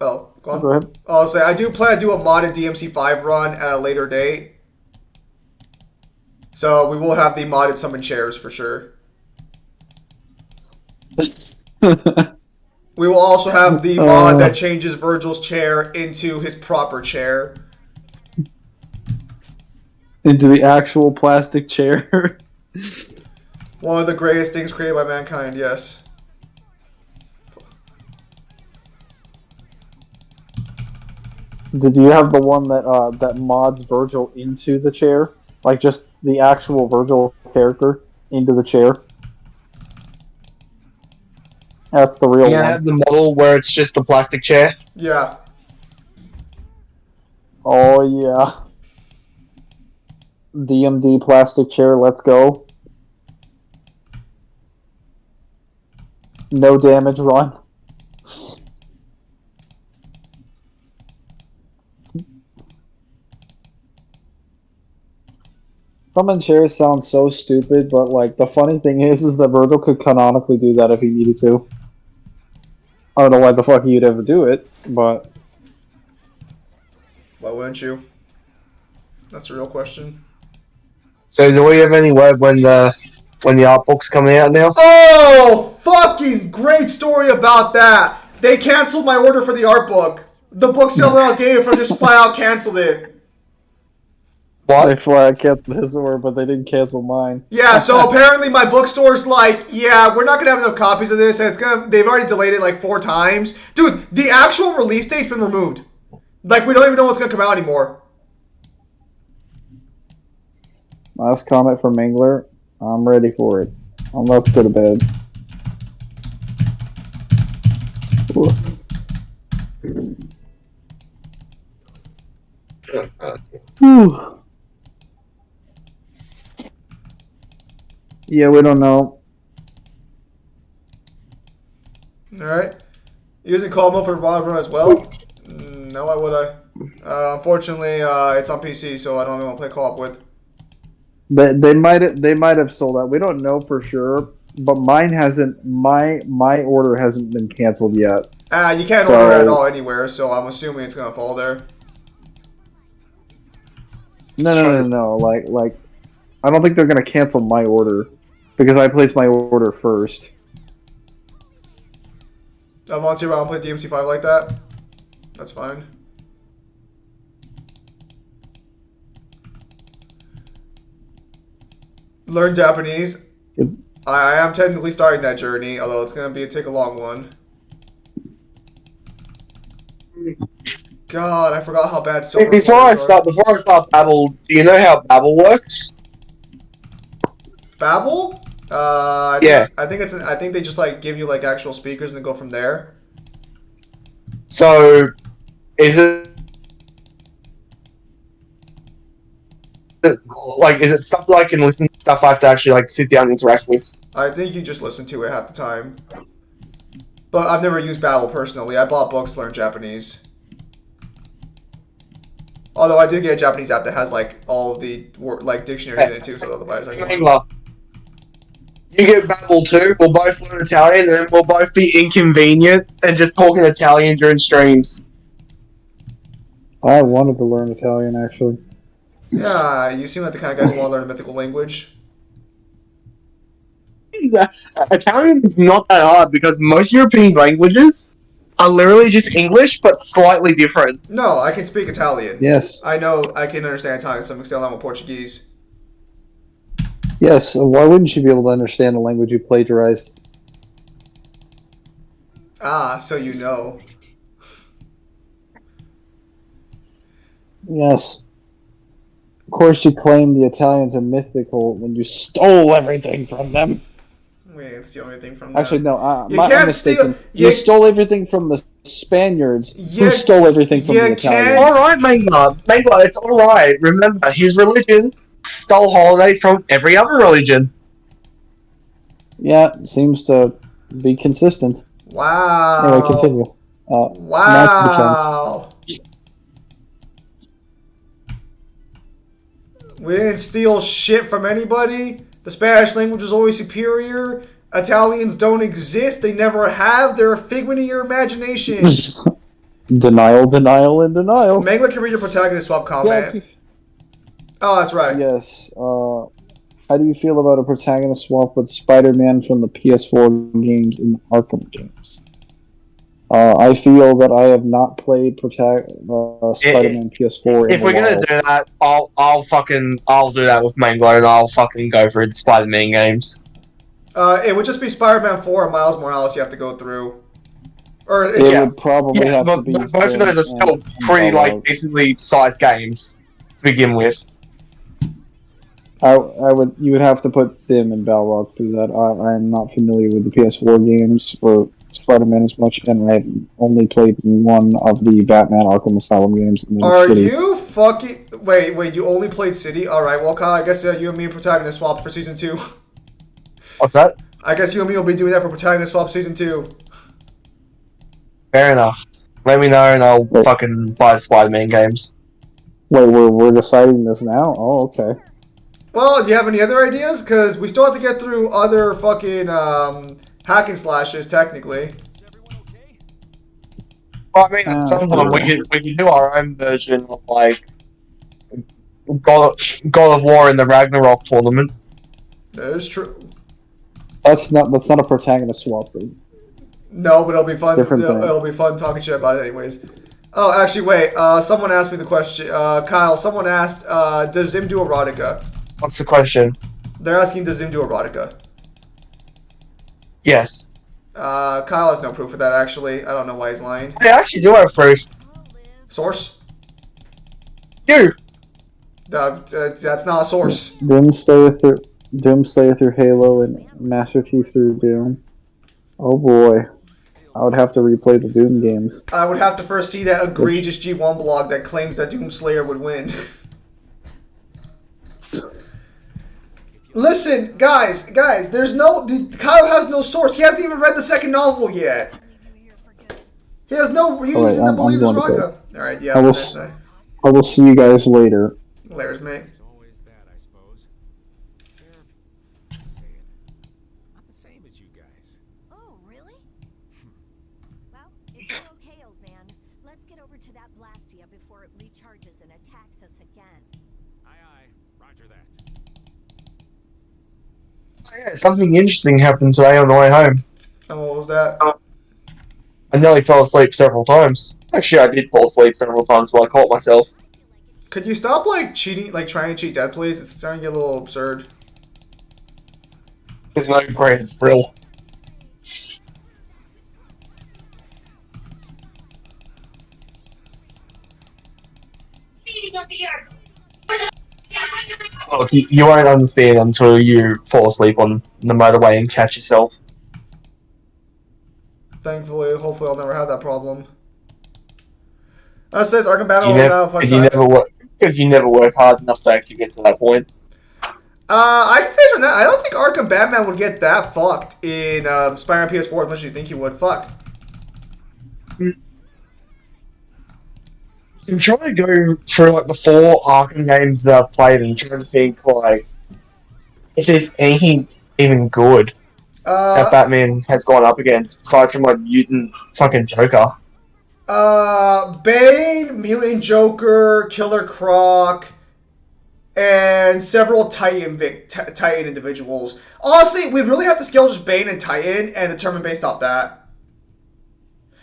Oh, go on. Go ahead. I'll say I do plan to do a modded DMC5 run at a later date. So we will have the modded summon chairs for sure. We will also have the mod that changes Virgil's chair into his proper chair. Into the actual plastic chair. One of the greatest things created by mankind, yes. Did you have the one that mods Virgil into the chair? Like just the actual Virgil character into the chair? That's the real one. Yeah, I have the model where it's just a plastic chair. Yeah. Oh yeah. DMD plastic chair, let's go. No damage run. Summon chairs sounds so stupid, but like the funny thing is that Virgil could canonically do that if he needed to. I don't know why the fuck he'd ever do it, but Why wouldn't you? That's a real question. So do we have any word when the art book's coming out now? Oh, fucking great story about that. They canceled my order for the art book. The bookseller I was getting it from just flat out canceled it. They What? flat canceled his order, but they didn't cancel mine. Yeah, so apparently my bookstore's like, yeah, we're not gonna have enough copies of this, and they've already delayed it like 4 times. Dude, the actual release date's been removed. Like, we don't even know what's gonna come out anymore. Last comment from Mangler. I'm ready for it. Let's go to bed. Whew. Yeah, we don't know. Alright. Using call mode for Barbara as well? No, why would I? Unfortunately, it's on PC, so I don't even want to play co-op with. They might have sold out. We don't know for sure, but mine hasn't. My order hasn't been canceled yet. You can't order it at all anywhere, so I'm assuming it's gonna fall there. No. Like, I don't think they're gonna cancel my order because I placed my order first. I'm on to play DMC5 like that. That's fine. Learn Japanese. I am technically starting that journey, although it's gonna take a long one. God, I forgot how bad so. Before I start Babel, do you know how Babel works? Babel? Yeah. I think they just like give you like actual speakers and then go from there. So, is it stuff I can listen to, stuff I have to actually like sit down and interact with? I think you just listen to it half the time. But I've never used Babel personally. I bought books to learn Japanese. Although I did get a Japanese app that has like all of the like dictionaries in it too, so otherwise I can. You get Babel too. We'll both learn Italian, and then we'll both be inconvenient and just talk in Italian during streams. I wanted to learn Italian actually. Yeah, you seem like the kind of guy who want to learn a mythical language. Italian is not that hard because most European languages are literally just English but slightly different. No, I can speak Italian. Yes. I know I can understand Italian to some extent. I'm a Portuguese. Yes. Why wouldn't you be able to understand the language you plagiarized? Ah, so you know. Yes. Of course, you claim the Italians are mythical when you stole everything from them. We didn't steal anything from them. Actually, no. You can't I'm mistaken. You stole everything from the Spaniards, who stole everything from the Italians. Alright, Mangla, it's alright. Remember, his religion stole holidays from every other religion. Yeah, seems to be consistent. Wow. Anyway, continue. Wow. We didn't steal shit from anybody. The Spanish language was always superior. Italians don't exist. They never have. They're a figment of your imagination. Denial. Mangler can read your protagonist swap comment. Yeah. Oh, that's right. Yes. How do you feel about a protagonist swap with Spider-Man from the PS4 games and the Arkham games? I feel that I have not played Spider-Man PS4. If we're gonna do that, I'll do that with Mangler, and I'll fucking go for the Spider-Man games. It would just be Spider-Man 4 and Miles Morales you have to go through. Or it would probably have to be. Both of those are still pretty like decently sized games to begin with. You would have to put Sim and Balrog through that. I am not familiar with the PS4 games for Spider-Man as much, and I've only played one of the Batman Arkham Asylum games. Are you fucking... Wait, you only played City? Alright, well, Kyle, I guess you and me protagonist swapped for Season 2. What's that? I guess you and me will be doing that for protagonist swap Season 2. Fair enough. Let me know and I'll fucking buy the Spider-Man games. Wait, we're deciding this now? Oh, okay. Well, do you have any other ideas? Because we still have to get through other fucking hack and slashes, technically. Well, I mean, at some point we could do our own version of like God of War in the Ragnarok tournament. That is true. That's not a protagonist swap. Right? No, but it'll be fun. Different thing. It'll be fun talking shit about it anyways. Oh, actually, wait. Someone asked me the question. Kyle, someone asked, does Zim do erotica? What's the question? They're asking, does Zim do erotica? Yes. Kyle has no proof of that, actually. I don't know why he's lying. I actually do have proof. Source? You. That's not a source. Doom Slayer through Halo and Master Chief through Doom. Oh boy. I would have to replay the Doom games. I would have to first see that egregious G1 blog that claims that Doom Slayer would win. Listen, guys, there's no... Kyle has no source. He hasn't even read the second novel yet. He has no reason to believe this manga. Alright, yeah. I will see you guys later. Layers, mate. Always that, I suppose. They're, say it, not the same as you guys. Oh, really? Well, if you're okay, old man, let's get over to that Blastia before it recharges and attacks us again. Aye, roger that. Yeah, something interesting happened today on the way home. And what was that? I nearly fell asleep several times. Actually, I did fall asleep several times, but I caught myself. Could you stop, like, cheating, like, trying to cheat dead, please? It's starting to get a little absurd. There's no great thrill. Look, you won't understand until you fall asleep on the motorway and catch yourself. Thankfully, hopefully I'll never have that problem. That says Arkham Battle was out of fun time. Because you never work hard enough to actually get to that point. I can say this right now, I don't think Arkham Batman would get that fucked in Spider-Man PS4 as much as you think he would. Fuck. I'm trying to go through like the 4 Arkham games that I've played and trying to think like if there's anything even good that Batman has gone up against aside from like Mutant fucking Joker. Bane, Mutant Joker, Killer Croc, and several Titan individuals. Honestly, we really have to scale just Bane and Titan and determine based off that.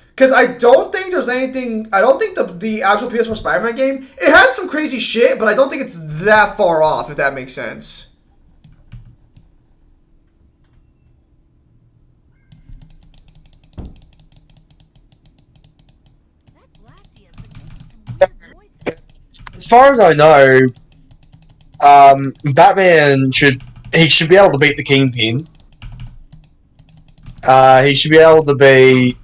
Because I don't think there's anything... I don't think the actual PS4 Spider-Man game... It has some crazy shit, but I don't think it's that far off, if that makes sense. As far as I know, Batman should be able to beat the Kingpin. He should be able to be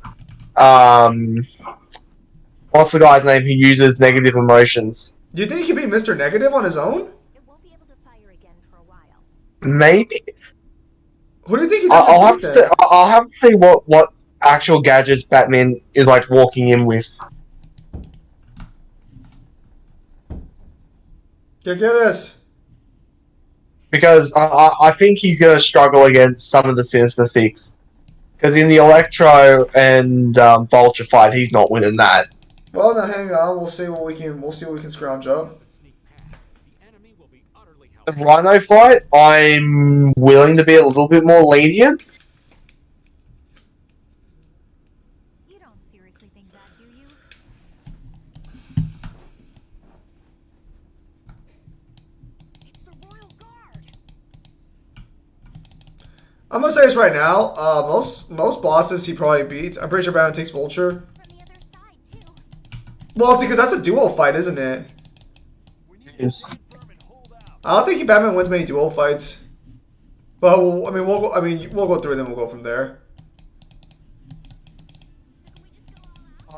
what's the guy's name who uses negative emotions? Do you think he can beat Mr. Negative on his own? It won't be able to fire again for a while. Maybe. Who do you think he does? I'll have to see what actual gadgets Batman is like walking in with. Get us. Because I think he's going to struggle against some of the Sinister Six. Because in the Electro and Vulture fight, he's not winning that. Well, now hang on. We'll see what we can scrounge up. The Rhino fight, I'm willing to be a little bit more lenient. You don't seriously think that, do you? It's the Royal Guard. I'm gonna say this right now. Most bosses he probably beats. I'm pretty sure Batman takes Vulture. From the other side, too. Well, it's because that's a duo fight, isn't it? Yes. I don't think Batman wins many duo fights. But we'll go through them. We'll go from there.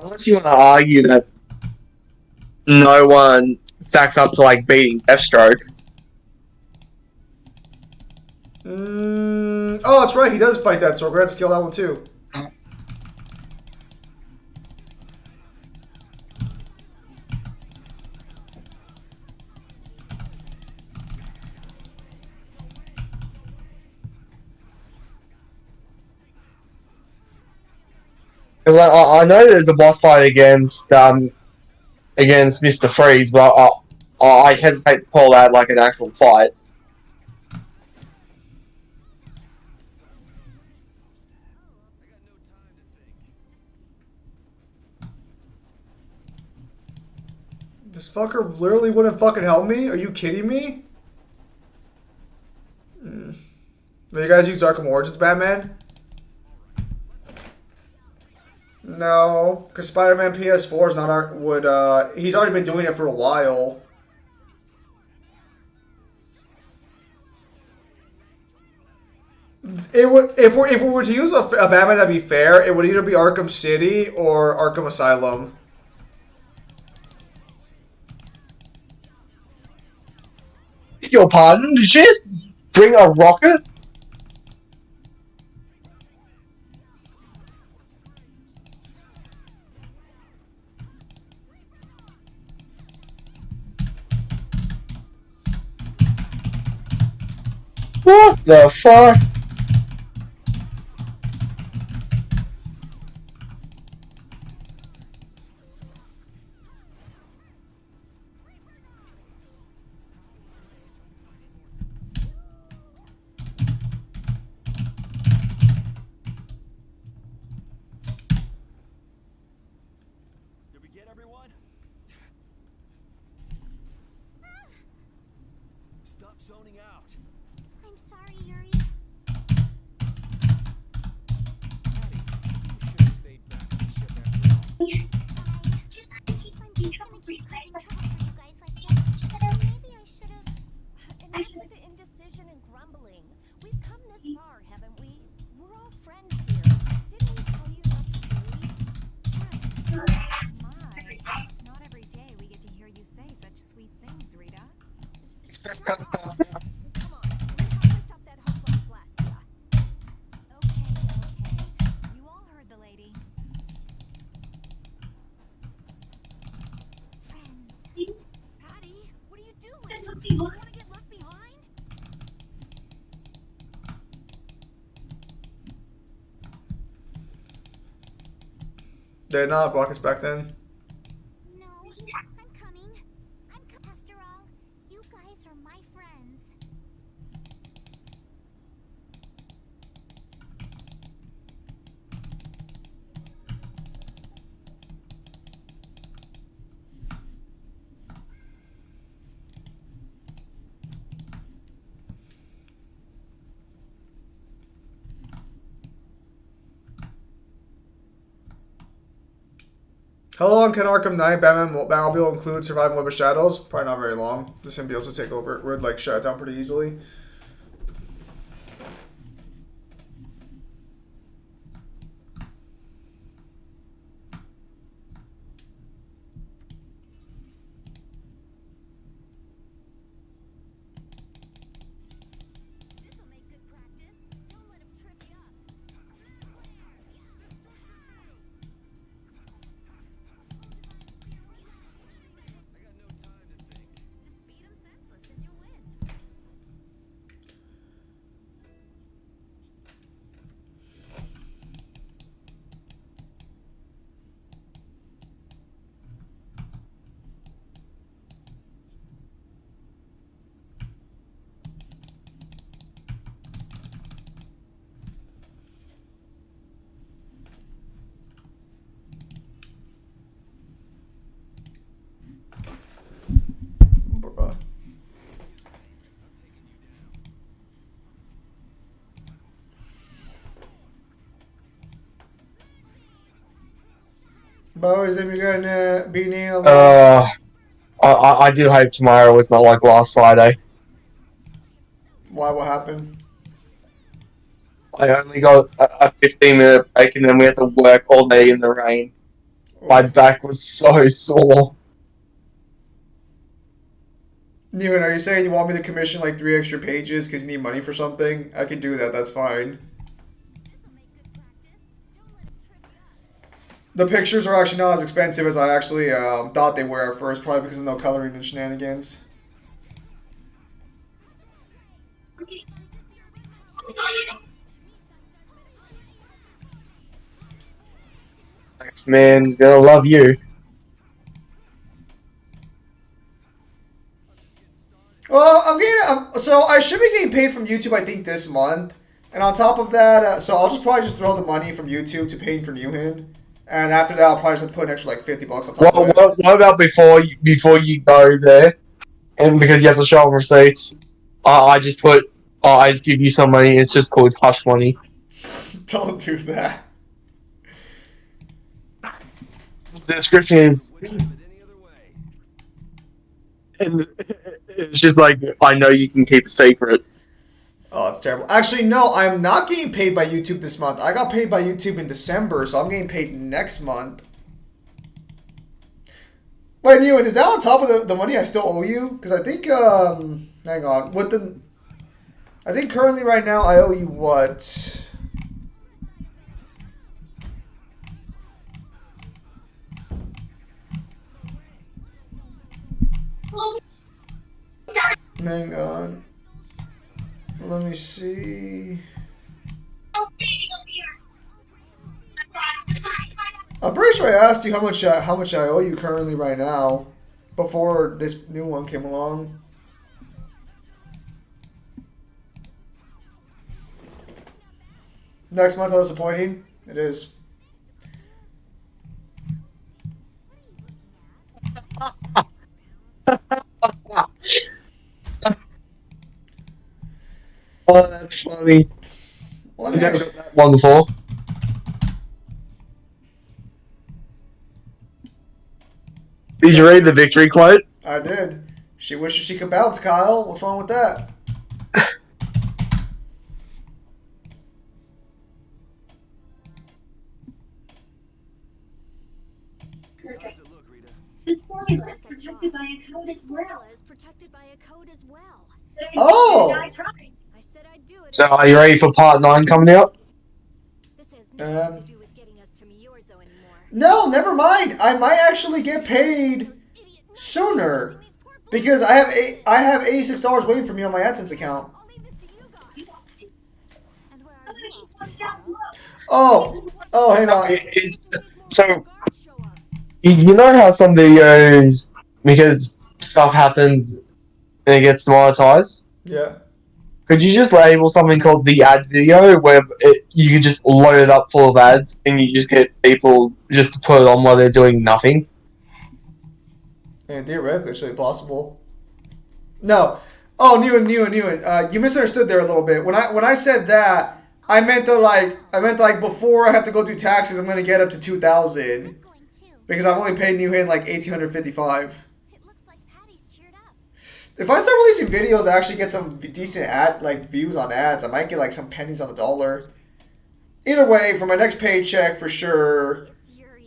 Unless you want to argue that no one stacks up to like beating Deathstroke. Oh, that's right. He does fight that, so we're gonna have to scale that one too. Because I know there's a boss fight against Mr. Freeze, but I hesitate to call that like an actual fight. This fucker literally wouldn't fucking help me? Are you kidding me? Do you guys use Arkham Origins Batman? No, because Spider-Man PS4 is not he's already been doing it for a while. It would if we were to use a Batman that'd be fair, it would either be Arkham City or Arkham Asylum. Your pardon? Did you just bring a rocket? What the fuck? Did we get everyone? Stop zoning out. I'm sorry, Yuri. Patty, you should have stayed back on the ship after all. I'm just gonna keep causing trouble for you guys like this. Maybe I should have. Enough with the indecision and grumbling. We've come this far, haven't we? We're all friends here. Didn't we tell you not to worry? My, it's not every day we get to hear you say such sweet things, Rita. Shut up. Come on, we have to stop that hook blast, yeah. Okay. You all heard the lady. Friends. Patty, what are you doing? You want to get left behind? They had not block us back then. No, I'm coming. After all, you guys are my friends. How long can Arkham Knight Batmobile include surviving Web of Shadows? Probably not very long. The symbiotes would take over. Would like shut it down pretty easily. This'll make good practice. Don't let him trip you up. I got no time to think. Just beat him senseless and you'll win. Bruh. Boys, am you gonna be Neil? I do hope tomorrow is not like last Friday. Why? What happened? I only got a 15-minute break and then we had to work all day in the rain. My back was so sore. Neil, are you saying you want me to commission like 3 extra pages because you need money for something? I can do that. That's fine. The pictures are actually not as expensive as I actually thought they were at first, probably because of no coloring and shenanigans. Next man's gonna love you. Well, so I should be getting paid from YouTube, I think, this month. And on top of that, so I'll just probably just throw the money from YouTube to paying for Newhin. And after that, I'll probably just have to put an extra like $50 on top of it. What about before you go there, and because you have to show them receipts, I just put, I just give you some money. It's just called hush money. Don't do that. The description is, and it's just like, I know you can keep a secret. Oh, that's terrible. Actually, no, I'm not getting paid by YouTube this month. I got paid by YouTube in December, so I'm getting paid next month. Wait, Newhin, is that on top of the money I still owe you? Because I think, hang on. I think currently right now I owe you what? Hang on. Let me see. I'm pretty sure I asked you how much I owe you currently right now, before this new one came along. Next month, how disappointing it is. Oh, that's funny. Well, I've never got that one before. Did you read the victory quote? I did. She wishes she could bounce, Kyle. What's wrong with that? This formula is protected by a code as well. Oh! I tried. I said I'd do it. So, are you ready for part 9 coming out? This has nothing to do with getting us to Miorzo anymore. No, never mind. I might actually get paid sooner because I have $86 waiting for me on my AdSense account. I'll leave this to you guys. And where are you off to, Kyle? Oh, hang on. So, you know how some videos, because stuff happens and it gets monetized? Yeah. Could you just label something called the ad video where you could just load it up full of ads and you just get people just to put it on while they're doing nothing? And theoretically, it's really possible. No. Oh, Newhin. You misunderstood there a little bit. When I said that, I meant like before I have to go do taxes, I'm gonna get up to 2,000 because I've only paid Newhin like 1,855. If I start releasing videos that actually get some decent views on ads, I might get like some pennies on the dollar. Either way, for my next paycheck, for sure,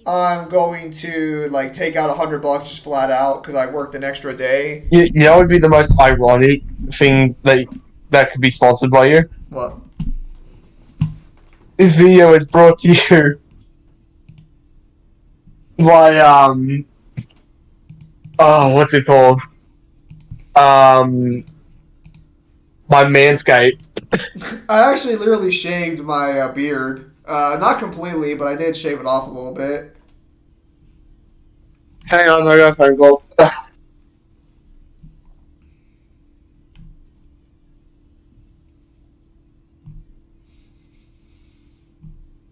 I'm going to like take out $100 just flat out because I worked an extra day. You know what would be the most ironic thing that could be sponsored by you? What? This video is brought to you by what's it called? My Manscaped. I actually literally shaved my beard. Not completely, but I did shave it off a little bit. Hang on, I got a phone call.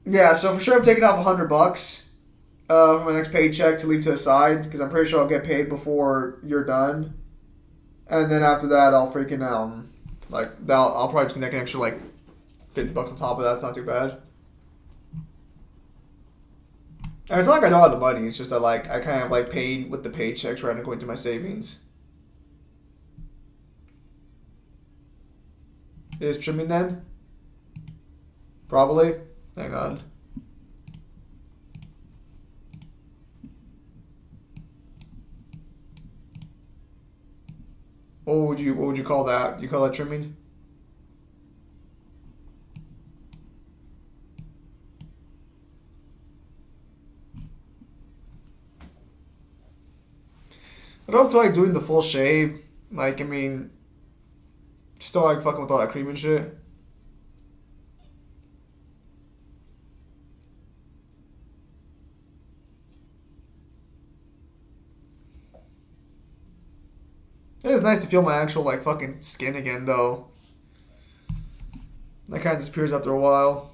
Yeah, so for sure I'm taking off $100 for my next paycheck to leave to the side because I'm pretty sure I'll get paid before you're done. And then after that, I'll freaking I'll probably just connect an extra like $50 on top of that. It's not too bad. And it's not like I don't have the money. It's just that like I kind of like paid with the paychecks rather than going through my savings. Is trimming then? Probably. Hang on. What would you call that? You call that trimming? I don't feel like doing the full shave. Like, I mean, still like fucking with all that cream and shit. It is nice to feel my actual like fucking skin again, though. That kind of disappears after a while.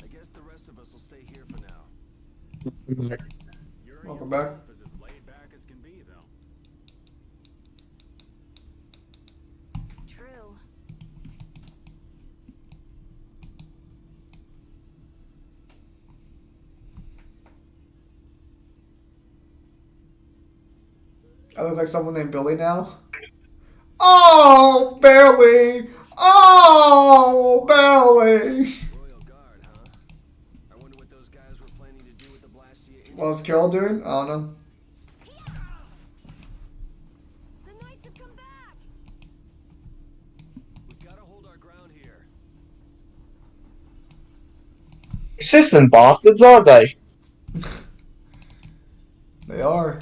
I guess the rest of us will stay here for now. Welcome back. Is as laid back as can be, though. True. I look like someone named Billy now. Oh, Billy! Oh, Billy! Royal Guard, huh? I wonder what those guys were planning to do with the Blastia Indians. What's Carol doing? I don't know. The knights have come back. We've got to hold our ground here. Assistant bastards, aren't they? They are.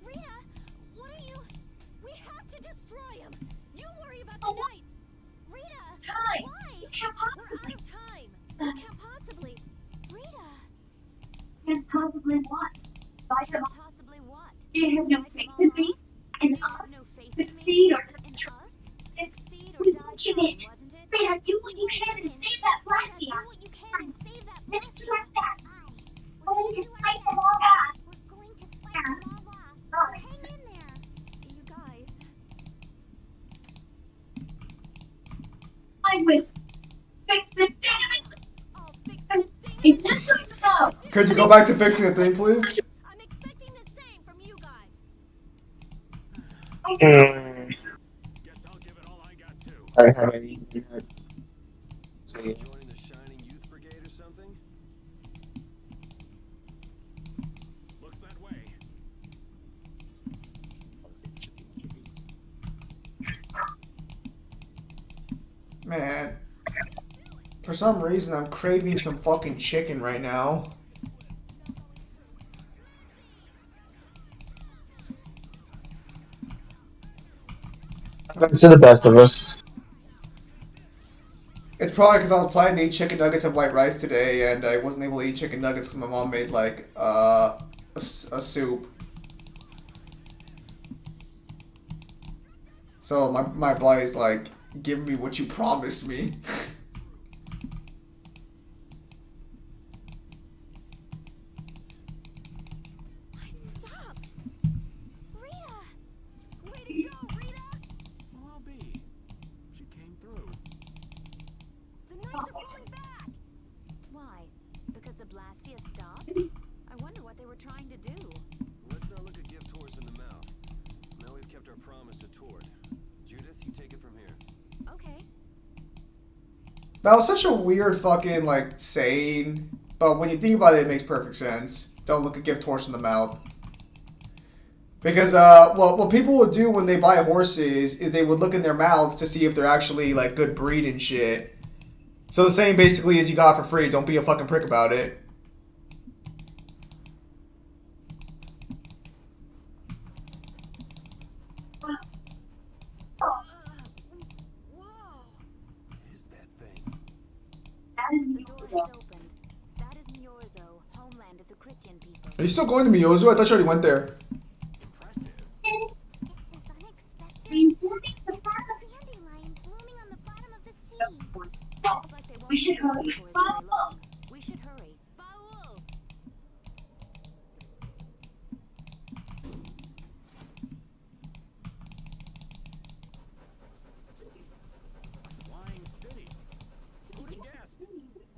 Rita, what are you? We have to destroy him. You worry about the knights. Rita, Time. why? You can't We're possibly. out of time. We can't possibly. Rita, Can't possibly what? Fight them can't off. possibly what? Do you have no Fight faith them in all me? off? In Do you have us? no faith Succeed or in to me? In try? us? It's Succeed or we die won't give trying, in. wasn't it? Rita, do what We you won't can give and in. save that Rita, Blastia. do what you can and save that Then it's Blastia. like that. Aye. We're going to do our fight them best. all back. We're going to fight them all off. So Nice. hang in there. You guys. I will fix this thing. I'll fix this thing. It's just so no. Could you go back to fixing the thing, please? I'm expecting the same from you guys. Guess I'll give it all I got too. Joining the Shining Youth Brigade or something? Looks that way. Man. For some reason, I'm craving some fucking chicken right now. Happens to the best of us. It's probably because I was planning to eat chicken nuggets and white rice today, and I wasn't able to eat chicken nuggets because my mom made like a soup. So my body's like, give me what you promised me. Stop. Rita. Way to go, Rita. Well, I'll be. She came through. The knights are pulling back. Why? Because the Blastia stopped? I wonder what they were trying to do. Let's not look a gift horse in the mouth. Now we've kept our promise to Tord. Judith, you take it from here. Okay. That was such a weird fucking like saying, but when you think about it, it makes perfect sense. Don't look a gift horse in the mouth. Because well, what people would do when they buy horses is they would look in their mouths to see if they're actually like good breed and shit. So the saying basically is you got it for free. Don't be a fucking prick about it. Is that thing? That is The door is music. opened. That is Miorzo, homeland of the Cryptian people. Are you still going to Miyozu? I thought you already went there. Impressive. It's as unexpected We as fix the a facts. dandelion blooming on the bottom of the sea. Of course. Looks like they won't We should be open hurry. for as very Follow. long. We should hurry. Baul! Flying city. Who'd have guessed?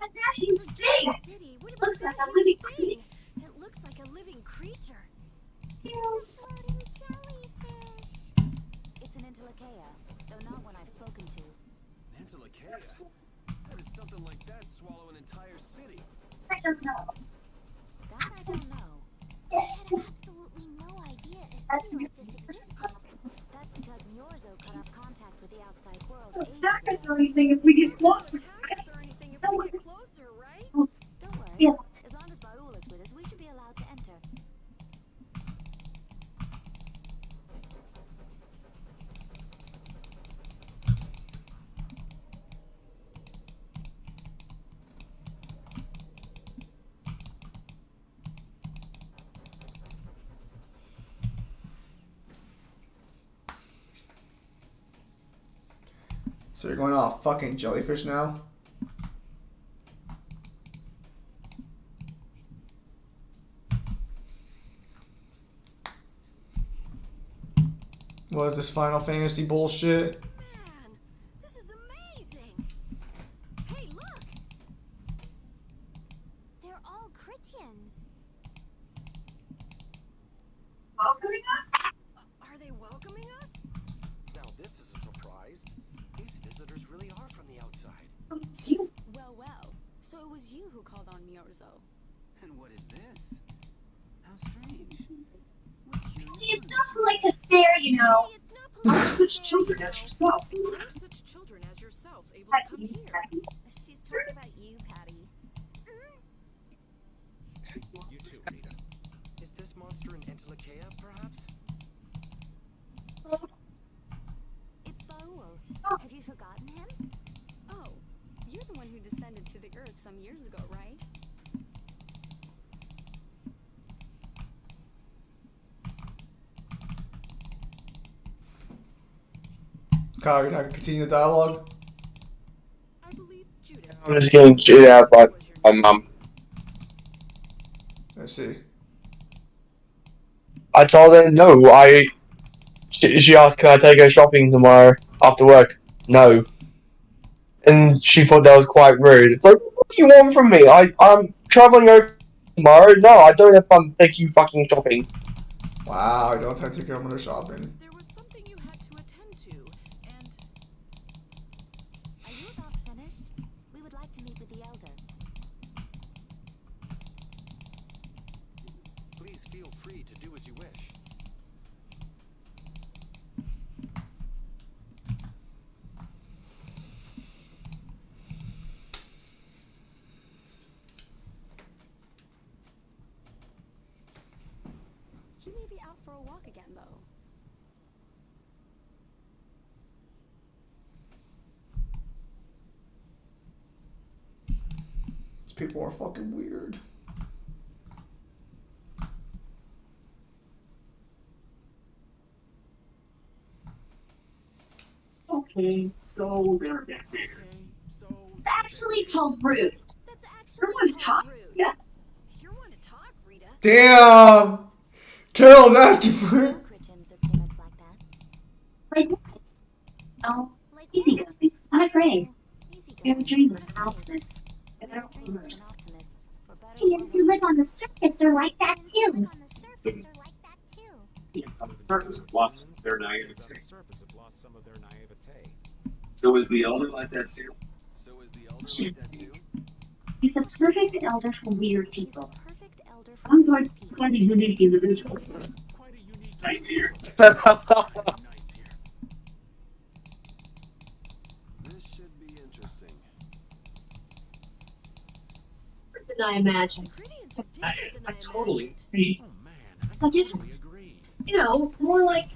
A dashing thing. City? What Looks about like that a living huge thing? creature. It looks like a living creature. Yes. Floating jellyfish. don't know. That I don't know. I Yes. had absolutely no idea a That's city like because this the person existed. confident. That's because Myorzo cut off contact with the outside world Don't ages attack us ago. or anything if we get It's not closer. gonna attack us or anything if Don't we worry. get closer, right? Don't worry. Yeah. As long as Baul is with us, we should be allowed to enter. So you're going off fucking jellyfish now? What is this Final Fantasy bullshit? Man, this is amazing. Hey, look. They're all Critians. Welcoming us? Are they welcoming us? Now this is a surprise. These visitors really are from the outside. It's you. Well. So it was you who called on Myorzo. And what is this? How strange. It's not polite to stare, you know. Hey, it's not We're polite. such children as yourselves. We're such children as yourselves able to come here. She's talking about you, Patty. You too, Rita. Is this monster an Entelekea, perhaps? It's Baul. Have you forgotten him? Oh, you're the one who descended to the earth some years ago, right? Kyle, you're not gonna continue the dialogue? I believe Judith. I'm just getting chewed out by my mum. Let's see. I told her no. She asked, "Can I take her shopping tomorrow after work?" No. And she thought that was quite rude. It's like, what do you want from me? I'm traveling over tomorrow. No, I don't have fun to take you fucking shopping. Wow, I don't have to take your mother shopping. There was something you had to attend to, and Are you about finished? We would like to meet with the Elder. Please feel free to do as you wish. She may be out for a walk again, though. These people are fucking weird. Okay, so they're back there. okay, so It's actually called rude. That's You actually want to talk? called rude. Yeah. you're one to talk, Rita. Damn! Carol's asking for it. Critians are pretty much like that. Like what? Oh, Like easy what? going. Not afraid. Easy They're going. dreamers, Not afraid. optimists. They're They're dreamers dreamers. and optimists. For better or Teens who worse. live on the surface are like that Teens who too. live on the surface are like that too. Yes, on the surface, lost their On naivety. the surface have lost some of their naivete. So is the elder like that too? So is the elder like that too? He's the perfect elder for weird He's people. the perfect elder for Sounds weird like people. quite a unique individual. Quite a unique. Nice here. Nice here. This should be interesting. Than I imagined. Critians are I, different than I I totally imagined. agree. Oh man, I So totally different. agree. You know, more like.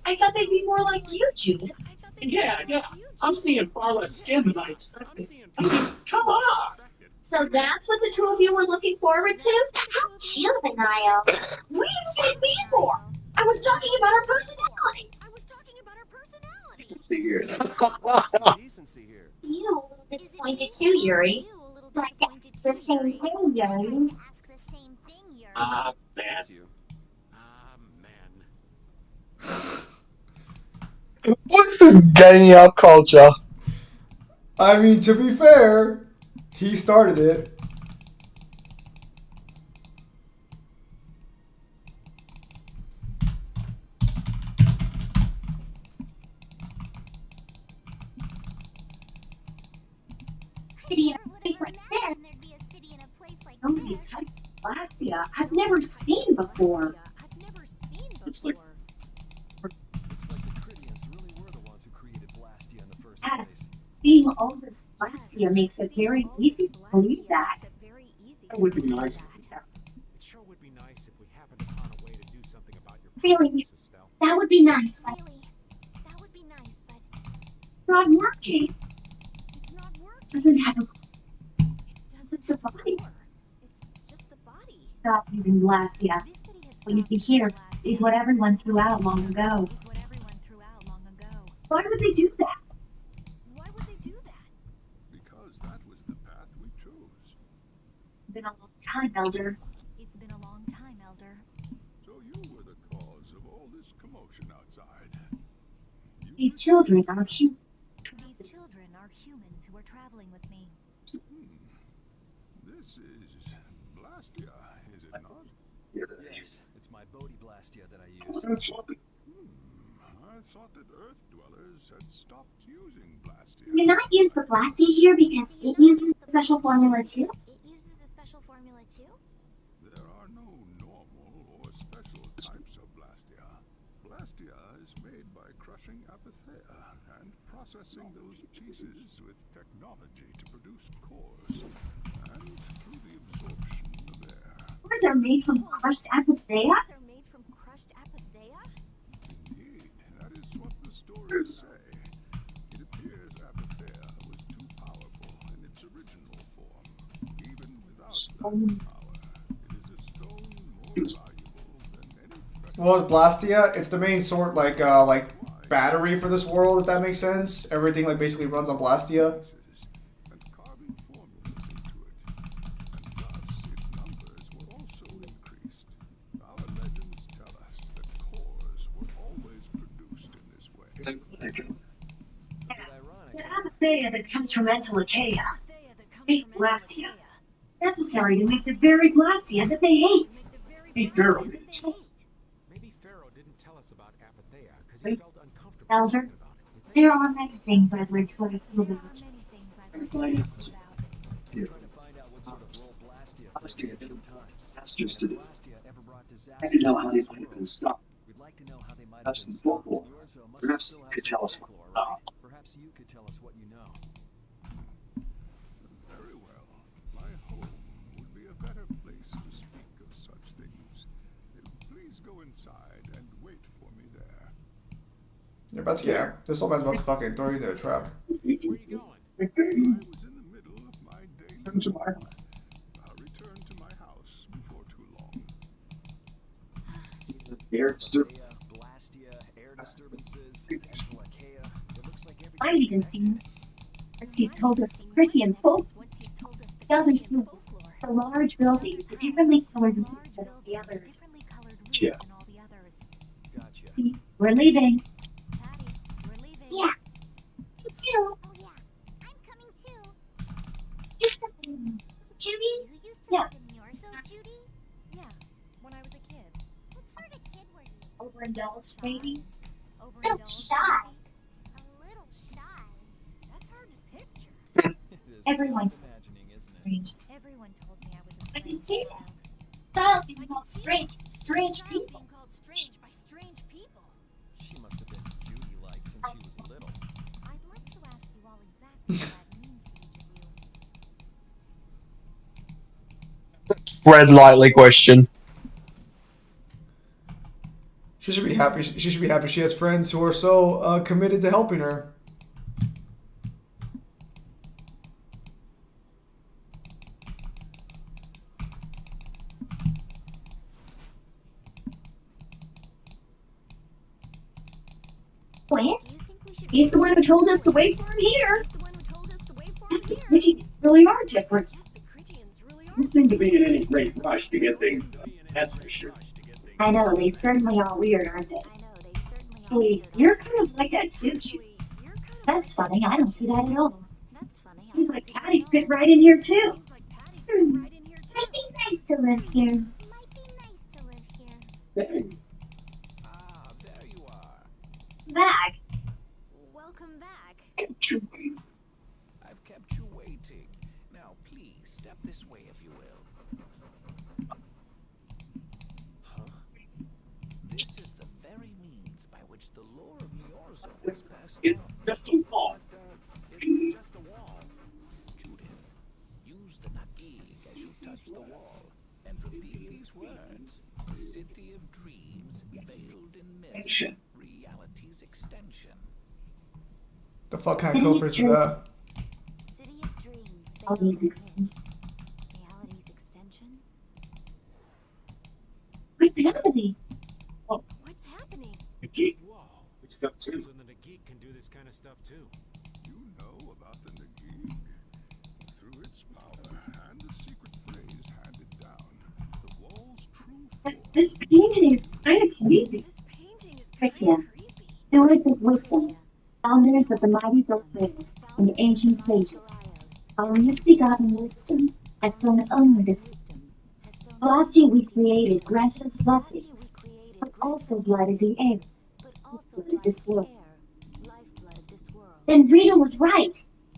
I thought they'd be more like you, Judith. I thought they'd Yeah, be yeah. like you, I'm Judith. seeing far less skin than I I'm expected. seeing I mean, come on. expected. So that's what the two of you were looking forward to? How juvenile. What are you looking at me for? I was talking about our personality. I was talking about our personality. Decency here. Some decency here. You a little Is it disappointed me too, or Yuri. you a little Like disappointed the too, same Yuri? thing, I'd Yuri. like to ask the same thing, Yuri. Ah, man. That's you. Ah man. What's this ganging up culture? I mean, to be fair, he started it. City in Never a would place have like this. imagined there'd be a city in a place like Oh, new types of Blastia I've never seen before. It's like Looks like the Critians really were the ones who created Blastia in the first Yes, place. seeing all this Blastia makes it very easy to believe that. that would be nice. It sure would be nice if we happened upon a way to do something about your Really, problems, Estelle. that would be nice, but Really, that would be nice, but it's not working. It's not working. Doesn't have a it Just the doesn't have body. a core. It's just the body. stop using Blastia. This city has What you see stopped here using Blastia. is what everyone threw out long ago. It's what everyone threw out long ago. Why would they do that? Why would they do that? Because that was the path we chose. It's been a long time, Elder. It's been a long time, Elder. So you were the cause of all this commotion outside. You These children are human. These children are humans who are traveling with me. This is Blastia, is it not? Yes, it's my Bodhi Blastia that I use. I thought that Earth dwellers had stopped using Blastia. Do you not use the Blastia here because it uses a special formula too? It uses a special formula too? There are no normal or special types of Blastia. Blastia is made by crushing Apathea and processing those pieces with technology to produce cores, and through the absorption of air. Cores are made from crushed Apathea? These are made from crushed Apathea? Indeed, that is what the stories say. It appears Apathea was too powerful in its original form. Even without that power, it is a stone more valuable than any precious. Well, Blastia, it's the main sort like battery for this world, if that makes sense. Everything like basically runs on Blastia. And carving formulas into it. And thus its numbers were also increased. Our legends tell us that cores were always produced in this way. The Apathea that comes from Entelekea, hate Blastia. Necessary to make the very Blastia that they hate. Hey, Pharaoh. Maybe Pharaoh didn't tell us about Apathea because he felt uncomfortable Elder, talking about it. You think? there are many things I'd like to ask you There are about. many things I'd like to ask you about. Trying to find out what sort of role Blastia played in ancient times. Masters to If do. Blastia ever brought disaster I didn't know how to they this might have been world, stopped. we'd like to know how they might have Perhaps been in stopped. folklore. Yours must Perhaps still you have could some tell us what folklore, you know. right? Perhaps you could tell us what you know. Very well. My home would be a better place to speak of such things. Please go inside and wait for me there. You're about to get this old man's about to fucking throw you into a trap. Where are you going? I was in the middle of my daily Come to my work. I'll return to my house before too long. Air disturbance. Apathea, Blastia, air disturbances, Entelekea. It looks like I everything's even seen connected. once he's told us the Christian folk, the other schools, the large buildings, the differently colored roofs than all the others. Differently colored roofs Yeah. than all the others. Gotcha. We're leaving. Patty, we're leaving. Yeah. You too. Oh yeah, I'm coming too. Used to Judy? You used to Yeah. live in Yorzo, Judy? Yeah, when I was a kid. What sort of kid were you? Overindulged, maybe? Overindulged. shy. A little shy. That's hard to picture. It is Everyone worth imagining, isn't it? Strange. Everyone told me I was a I can strange see child. Stop being called strange Child people. being called strange by strange people. She must have been Judy-like since she was little. I'd like to ask you all exactly what that means to each of you. Red lightly question. She should be happy. She should be happy she has friends who are so committed to helping her. Wait, Do you think we should he's the one who told us to wait for him here. He's the one who told us to wait for Yes, him the here. Critians really are different. Yes, the Critians really are. Don't seem to be in any great rush to get things done. That's for sure. I know, they certainly are weird, aren't they? I know, they certainly are. Actually, weird, you're aren't kind of like that too, Judy. Actually, you're kind of That's funny, I don't see that at all. they? That's funny. I Seems don't like see Patty it at fit all. right in here too. seems like Patty fit right in here too. Might be nice to live here. Might be nice to live here. Hey, Ah, there you are. Back. Welcome back. get your way. I've kept you waiting. Now please step this way if you will. which the lore of Niorzo was passed It's on. just a wall. It's just a wall. Julian, use the Nagig as you touch the wall and repeat these words. City of dreams, veiled in mist, reality's extension. The fuck kind of code phrase is that? City of dreams, All veiled these in ex- mist. Reality's extension. What's happening? What's happening? Whoa. Step So 2. then the geek can do this kind of stuff too. You know about the Nagig. Through its power and the secret phrase handed down, the wall's true form. This painting is kind of creepy. This painting is kind Critia, of creepy. the words of wisdom, founders of the mighty Goplayers and ancient sages. Our misbegotten wisdom has sown only this. Blasting we created granted us blessings, but also blighted the air. Lifeblood this world. Lifeblood of this world. Then Rita was right.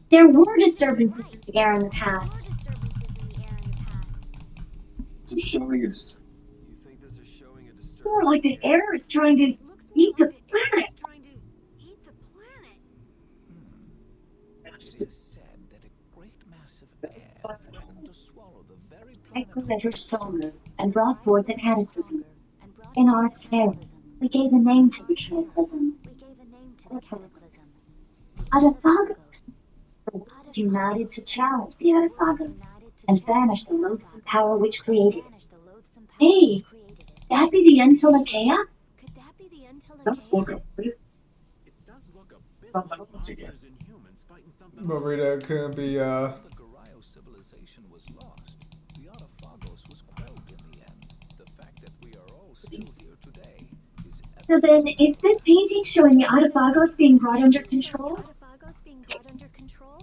There were disturbances in the air in the past. Disturbances in the air in the past. It's showing us. You think this is showing a disturbance? More like the air is trying to It looks more eat the like the air planet. is trying to eat the planet. It is said that a great mass of air threatened to swallow the very I planet. grew ever stronger and brought forth a cataclysm. In our terror, we gave a name to the cataclysm. We gave a name to the cataclysm. Adaphagos. The world united to challenge the Adaphagos and banish the loathsome power which created it. Hey, that be the Entelakea? Could that be the Let's Entelakea? look up. It does look a bit like monsters and humans fighting something. But Rita couldn't be, The Garayo civilization was lost. The Adaphagos was quelled in the end. The fact that we are all still here today is So then, is this painting showing the Adaphagos being brought under control? Adaphagos being brought under control?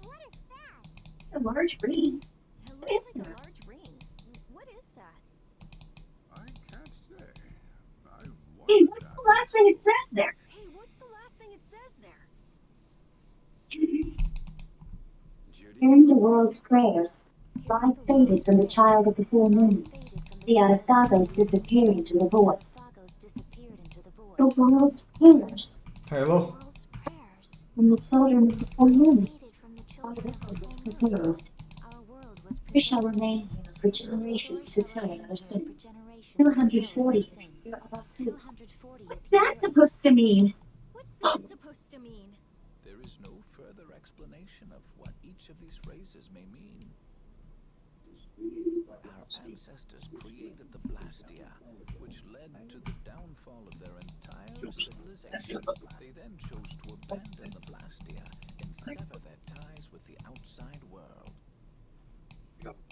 What is that? A large ring. It What is looks like a that? large ring. What is that? I can't say. I've Hey, wondered what's the that. last thing it says there? Hey, what's the last thing it says there? Judy. Hearing the world's prayers, light faded from the child of the full moon. The Adaphagos disappeared into the void. Adaphagos disappeared into the void. The world's prayers Halo. World's prayers from the children of the full moon. faded from the Our children of world the was full moon. preserved. Our world was We shall preserved. remain here for generations to tell our For sin. generations to tell 240 our is sin. the year of our sin. 240 What's is the that year. supposed to mean? What's that supposed to mean? There is no further explanation of what each of these phrases may mean. Our ancestors created the Blastia, which led to the downfall of their entire civilization. They then chose to abandon the Blastia and sever their ties with the outside world.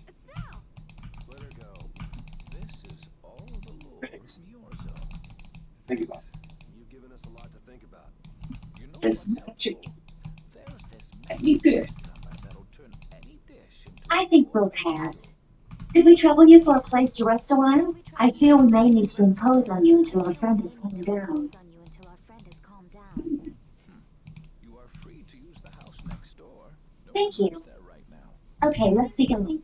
Estelle! Let her go. This is all the lore of Niorzo. Think about it. You've given us a lot to think about. You know There's what's magic. helpful? There's this You good. cucumber that'll turn any dish into I think we'll pass. Could we trouble you for a place to rest a while? I feel we may need to impose on you until our friend has calmed down. Impose on you until our friend has calmed down. You are free to use the house next door. No Thank one you. lives there right now. Okay, let's begin.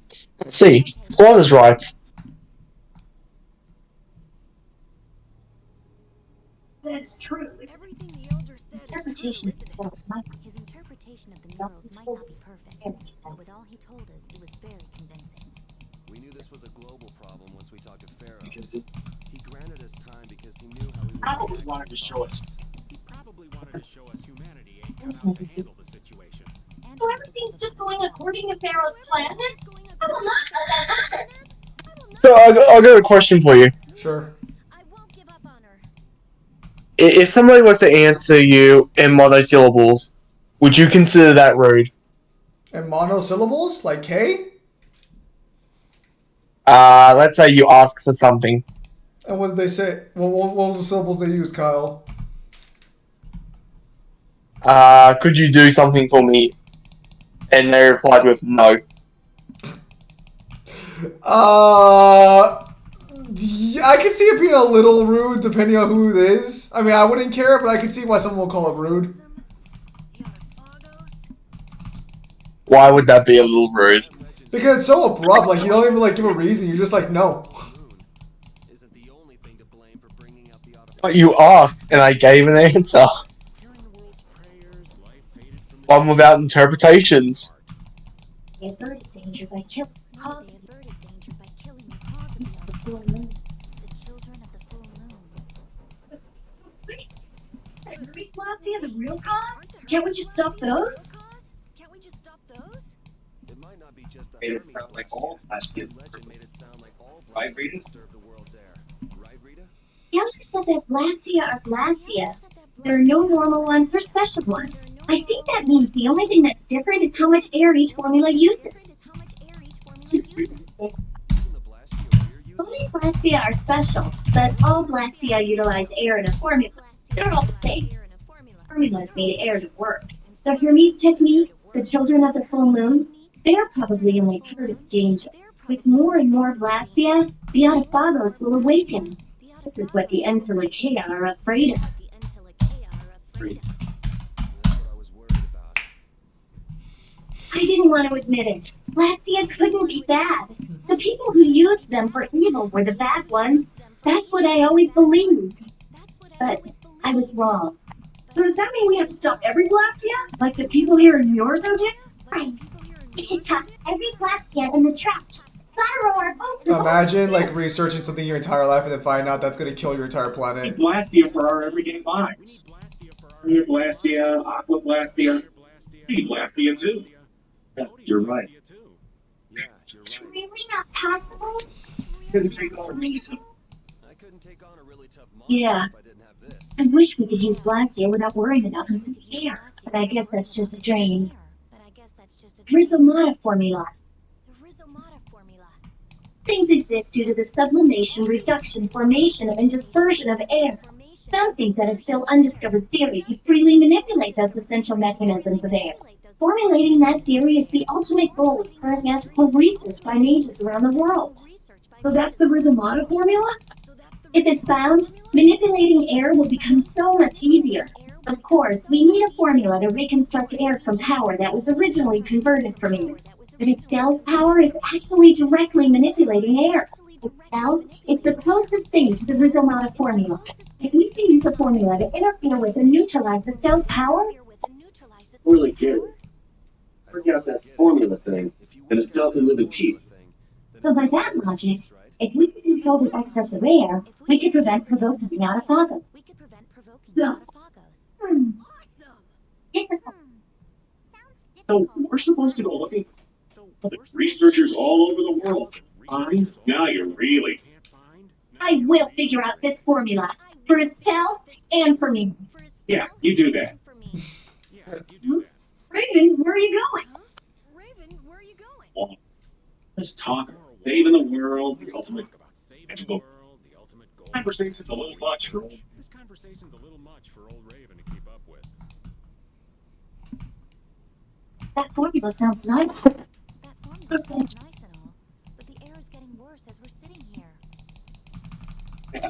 See, Swan is right. That is true. Everything the elder said is true, Interpretation isn't it? of those might His interpretation of the murals might not be perfect, but with all he told us, it was very convincing. We knew this was a global problem once we talked to Pharaoh. Because He granted us time because he knew how we would probably react wanted to show us. He probably wanted to show us humanity ain't cut Those out to niggas handle the situation. So everything's just going according to Pharaoh's plan then? I will not let that happen. So I got a question for you. Sure. I won't give up on her. If somebody was to answer you in monosyllables, would you consider that rude? And monosyllables? Like K? Let's say you ask for something. And what did they say? What was the syllables they used, Kyle? Could you do something for me? And they replied with no. Yeah, I can see it being a little rude depending on who it is. I mean, I wouldn't care, but I can see why someone will call it rude. The Adaphagos? Why would that be a little rude? Because it's so abrupt, like, you don't even, give a reason, you're just like, no. Moon isn't the only thing to blame for bringing out the But you asked, and I gave an answer. One without interpretations. They averted danger by killing the Maybe cause they of averted danger by killing the cause of the the full artifact. moon. The children of the full moon. Hermes Blastia, the real cause? Aren't the Can't we Hermes just stop Blastia the real those? cause? Can't we just stop those? It might not be just the Made it Hermes sound like Blastia. all Blastia. That legend made it sound like all Right, Blastia Rita? disturb the world's air. Right, Rita? The elder said that Blastia are The elder Blastia. said that There are no Blastia normal ones or Blastia. special ones. There are no I think normal that means the only thing that's different is how much air each formula uses. different is how much air each formula To uses. Even the Blastia we're using? Only Blastia are special, but all Blastia utilize air in a formula. They're all the same. Formulas need air to work. The Hermes technique, the children of the full moon, they're probably only part of danger. With more and more Blastia, the Autophagos will awaken. This is what the Entelekea are afraid of. That's what I was worried about. I didn't want to admit it. Blastia couldn't be bad. The people who used them for evil were the bad ones. That's what I always believed. But I was wrong. So does that mean we have to stop every Blastia? Like the people here in Yorzo did? Right. We should toss every Blastia in the trash. Gotta roll our boats with Imagine like researching something your entire life and then find out that's gonna kill your entire Need planet. Blastia for our everyday lives. Fire Blastia, Aqua Blastia. We need Blastia too. Yeah, you're right. Yeah, you're It's right. really not possible. Couldn't take on a really tough. I couldn't take on a really tough monster Yeah. if I didn't have this. I wish we could use Blastia without worrying about losing air, but I guess that's just a drain. Rhizomata formula. The Rhizomata formula. Things exist due to the sublimation, reduction, formation, and dispersion of air. Some think that a still undiscovered theory could freely manipulate those essential mechanisms of air. Formulating that theory is the ultimate goal of current magical research by mages around the world. So that's the Rhizomata formula? If it's found, manipulating air will become so much easier. Of course, we need a formula to reconstruct air from power that was originally converted from air. But Estelle's power is actually directly manipulating air. Estelle is the closest thing to the Rhizomata formula. If we can use a formula to interfere with and neutralize Estelle's power, Really good. Work out that formula thing, and Estelle can live in peace. so by that logic, if we can control the excess of air, we could prevent provoking the Autophago. So, Hmm, awesome! difficult. So we're supposed to go looking for researchers all over the world. Fine. Now you're really. I will figure out this formula for Estelle and for me. Yeah, you do that. Raven, where are you going? Raven, where are you going? Let's talk. Saving the world, the ultimate magical conversation's a little much for old. This conversation's a little much for old Raven to keep up with. That formula sounds nice. That formula sounds nice and all, but the air is getting worse as we're sitting here. Yeah.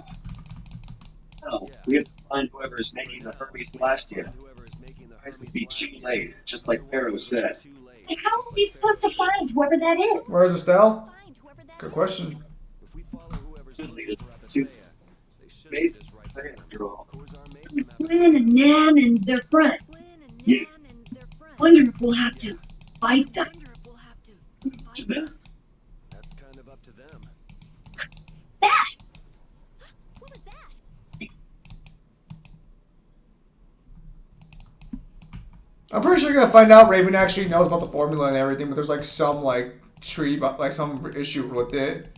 Oh, we have to find whoever is making the Hermes Blastia. Whoever is making the Price would Hermes be too Blastia late, just like Pharaoh said. too late. And how are we supposed to find whoever that is? Where's Estelle? Good question. If we follow whoever's Should lead looking us for to Apatheia, they should Faith just right Faith to after all. Cores are made from Flynn and Nan and their friends. Flynn and Yeah. Nan and their friends. Wonder if we'll have to fight them. Wonder if we'll have to To fight them. them. That's kind of up to them. That! What was that? I'm pretty sure you're gonna find out Raven actually knows about the formula and everything, but there's like some like tree, but like some issue with it.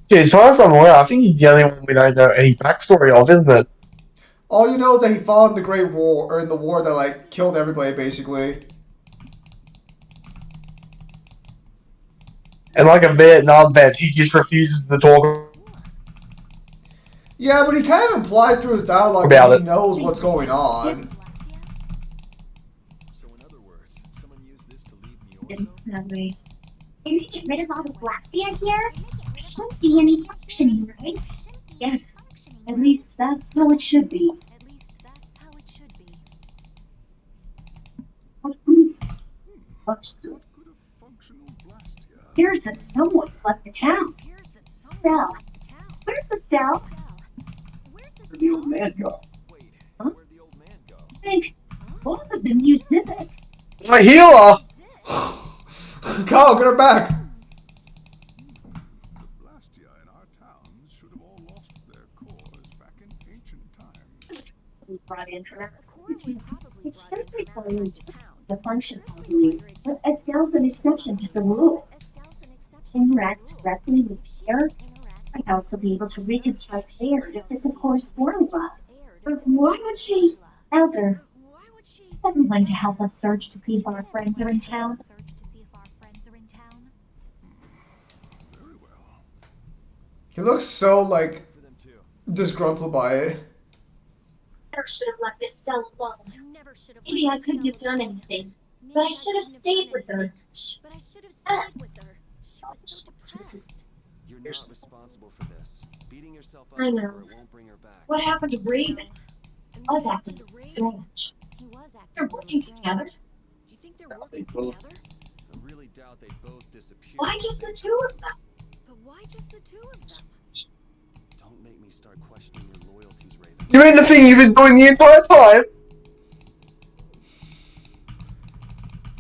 Yeah, as far as I'm aware, I think he's the only one we don't know any backstory of, isn't it? All you know is that he fought in the Great War, or in the war that like killed everybody basically. And like a Vietnam vet, he just refuses to talk Yeah, but he kind of implies through his dialogue About that he it. knows what's going on. So in other words, someone used this to leave me It's that way. Can we get rid of all the Blastia here? There shouldn't be any functioning, right? Yes. At least that's how it should be. At least that's how it should be. What proof? What's What could a functional Blastia? Here's that someone's left the town. Estelle. Where's Estelle? Where'd the old man go? Wait, Huh? where'd the old man go? I think both of them used this. My healer! Kyle, get her back. The Blastia in our towns should have all lost their cores back in ancient times. We brought in from outside town. It's simply following just the function, I believe. But Estelle's an exception to the rule. Interact directly with air. I'd also be able to reconstruct air to fit the core's formula. But why would she? Elder, everyone to help us search to see if our friends are in town. Very well. He looks so like For them too. disgruntled by it. I should have left Estelle alone. Maybe I couldn't have done anything, but I should have stayed with her. She was You're not responsible for this. Beating yourself up I know. over it won't bring her back. What happened to Raven? I was acting strange. They're working together. You think they're They working both- together? I really doubt they both disappeared. Why just the two of them? But why just the two of them? Don't make me start questioning your loyalties, Raven. You mean the thing you've been doing the entire time?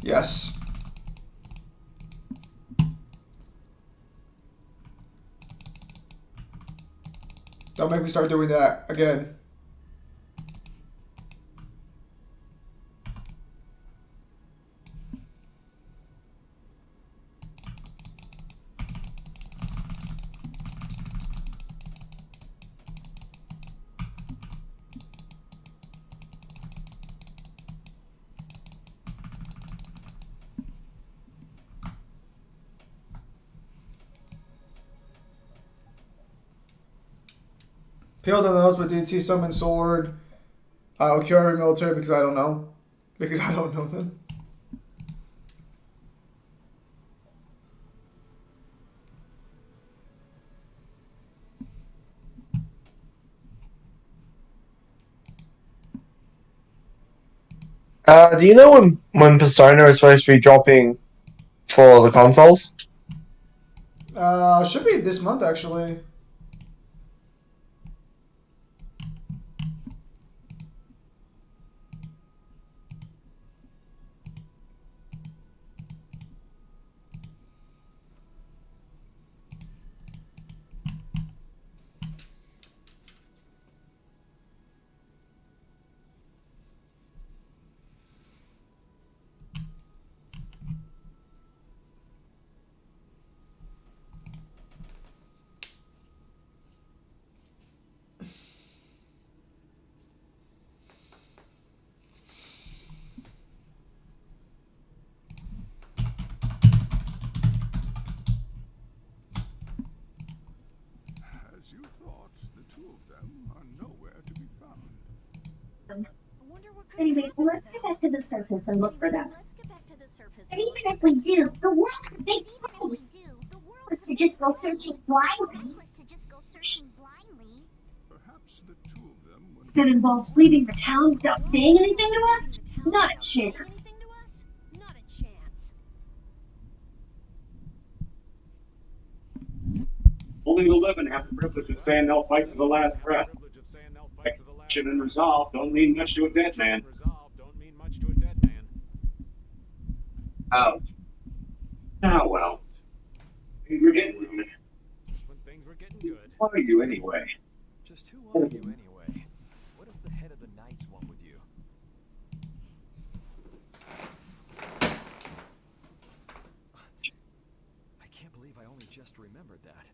Yes. Don't make me start doing that again. Peel the nose with DT summon sword. Okuri military because I don't know. Because I don't know them. Do you know when Persona is supposed to be dropping for the consoles? Should be this month actually. As you thought, the two of them are nowhere to be found. I wonder what could Anyway, happen let's to get them. back to the surface and look for them. Let's get back to the surface. And even if we do, the world's a big Even if place. we do, the world Was to just go searching blindly. was to just go searching blindly. Perhaps the two of them went That involves leaving the town without saying anything to us? Not a chance. Anything to us? Not a chance. Only the living have the privilege of saying they'll fight to the last breath. Privilege of saying they'll fight to the last Action and resolve don't mean much to a dead man. Resolve don't mean much to a dead man. Out. Ah, well. You're getting ruined. Just when things were getting good. What are you anyway? Just who are you anyway? What does the head of the Knights want with you? I can't believe I only just remembered that.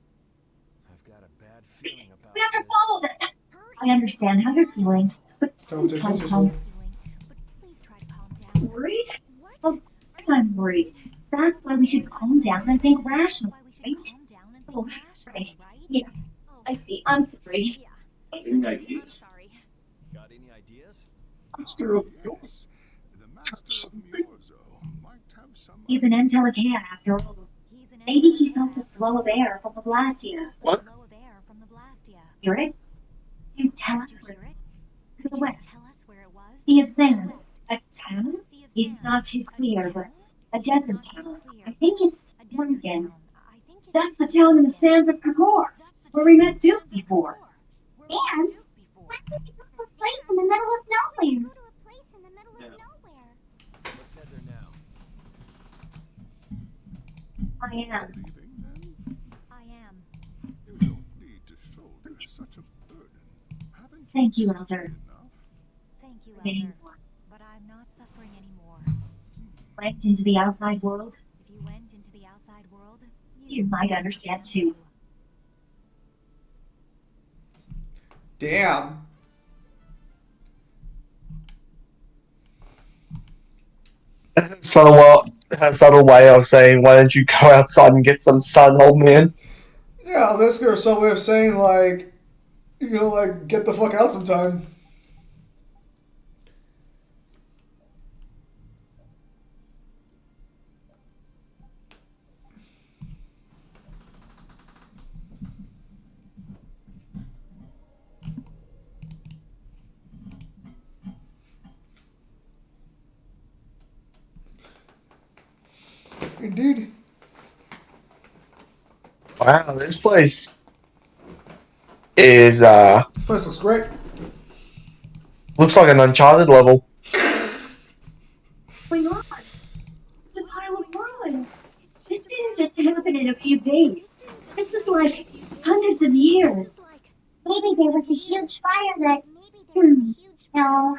I've got a bad feeling about We have to this. follow them. I understand how you're feeling, but please try to calm down. Please try to calm down. Worried? What? Of course I'm worried. That's why we should calm down and think rationally, Why we should right? calm down and Oh, think rationally, right. right? Yeah, I see. I'm sorry. Yeah. Any I'm ideas? sorry. Got any ideas? Master of Yes, the master of Miorzo might have some. He's an Entelecan after all. He's an Maybe he felt the flow of air from the Blastia. What? flow of air from the Blastia. Hear it? You tell Did us you where hear it? to Could the you west. tell us where it was? Sea of Sand. West. A town? Sea of It's Sand. not too A clear, town? but a It's desert not too town. clear, I think it's A desert Oregon. town. I think it's That's the town in the sands of Kagor. where we met Duke before. And why did we go to a place in the middle of nowhere? Go to a place in the middle of nowhere. Let's head there now. I am. Leaving then? I am. You don't need to shoulder such a burden. Haven't Thank you, suffered Elder. enough? Thank you, Anymore. Elder. But I'm not suffering anymore. Went into the outside world. If you went into the outside world, You might understand too. Damn. Subtle way of saying, why don't you go outside and get some sun, old man? Yeah, that's their some way of saying like, you know, like get the fuck out sometime. Indeed. Wow, this place is This place looks great. looks like an Uncharted level. Going on? It's a pile of ruins. This didn't just happen in a few days. This is like hundreds of years. Maybe there was a huge fire that. No,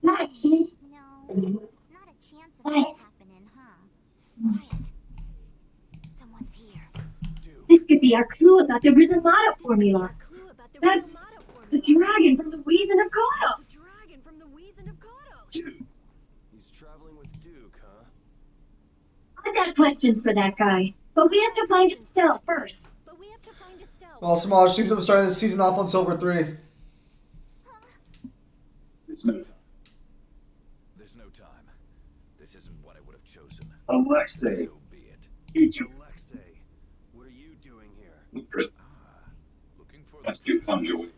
not a chance. No, not a chance of that happening, huh? Quiet. Someone's here. This could be our clue about the Rizomata formula. That's the dragon from the Weason of Kodos. Dragon from the Weason of Kodos. He's traveling with Duke, huh? I've got questions for that guy, but we have to find Estelle first. Well, Smosh seems to be starting the season off on Silver 3. There's no There's no time. This isn't what I would have chosen. Alexei, So be it. you two Alexei, what are you doing here? Looking for must you found your way.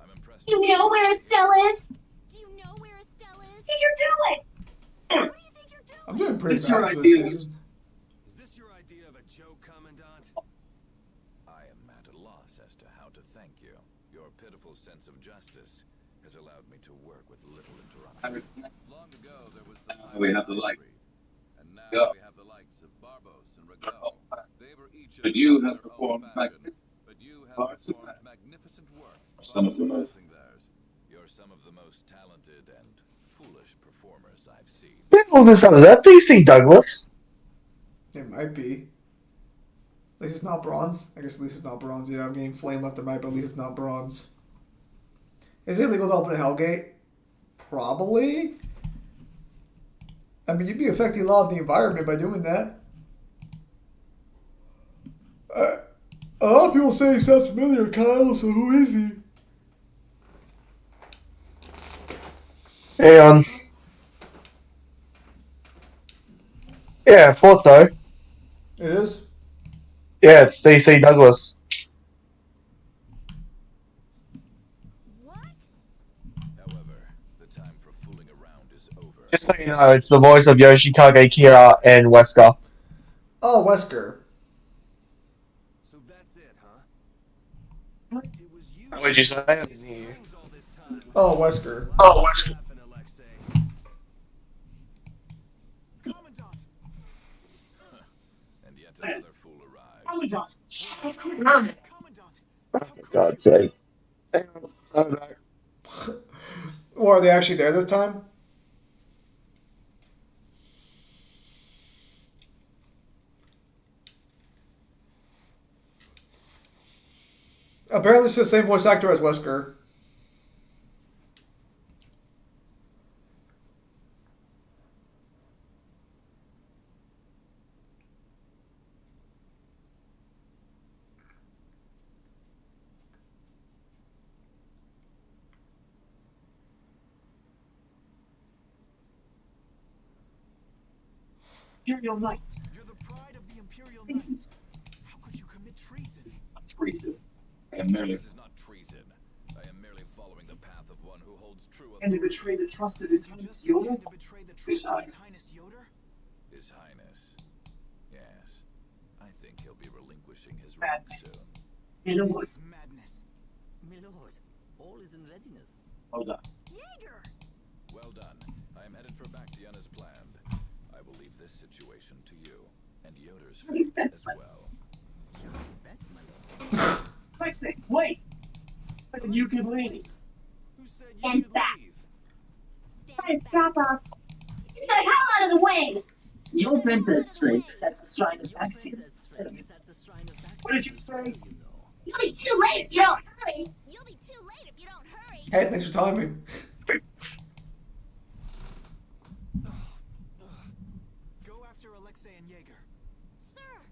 I'm impressed. You know where Estelle is? Do you know where Estelle is? Did you do it? What do you think you're doing? I'm doing pretty It's your bad this idea. season. Is this your idea of a joke, Commandant? I am at a loss as to how to thank you. Your pitiful sense of justice has allowed me to work with little interruption. Long ago, there was the we have the light. and now Yeah. we have the likes of Barbos and Rago. They were each But of you us in have their own performed fashion, but you have parts of performed that. magnificent work. Some of the far most. surpassing theirs. You're some of the most talented and foolish performers I've seen. Where's all this other? Is that DC Douglas? It might be. At least it's not bronze. I guess at least it's not bronze. Yeah, I'm getting flame left and right, but at least it's not bronze. Is it illegal to open a Hellgate? Probably. I mean, you'd be affecting a lot of the environment by doing that. A lot of people say he sounds familiar, Kyle, so who is he? Hang on. Yeah, I thought so. It is? Yeah, it's DC Douglas. However, the time for fooling around is over. Just so you know, it's the voice of Yoshikage, Kira, and Wesker. Oh, Wesker. So that's it, huh? It was you. What did you say? I didn't hear you. All this time. Oh, Wesker. Oh, Wesker. Laughing, Alexei. Commandant! And yet another fool arrives. Commandant! For God's sake. Hang on. I'm back. Or are they actually there this time? Apparently it's the same voice actor as Wesker. Imperial Knights. You're the pride of the Imperial Knights. How could you commit treason? Treason. I am merely This is not treason. I am merely following the path of one who holds true and authority. to betray the trust of his You Highness just Yoda. intend to betray the trust of His Highness Yoder? His Highness. Yes. I think he'll be relinquishing his Madness. rank soon. And it was Madness. lord. All is in readiness. Hold on. Jaeger! Well done. I am headed for Bactian as planned. I will leave this situation to you, and Yoder's fate as well. Your bets, my lord. Lexi, wait! You can leave. Who said you And could back. leave? Try to stop us. Get the hell out of the way! Your princess straight sets a shrine of Your Bactian. princess strength is at the shrine of Bactian. What did you say? You know. You'll be too late if you don't hurry. You'll be too late if you don't hurry. Hey, thanks for telling me. Go after Alexei and Jaeger. Sir,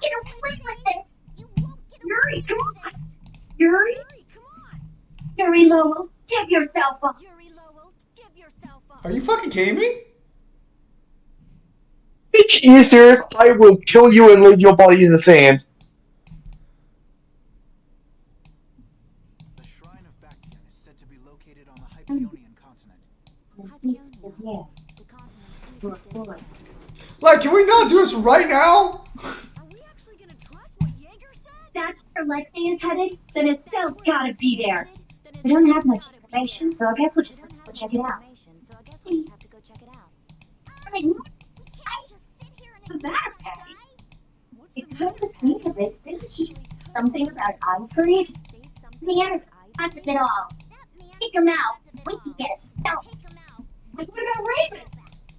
Get away with it! you won't get away Yuri, with come on! this. Yuri? Hurry, come on! Yuri Lowell, give yourself up! Yuri Lowell, give yourself up. Are you fucking kidding me? Are you serious? I will kill you and leave your body in the sand. The Shrine of Bactian is said to be located on the Hyperionian continent. This is here. The continent Your is distant. forest. Like, can we not do this right now? Are we actually gonna trust what Jaeger said? That's where Lexi is headed? Then Estelle's gotta be there. We don't have much information, so I guess we'll just have to go check it out. So I guess we'll just have to go check it out. Like, We can't just sit here and the matter, ignore Patty? it, guy. It come to think of it, didn't she say something about Alfred? Say something Yes, about that's it all. That man Take him out. says it We all. can get Estelle. Take him out. What about Raven?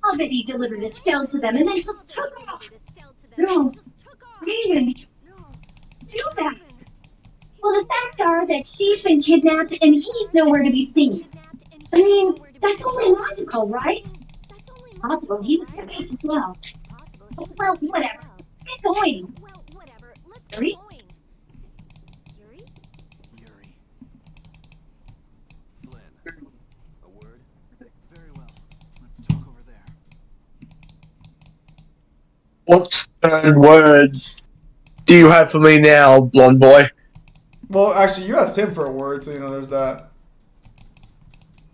I'll bet he delivered Estelle to them and then just took off. Estelle to them. No, Just took off. Raven, No. do that. Raven. Well, the facts are that she's been kidnapped and he's nowhere to be seen. Kidnapped and I mean, nowhere to be that's found. only logical, right? That's only Possible he was there as well. It's possible he was Well, there as whatever. well. Get going. Well, whatever. Let's get Yuri? going. Yuri? Yuri. Flynn. A word? Very well. Let's talk over there. What stern words do you have for me now, blonde boy? Well, actually, you asked him for a word, so you know there's that.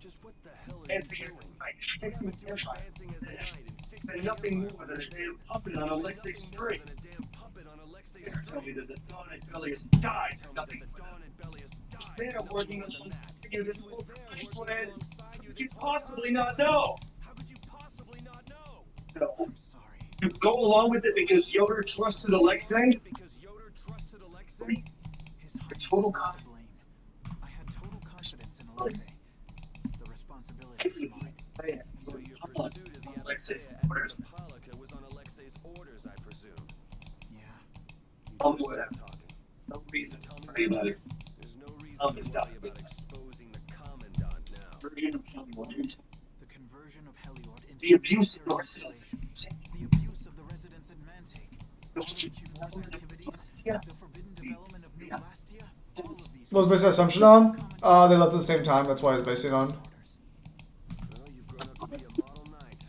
Just what the hell are you Answer doing? is like fixing the airfire. Dancing as a knight and fixing And nothing more than a damn puppet on Alexei's string. than a damn puppet on Alexei's Here, tell me string. that the Dawn and Bellius died. Tell me Nothing that the more. Dawn and Bellius Was died. there Nothing working more than alongside that. you this He whole was there time working plan? alongside you Could this you whole possibly time. not know? How could you possibly not know? No. I'm sorry. You go along with it because Yoder trusted Alexei? Because Yoder trusted Alexei? His For Highness total is not to confidence. blame. I had total confidence in Alexei. The responsibility is mine. So your Upon pursuit of the Alexei's Anastasia orders. and the Pollica was on Alexei's orders, I presume. Yeah. You Tell me better what stop happened. talking. No reason Tell to me worry about it. There's no reason I'll to just worry stop. about exposing the Commandant now. Version of Heliod. The conversion of Heliord into The abuse of military our citizens. installation. The abuse of the residents in Mantake. All of Q4's activities. Blastia. The forbidden development of New Blastia. All of these. What was based the assumption on? They left at the same time, that's why it's based it on. Well, you've grown up to be a model knight.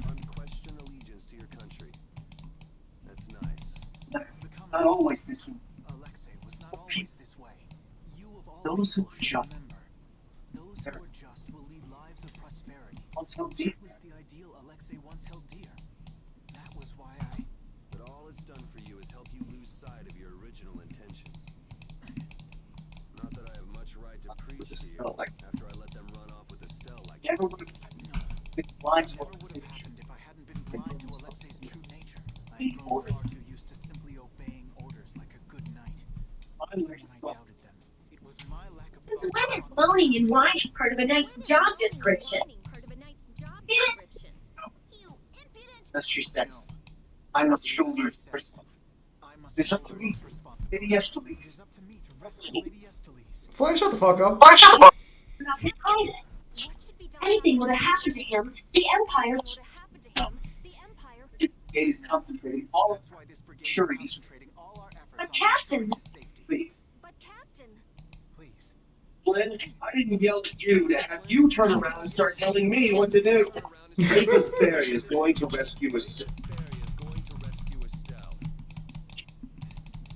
Unquestioned allegiance to your country. That's nice. Not always this way. Alexei was not always this way. You of all Those who people are should just. remember. Those who are just will lead lives of prosperity. Once held deep. That was the ideal Alexei once held dear. That was why I... But all it's done for you is help you lose sight of your original intentions. Not that I have much right to preach to you Estelle, like- after I let them run off with Estelle like Never would have been blind to Never would have Alexei's happened if I hadn't been blind to Alexei's true nature. I He had grown orders. far too used to simply obeying orders like a good knight. I When learned I from doubted them, it was my lack of Since thought when is moaning and whining part of a knight's job description? Part of a knight's job Didn't- description. You impudent. as she says. I must shoulder responsibility. I must It's up to shoulder me. this responsibility. Lady It Estellise. is up to me to rescue Lady Estellise. Flynn, shut the fuck up. About his highness. What should be done? Anything would have happened to him. The Empire. What would have happened to him? The Empire. Brigade is concentrating all of That's why this brigade Sure, is he's- concentrating all our efforts But on Captain- ensuring his safety. please. But Captain. Please. Flynn, I didn't yell at you to have you turn around and start telling me what to do. Nicholas Berry is going to rescue Estelle. Sperry is going to rescue Estelle.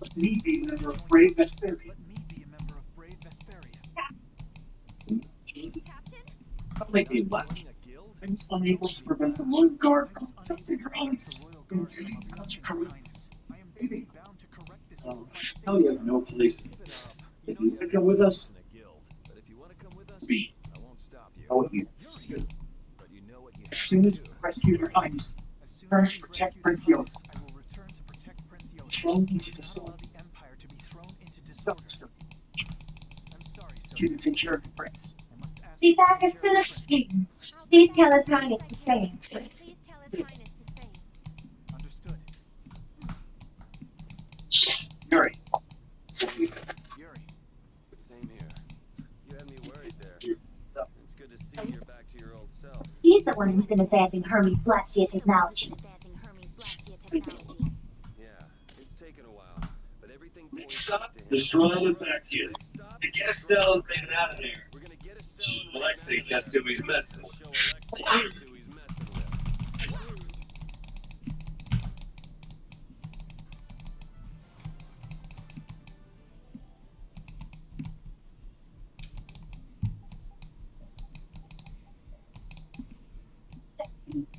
Let me be a member of Brave Vesperian. Let me be a member of Brave Vesperia. Captain? I'll make me laugh. Joining a guild? I was unable to prevent the Royal Guard I from was protecting unable her to prevent highness the royal from guard taking from much abducting her courage. highness. I am duty bound to Hell you have no place. If you want to come with us, But if you want to come with us, be. I won't stop you. Oh, you. But you know what you As have soon to as do. we rescue your highness, As soon return as to we protect rescue Prince your Yo. highness, I will return to protect Prince Yota. Thrown into Do not disorder. allow the Empire to be thrown into So, disorder. so, I'm sorry, ask you to Sophia. take care of the prince. I must ask Be you to back take as care soon of as the prince. you can. I'll be Please back tell as His soon Highness as I the can. same. Please tell His Highness the same. Understood. Yuri. Yuri. Same here. You had me worried there. It's good to see you're back to your old self. He's the one who's been advancing Hermes Blastia technology. Advancing Hermes Blastia technology. Yeah, it's taken a while, but everything points Stop back to him. destroying the Bactia. Stop And get destroying Estelle the and out of there. We're gonna get Estelle and Alexei, Regan out that's of there. who he's messing We'll with. show Alexei that's who he's messing with.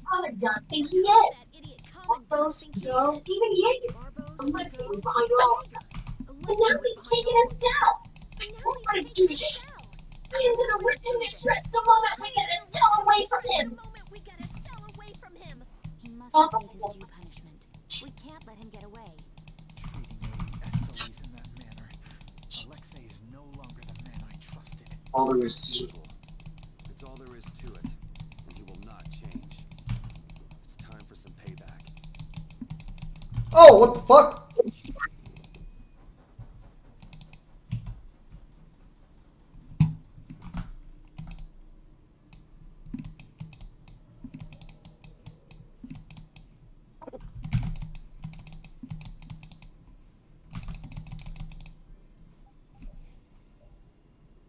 Commandant think he That is. idiot What commandant those think he go? is. Even Jaeger. Alexei was behind all of them. And now he's taking us down. I won't let him do this. I am gonna rip him to shreds the moment we get Estelle away from him. The moment we get Estelle away from him. He must Oh. receive his due punishment. We can't let him get away. Treating Lady Estoles in that manner. Alexei is no longer the man I trusted. All there is to Simple. It's all there is to it, and he will not change. It's time for some payback. Oh, what the fuck?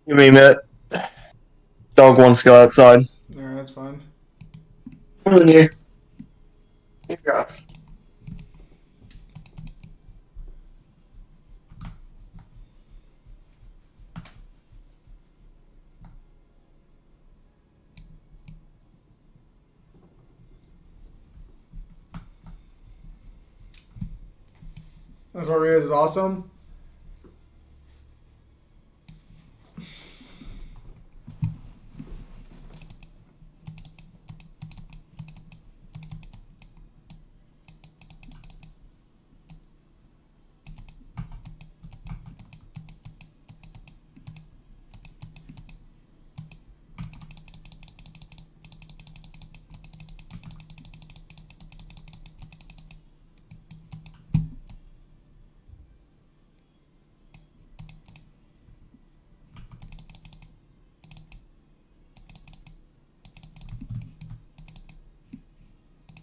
You mean it? Dog wants to go outside. Yeah, that's fine. More than you. You guys. That's what it is awesome.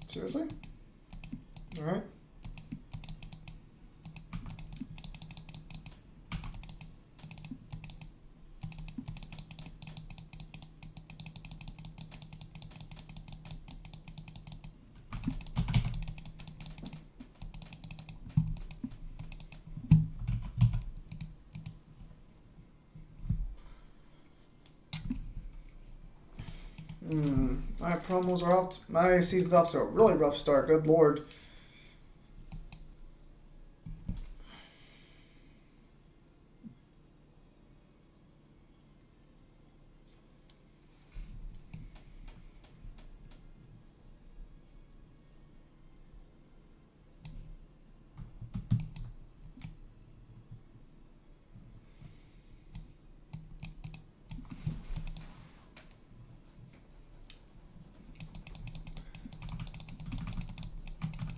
Seriously? Alright. My promos are off. My season's off to a really rough start. Good lord.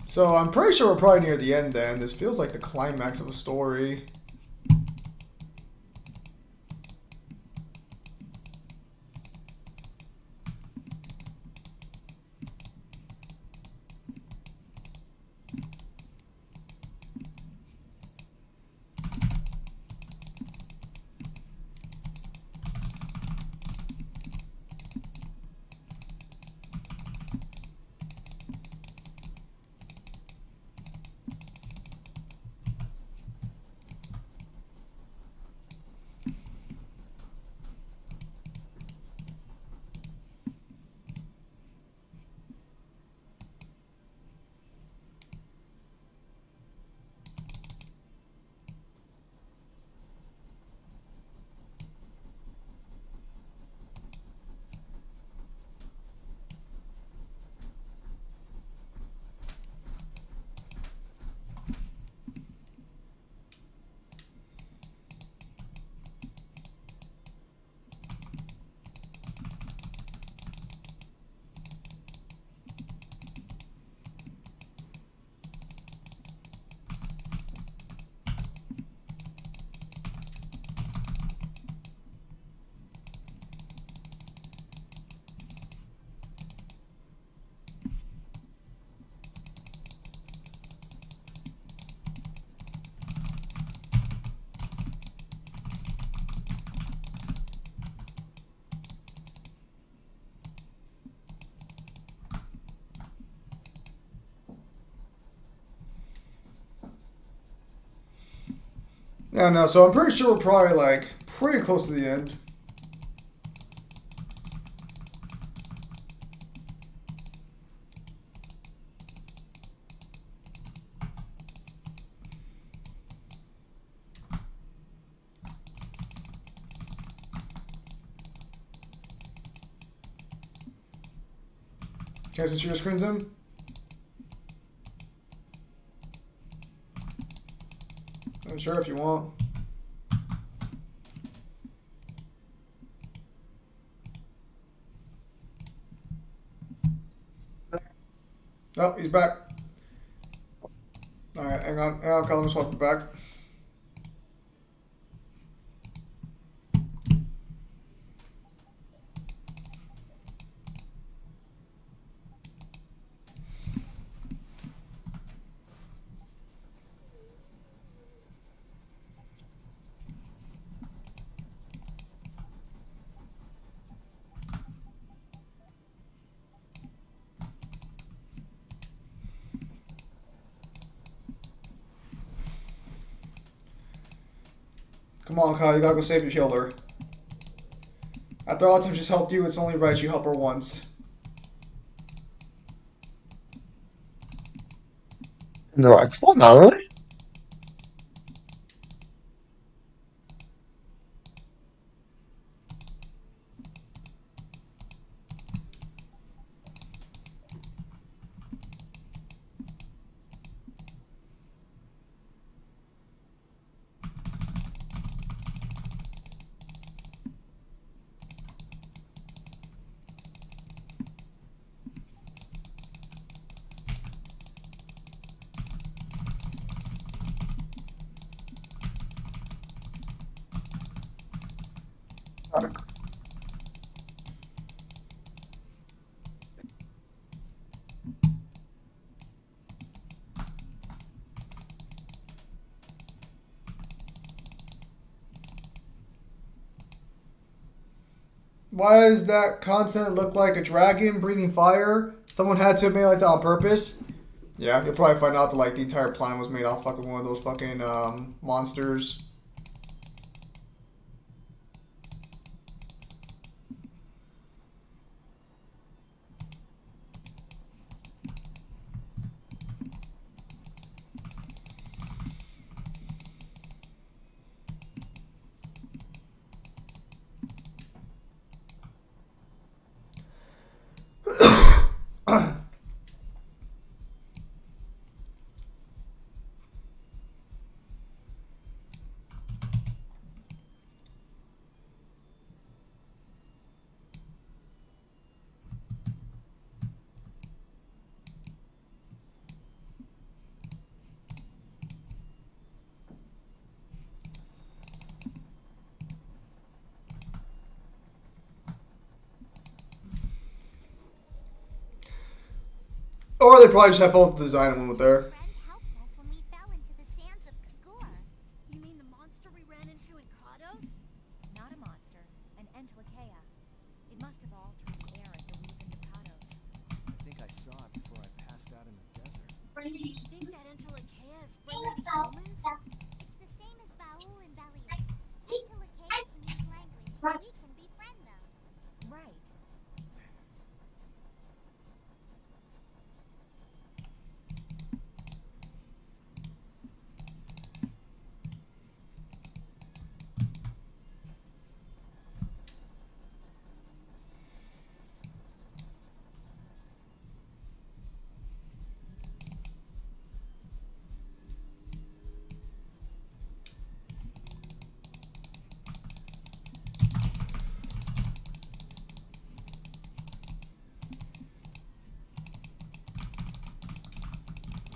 So I'm pretty sure we're probably near the end then. This feels like the climax of a story. Yeah, no, so I'm pretty sure we're probably like pretty close to the end. Can I switch your screens in? Sure, if you want. Oh, he's back. Alright, hang on, Call him swap back. Come on, Kyle, you gotta go save your healer. After all the time she's helped you, it's only right you help her once. In the right spot, aren't we? Why does that continent look like a dragon breathing fire? Someone had to have made it like that on purpose. Yeah, you'll probably find out that like the entire planet was made off fucking one of those fucking monsters. Or they probably just have fun with the design and went with there. You mean the monster we ran into in Kados? Not a monster, an Entwicea. It must have altered the air at the reason to Kados. I think I saw it before I passed out in the desert. You think that Entelekea is friendly to humans? It's the same as Baul and Belius. Entelekea can use language, so we can befriend them. Right.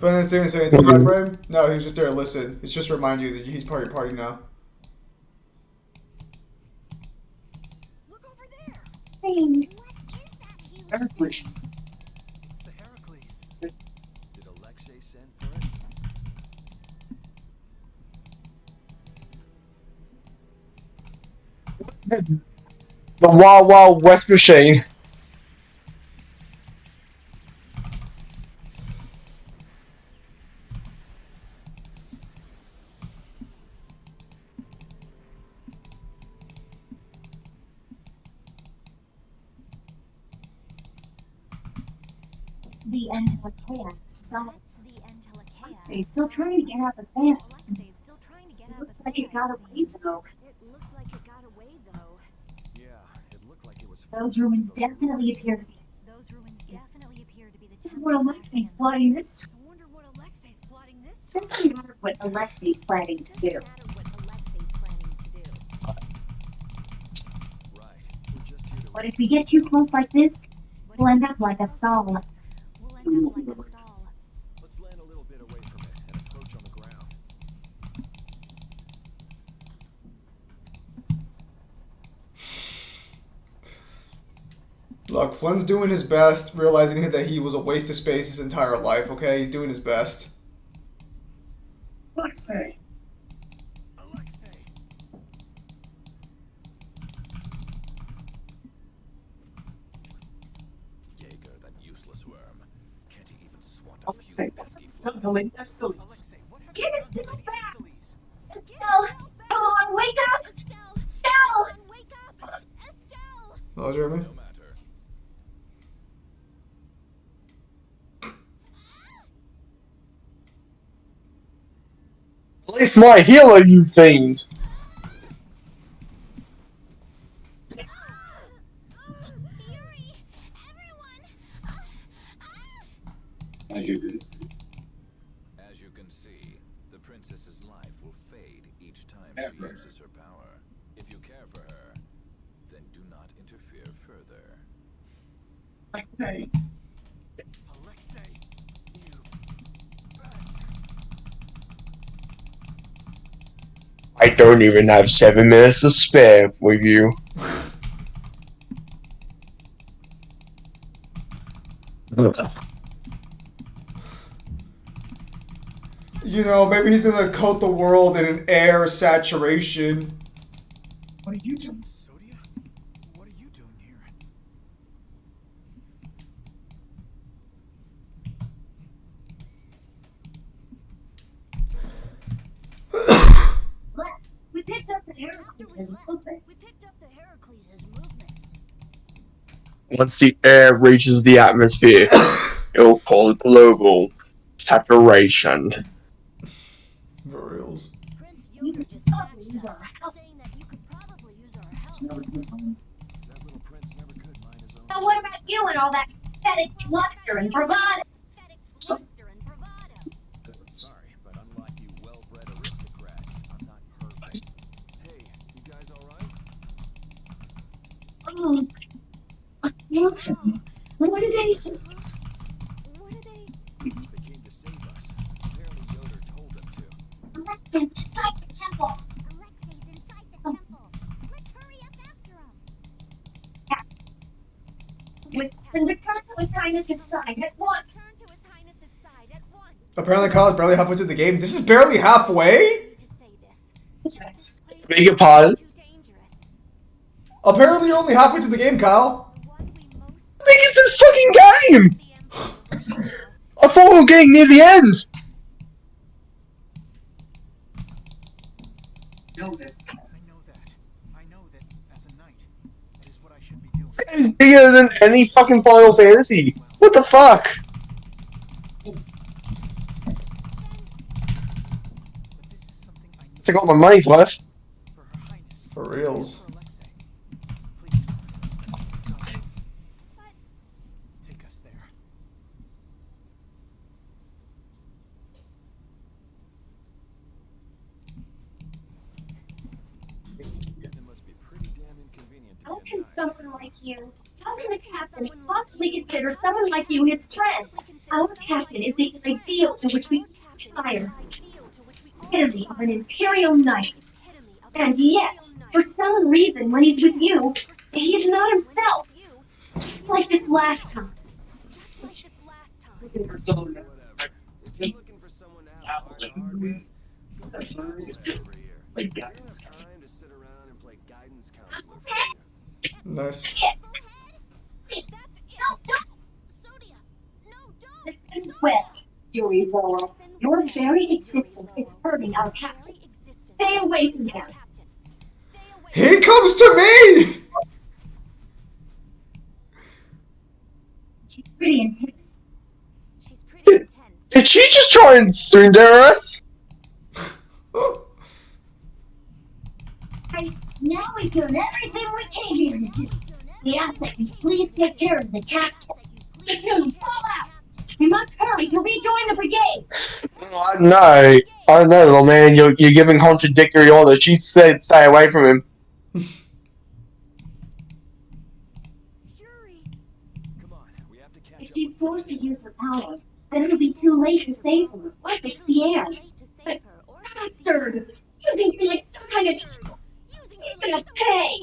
So I didn't say anything to frame? No, he was just there to listen. It's just to remind you that he's part of your party now. Look over there! Heracles. It's the Heracles. Did Alexei send for it? The Wild Wild West machine. the Entelekea stop. That's the Entelekea. Alexei's still trying to get out the van. Alexei's still trying to get It out looks the like it got away, though. It looked like it got away, though. Yeah, it looked like it was. Those ruins definitely appear to be. Those ruins definitely appear to be the I temple. wonder what Alexei's plotting this time. I wonder what Alexei's plotting this It time. doesn't matter what Alexei's planning to do. Doesn't matter what Alexei's planning to do. Right. We're just here to. But if we get too close like this, we'll end up like a stall. We'll end up like a stall. Let's land a little bit away from it and approach on the ground. Look, Flynn's doing his best, realizing that he was a waste of space his entire life, okay? He's doing his best. Alexei. Alexei. Jaeger, that useless worm. Can't he even swat a Alexei. few pesky Tell the lady that's still. Alexei, what happened? Get it, to get Lady back! Estelise? Estelle! Come on, wake up! Estelle! Estelle! Come on, wake up! Estelle! Oh, Jeremy? No matter. Place my healer, you fiend! Fury! Everyone! I do this. As you can see, the princess's life will fade each time Ever. she uses her power. If you care for her, then do not interfere further. Alexei. Alexei, you I don't even have 7 minutes to spare with you. You know, maybe he's gonna coat the world in an air saturation. What are you doing? Sodia? What are you doing here? Look, we picked up the Heracles' We movements. picked up the Heracles' movements. Once the air reaches the atmosphere, it'll cause global saturation. For reals. Prince You Yoga could just probably snatched use us, our help. saying that you could probably use our help. That little prince never could mind his own. Now what about you and all that pathetic bluster and bravado? Pathetic bluster and bravado. Sorry, but unlike you well-bred aristocrats, I'm not perfect. Hey, you guys alright? Oh, what did they do? What are they? They came to save us. Apparently Yoder told them to. Inside the temple. Alexei's inside the temple. Let's hurry up after him. And return to his highness's side at once. Turn to His Highness's side at once. Apparently, Kyle's barely halfway through the game. This is barely halfway? Need to say this. Yes. Beg your pardon? Too dangerous. Apparently, you're only halfway through the game, Kyle. The one we most How big is this fucking game? the Emperor. I thought we were getting near the end. I know that. I know that as a knight, that is what I should be doing. This game's bigger than any fucking Final Fantasy. What the fuck? But this is something I need I got my money's worth. for Her Highness. For reals. For Alexei. Please. Go. Take us there. It must be pretty damn inconvenient to How be a can knight. someone like you, how can the captain possibly consider someone like you his friend? Our captain is the ideal to which we aspire. Epitome of an imperial knight. And yet, for some reason, when he's with you, he's not himself. Just like this last time. Just like this last time. Whatever. If you're looking for someone to have a hard with, go to Bible over here. I don't have time to sit around and play guidance counselor for you. Nice. Sodia! No, don't! Listen well, Yuri Boa. Your very existence is hurting our captain. Stay away from him. He comes to me! She's pretty intense. Did she just try and tsundere us? Now we've done everything we came here to do. We ask that you please take care of the captain. Platoon, fall out! We must hurry to rejoin the brigade. I know, little man. You're giving contradictory orders. She said stay away from him. If she's forced to use her power, then it'll be too late to save her or fix the air. But bastard! Using me like some kind of tool! He's gonna pay!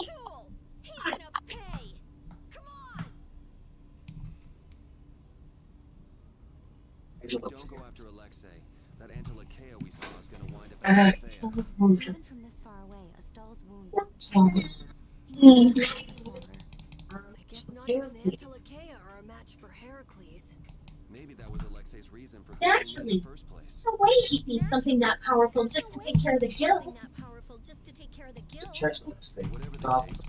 He's gonna pay! Come on! Don't go after Alexei. That Antilakea we saw is gonna wind up Even from this far away, Astal's wounds I guess not even Antilakea are a match for Heracles. Maybe that was Alexei's reason for Naturally. in the first place. No way he'd need something that powerful just to take care of the guild. Whatever the case,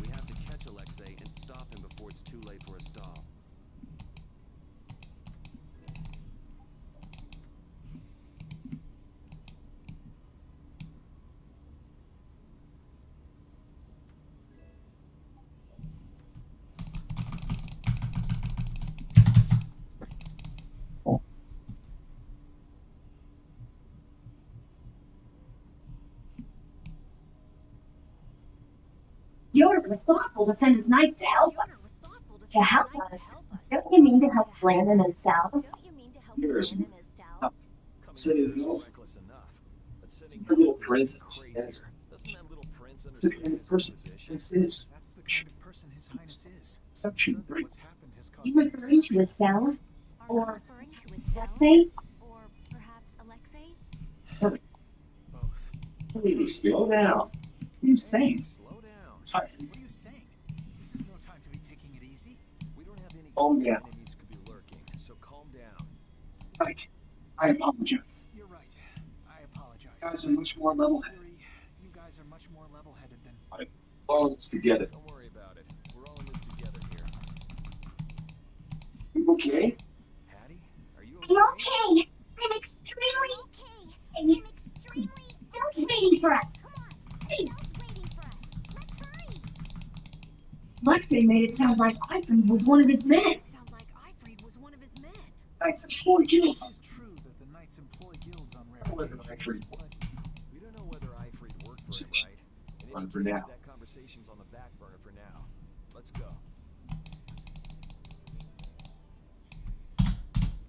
we have to catch Alexei and stop him before it's too late for Astal. Yours was thoughtful to send his knights to help us. To help us? Don't you mean to help Flan and Estelle? Yours. Her little princess. That's the kind of person this is. That's the kind of person His Highness is. Section 3. You referring to Estelle? Or referring to Estelle? Alexei? Or perhaps Alexei? Both. Lady, slow down. What are you saying? Slow down. Titans. What are you saying? This is no time to be taking it easy. We don't have any Calm down. enemies could be lurking, so calm down. Right. I apologize. You're right. I apologize. You guys are much more level-headed. Yuri, you guys are much more level-headed than... All this together. Don't worry about it. We're all in this together here. You okay? Hattie, are you I'm okay. I'm extremely okay. I'm extremely. Don't waiting for us. Hey. Alexei made it sound like Ifrid was one of his men. Knights employ guilds. It is true that the knights employ guilds on rare Whether occasions, Ifrid but We don't know whether Ifrid worked for him, right? In Run any for case, now. that conversation's on the back burner for now. Let's go.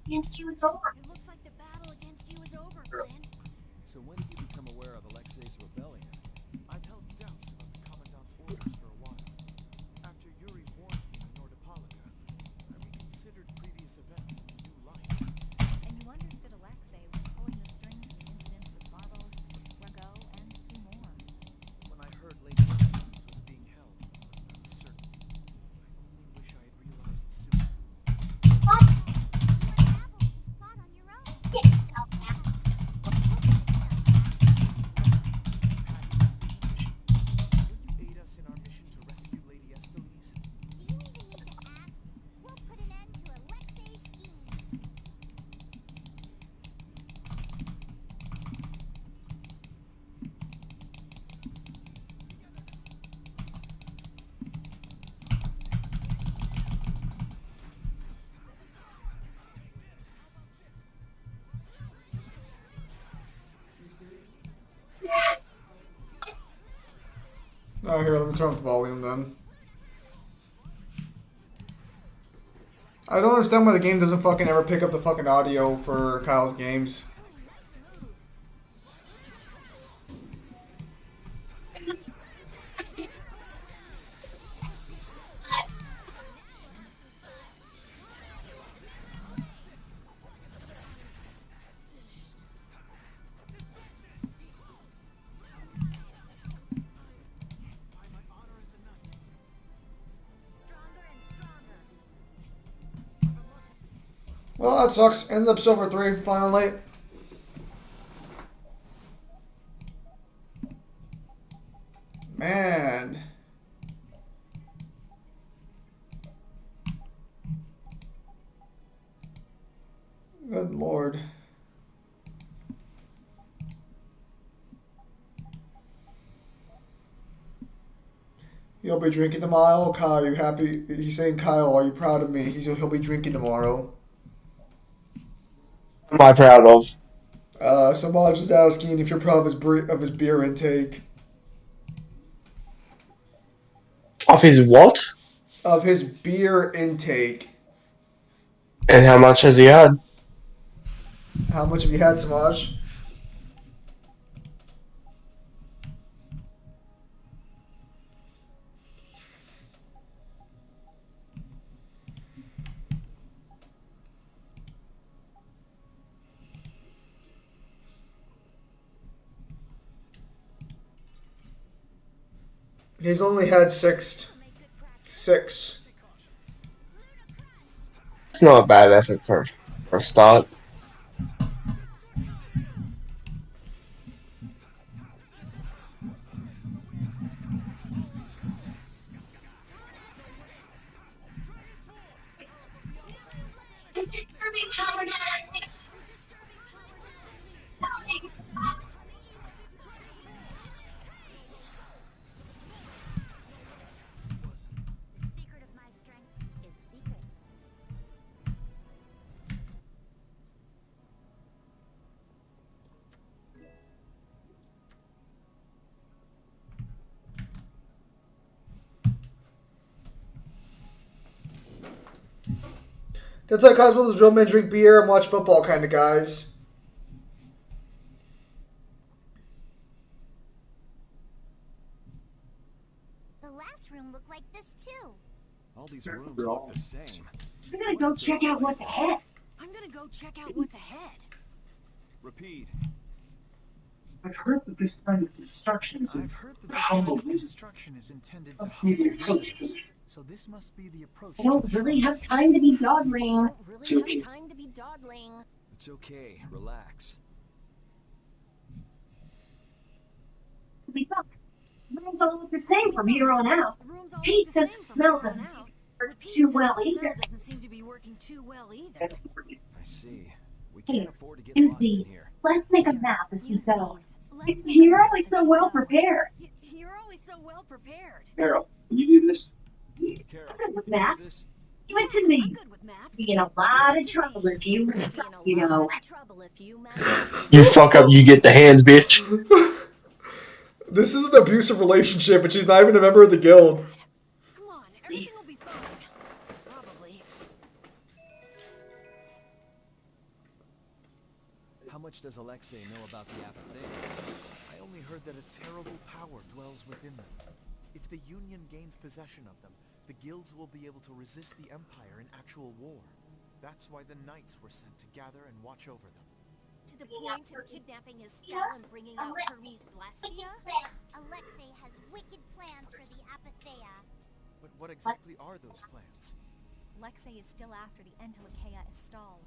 Against you is over. It looks like the battle against you is over, Flynn. So when did you become aware of Alexei's rebellion? I've held doubts about the Commandant's orders for a while. After Yuri warned me in Nordopolica, I reconsidered previous events in a new light. And you understood Alexei was pulling the strings of the incidents with Barbos, Rago, and two more. When I heard Lady Williams was being held, I was certain. I only wish I had realized sooner. Will you aid us in our mission to rescue Lady Estellise? Do you even need to ask? We'll put an end to Alexei's schemes. Oh, here, let me turn up the volume then. I don't understand why the game doesn't fucking ever pick up the fucking audio for Kyle's games. Well, that sucks. Ended up silver 3, finally. Man. Good lord. He'll be drinking tomorrow. Kyle, are you happy? He's saying, Kyle, are you proud of me? He'll be drinking tomorrow. Am I proud of? Samaj is asking if you're proud of his beer intake. Of his what? Of his beer intake. And how much has he had? How much have you had, Samaj? He's only had six. It's not a bad effort for a start. The secret of my strength is a secret. That's like guys with those real men drink beer and watch football kind of guys. The last room looked like this too. All these rooms look the same. I'm gonna go check out what's ahead. I'm gonna go check out what's ahead. Repeat. I've heard that this kind of construction is I've heard that this humble kind of wizard. construction is intended to Must be the humble approach to wizards. it. So this must be the approach I to don't the really shrine. have time to be I dawdling. don't really Joking. have time to be dawdling. It's okay. Relax. Holy fuck. Rooms all look the same from here on out. The room's all Pete's the sense of same smell from here on doesn't seem out. to work Repeat's too sense well of smell either. doesn't seem to be working too well either. I see. We Here, can't afford to get here's lost in the. here. Let's make a map as we Use go. these. Let's make You're a always map so as we well go. prepared. You're always so well prepared. Carol, can you do this? Carol, I'm good with can you do maps. this? Give it to I'm me. good with maps. Be in a lot of trouble if you, You'll be in a you know. lot of trouble if you mess up. You fuck up, you get the hands, bitch. This is an abusive relationship, and she's not even a member of the guild. Come on, everything will be fine. Probably. How much does Alexei know about the Apathea? I only heard that a terrible power dwells within them. If the Union gains possession of them, the guilds will be able to resist the Empire in actual war. That's why the knights were sent to gather and watch over them. To the point of kidnapping Estelle and bringing out Hermes Blastia? Alexei has wicked plans for the Apathea. But what exactly are those plans? Lexei is still after the Entelakea Estelle.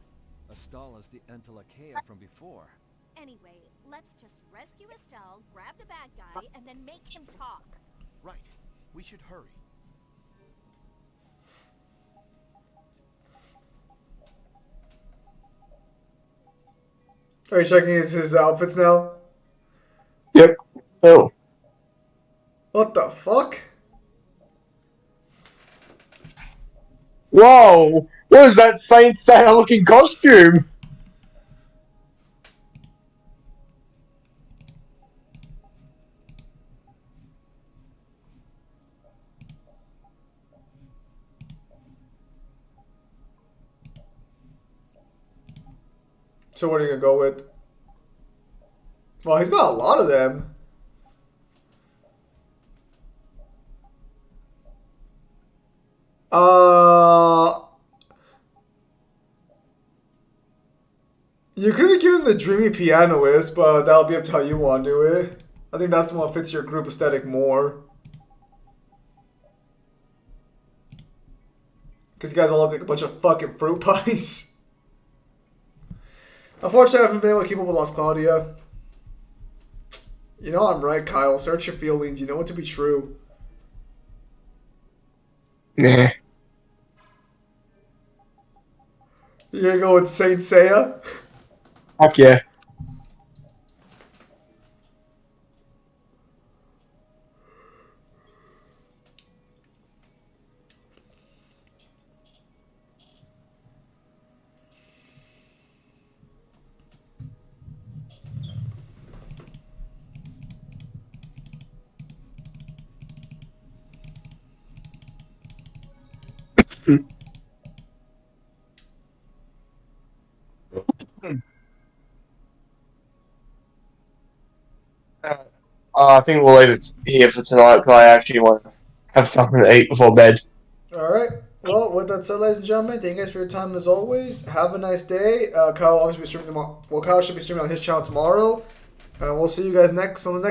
Estelle is the Entelakea from before. Anyway, let's just rescue Estelle, grab the bad guy, and then make him talk. Right. We should hurry. Are you checking his outfits now? Yep. Oh. What the fuck? Whoa! What is that Saint Seiya looking costume? So what are you gonna go with? Well, he's got a lot of them. You could have given the Dreamy Pianist, but that'll be up to how you want to do it. I think that's the one that fits your group aesthetic more. Because you guys all look like a bunch of fucking fruit pies. Unfortunately, I haven't been able to keep up with Lost Claudia. You know I'm right, Kyle. Search your feelings. You know it to be true. Nah. You're gonna go with Saint Seiya? Fuck yeah. I think we'll leave it here for tonight because I actually want to have something to eat before bed. All right. Well, with that said, ladies and gentlemen, thank you guys for your time as always. Have a nice day. Kyle obviously be streaming tomorrow. Well, Kyle should be streaming on his channel tomorrow. We'll see you guys next on the next.